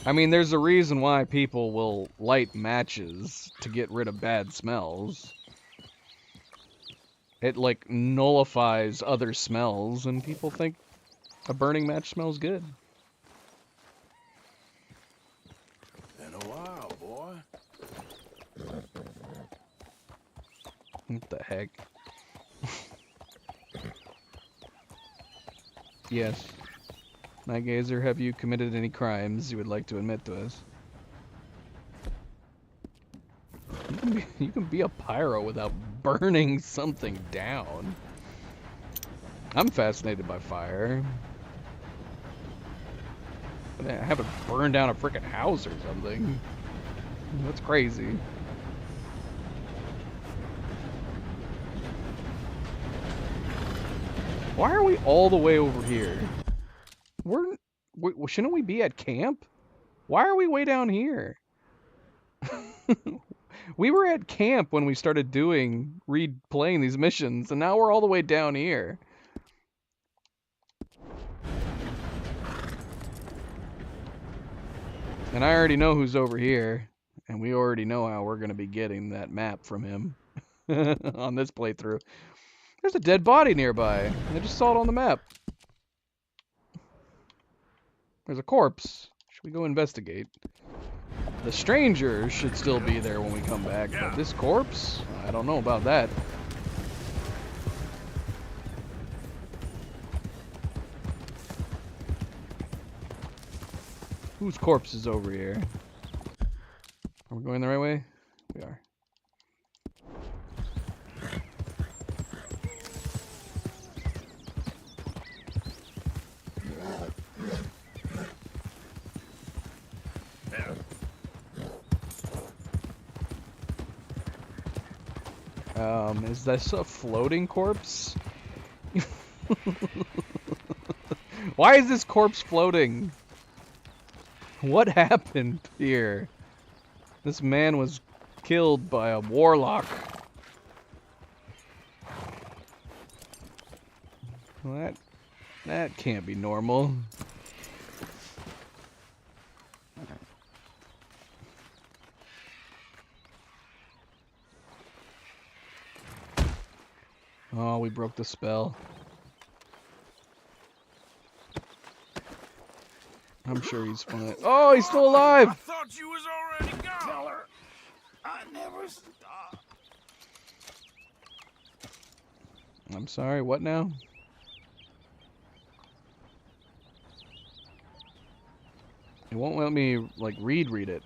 I mean, there's a reason why people will light matches to get rid of bad smells. It, like, nullifies other smells, and people think a burning match smells good. Been a while, boy. What the heck? Yes. Night Gazer, have you committed any crimes you would like to admit to us? You can be a pyro without burning something down. I'm fascinated by fire. I haven't burned down a freaking house or something. That's crazy. Why are we all the way over here? Shouldn't we be at camp? Why are we way down here? We were at camp when we started replaying these missions, and now we're all the way down here. And I already know who's over here, and we already know how we're going to be getting that map from him on this playthrough. There's a dead body nearby. I just saw it on the map. There's a corpse. Should we go investigate? The stranger should still be there when we come back, but this corpse? I don't know about that. Whose corpse is over here? Are we going the right way? We are. Is this a floating corpse? Why is this corpse floating? What happened here? This man was killed by a warlock. Well, that can't be normal. Oh, we broke the spell. I'm sure he's fine. Oh, he's still alive! I thought you was already gone. Tell her I never stopped. I'm sorry, what now? It won't let me, like, read it.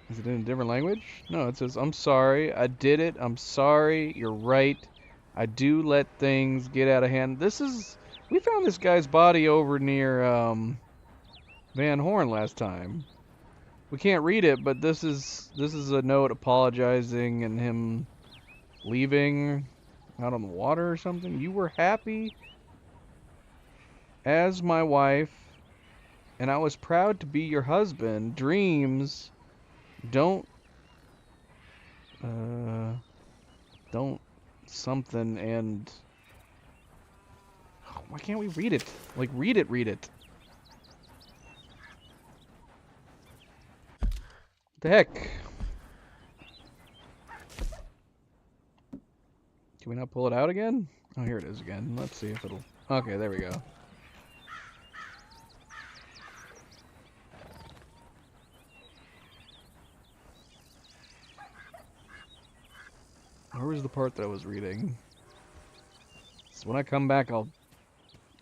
Is it in a different language? No, it says, I'm sorry, I did it, I'm sorry, you're right. I do let things get out of hand. We found this guy's body over near, Van Horn last time. We can't read it, but this is a note apologizing and him leaving out on the water or something. You were happy as my wife, and I was proud to be your husband. Dreams don't something and why can't we read it? Like read it. The heck? Can we not pull it out again? Oh, here it is again. Let's see if it'll... Okay, there we go. Where was the part that I was reading? So when I come back, I'll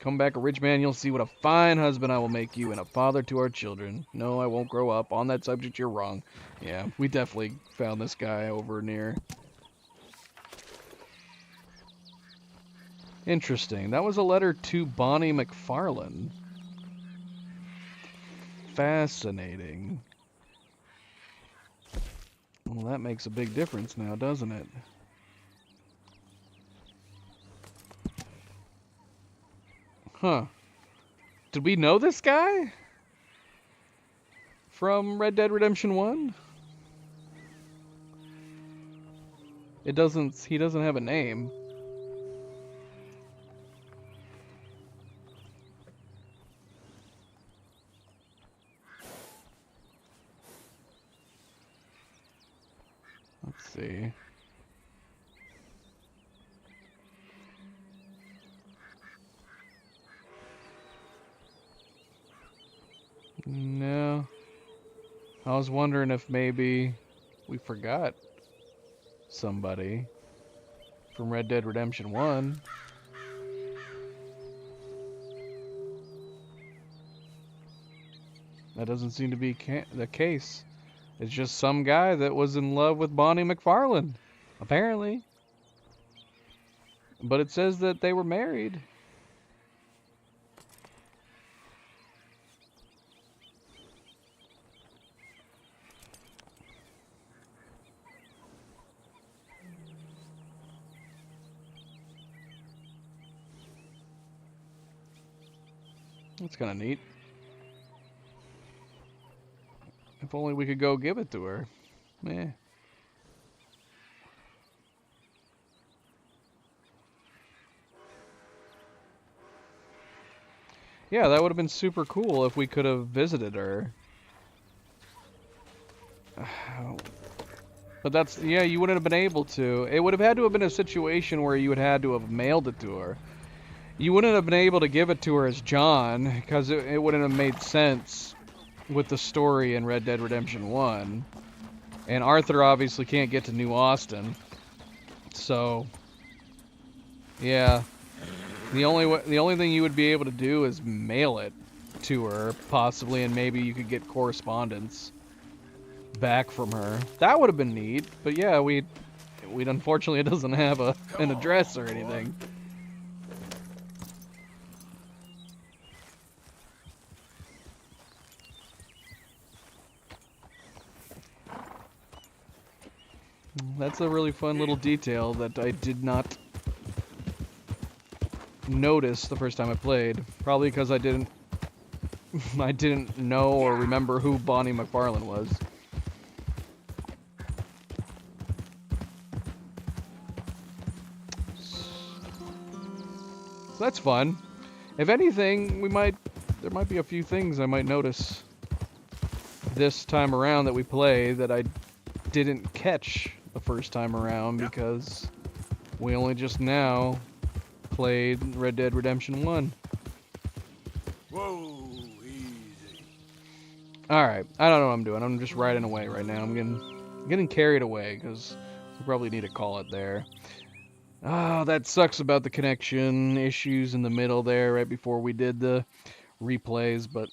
come back a rich man. You'll see what a fine husband I will make you and a father to our children. No, I won't grow up. On that subject, you're wrong. Yeah, we definitely found this guy over near. Interesting. That was a letter to Bonnie McFarlane. Fascinating. Well, that makes a big difference now, doesn't it? Huh. Did we know this guy? From Red Dead Redemption 1? He doesn't have a name. Let's see. No. I was wondering if maybe we forgot somebody from Red Dead Redemption 1. That doesn't seem to be the case. It's just some guy that was in love with Bonnie McFarlane, apparently. But it says that they were married. That's kind of neat. If only we could go give it to her. Eh. Yeah, that would have been super cool if we could have visited her. But that's, yeah, you wouldn't have been able to. It would have had to have been a situation where you would have had to have mailed it to her. You wouldn't have been able to give it to her as John, because it wouldn't have made sense with the story in Red Dead Redemption 1. And Arthur obviously can't get to New Austin. So, yeah. The only thing you would be able to do is mail it to her, possibly, and maybe you could get correspondence back from her. That would have been neat, but yeah, we'd unfortunately, it doesn't have an address or anything. That's a really fun little detail that I did not notice the first time I played. Probably because I didn't know or remember who Bonnie McFarlane was. So that's fun. If anything, there might be a few things I might notice this time around that we play that I didn't catch the first time around because we only just now played Red Dead Redemption 1. Whoa, easy. Alright, I don't know what I'm doing. I'm just riding away right now. I'm getting carried away because we probably need to call it there. Oh, that sucks about the connection issues in the middle there right before we did the replays, but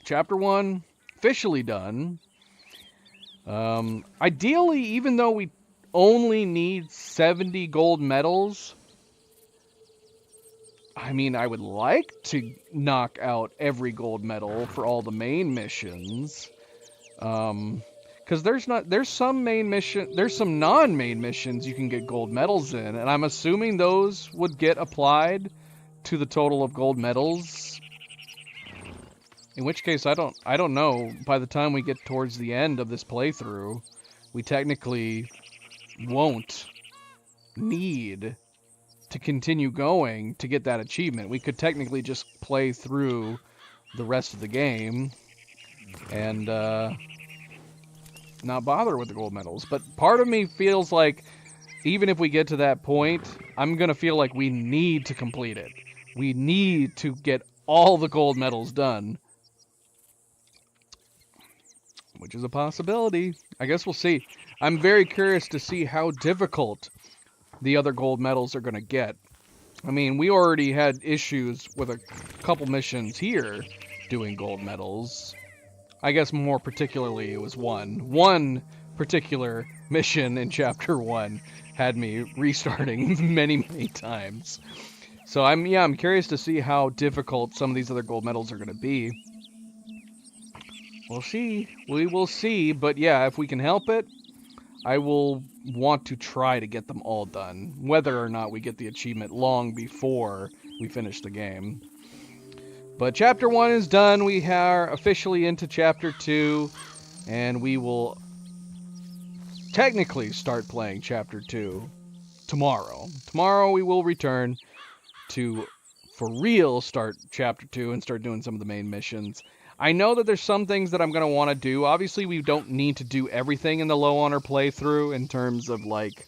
Chapter 1 officially done. Ideally, even though we only need 70 gold medals, I mean, I would like to knock out every gold medal for all the main missions. Because there's some main mission, there's some non-main missions you can get gold medals in, and I'm assuming those would get applied to the total of gold medals. In which case, I don't know. By the time we get towards the end of this playthrough, we technically won't need to continue going to get that achievement. We could technically just play through the rest of the game and not bother with the gold medals. But part of me feels like even if we get to that point, I'm gonna feel like we need to complete it. We need to get all the gold medals done, which is a possibility. I guess we'll see. I'm very curious to see how difficult the other gold medals are gonna get. I mean, we already had issues with a couple missions here doing gold medals. I guess more particularly it was one particular mission in chapter 1 had me restarting many times. So I'm curious to see how difficult some of these other gold medals are going to be. We'll see. We will see, but yeah, if we can help it, I will want to try to get them all done, whether or not we get the achievement long before we finish the game. But Chapter 1 is done. We are officially into Chapter 2, and we will technically start playing Chapter 2 tomorrow. Tomorrow we will return to, for real, start Chapter 2 and start doing some of the main missions. I know that there's some things that I'm going to want to do. Obviously, we don't need to do everything in the Low Honor playthrough in terms of, like,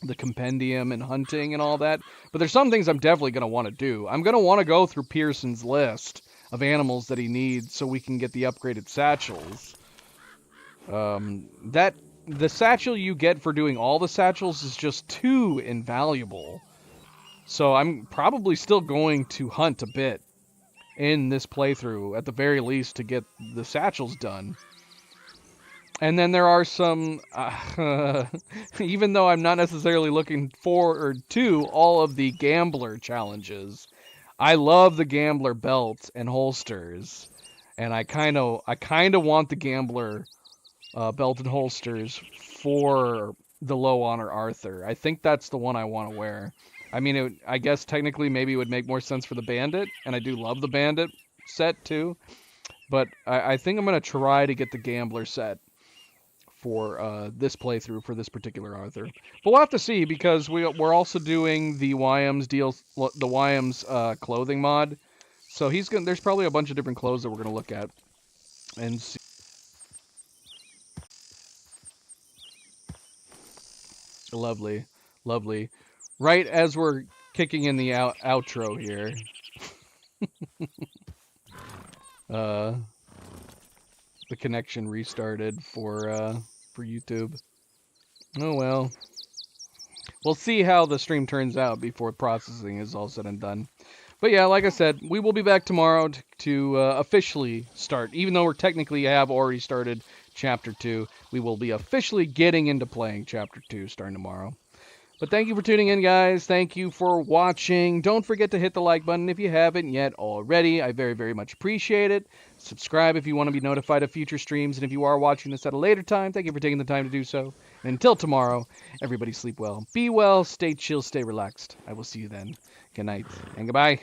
the compendium and hunting and all that. But there's some things I'm definitely going to want to do. I'm going to want to go through Pearson's list of animals that he needs so we can get the upgraded satchels. The satchel you get for doing all the satchels is just too invaluable. So I'm probably still going to hunt a bit in this playthrough, at the very least, to get the satchels done. And then there are some, even though I'm not necessarily looking forward to all of the gambler challenges, I love the gambler belts and holsters, and I kind of want the gambler belt and holsters for the Low Honor Arthur. I think that's the one I want to wear. I mean, I guess technically maybe it would make more sense for the bandit, and I do love the bandit set too, but I think I'm going to try to get the gambler set for this playthrough for this particular Arthur. But we'll have to see, because we're also doing the YM's clothing mod. So there's probably a bunch of different clothes that we're going to look at and see. Lovely, lovely. Right as we're kicking in the outro here. The connection restarted for YouTube. Oh well. We'll see how the stream turns out before processing is all said and done. But yeah, like I said, we will be back tomorrow to officially start. Even though we technically have already started Chapter 2, we will be officially getting into playing Chapter 2 starting tomorrow. But thank you for tuning in, guys. Thank you for watching. Don't forget to hit the like button if you haven't yet already. I very, very much appreciate it. Subscribe if you want to be notified of future streams. And if you are watching this at a later time, thank you for taking the time to do so. And until tomorrow, everybody sleep well, be well, stay chill, stay relaxed. I will see you then. Good night and goodbye.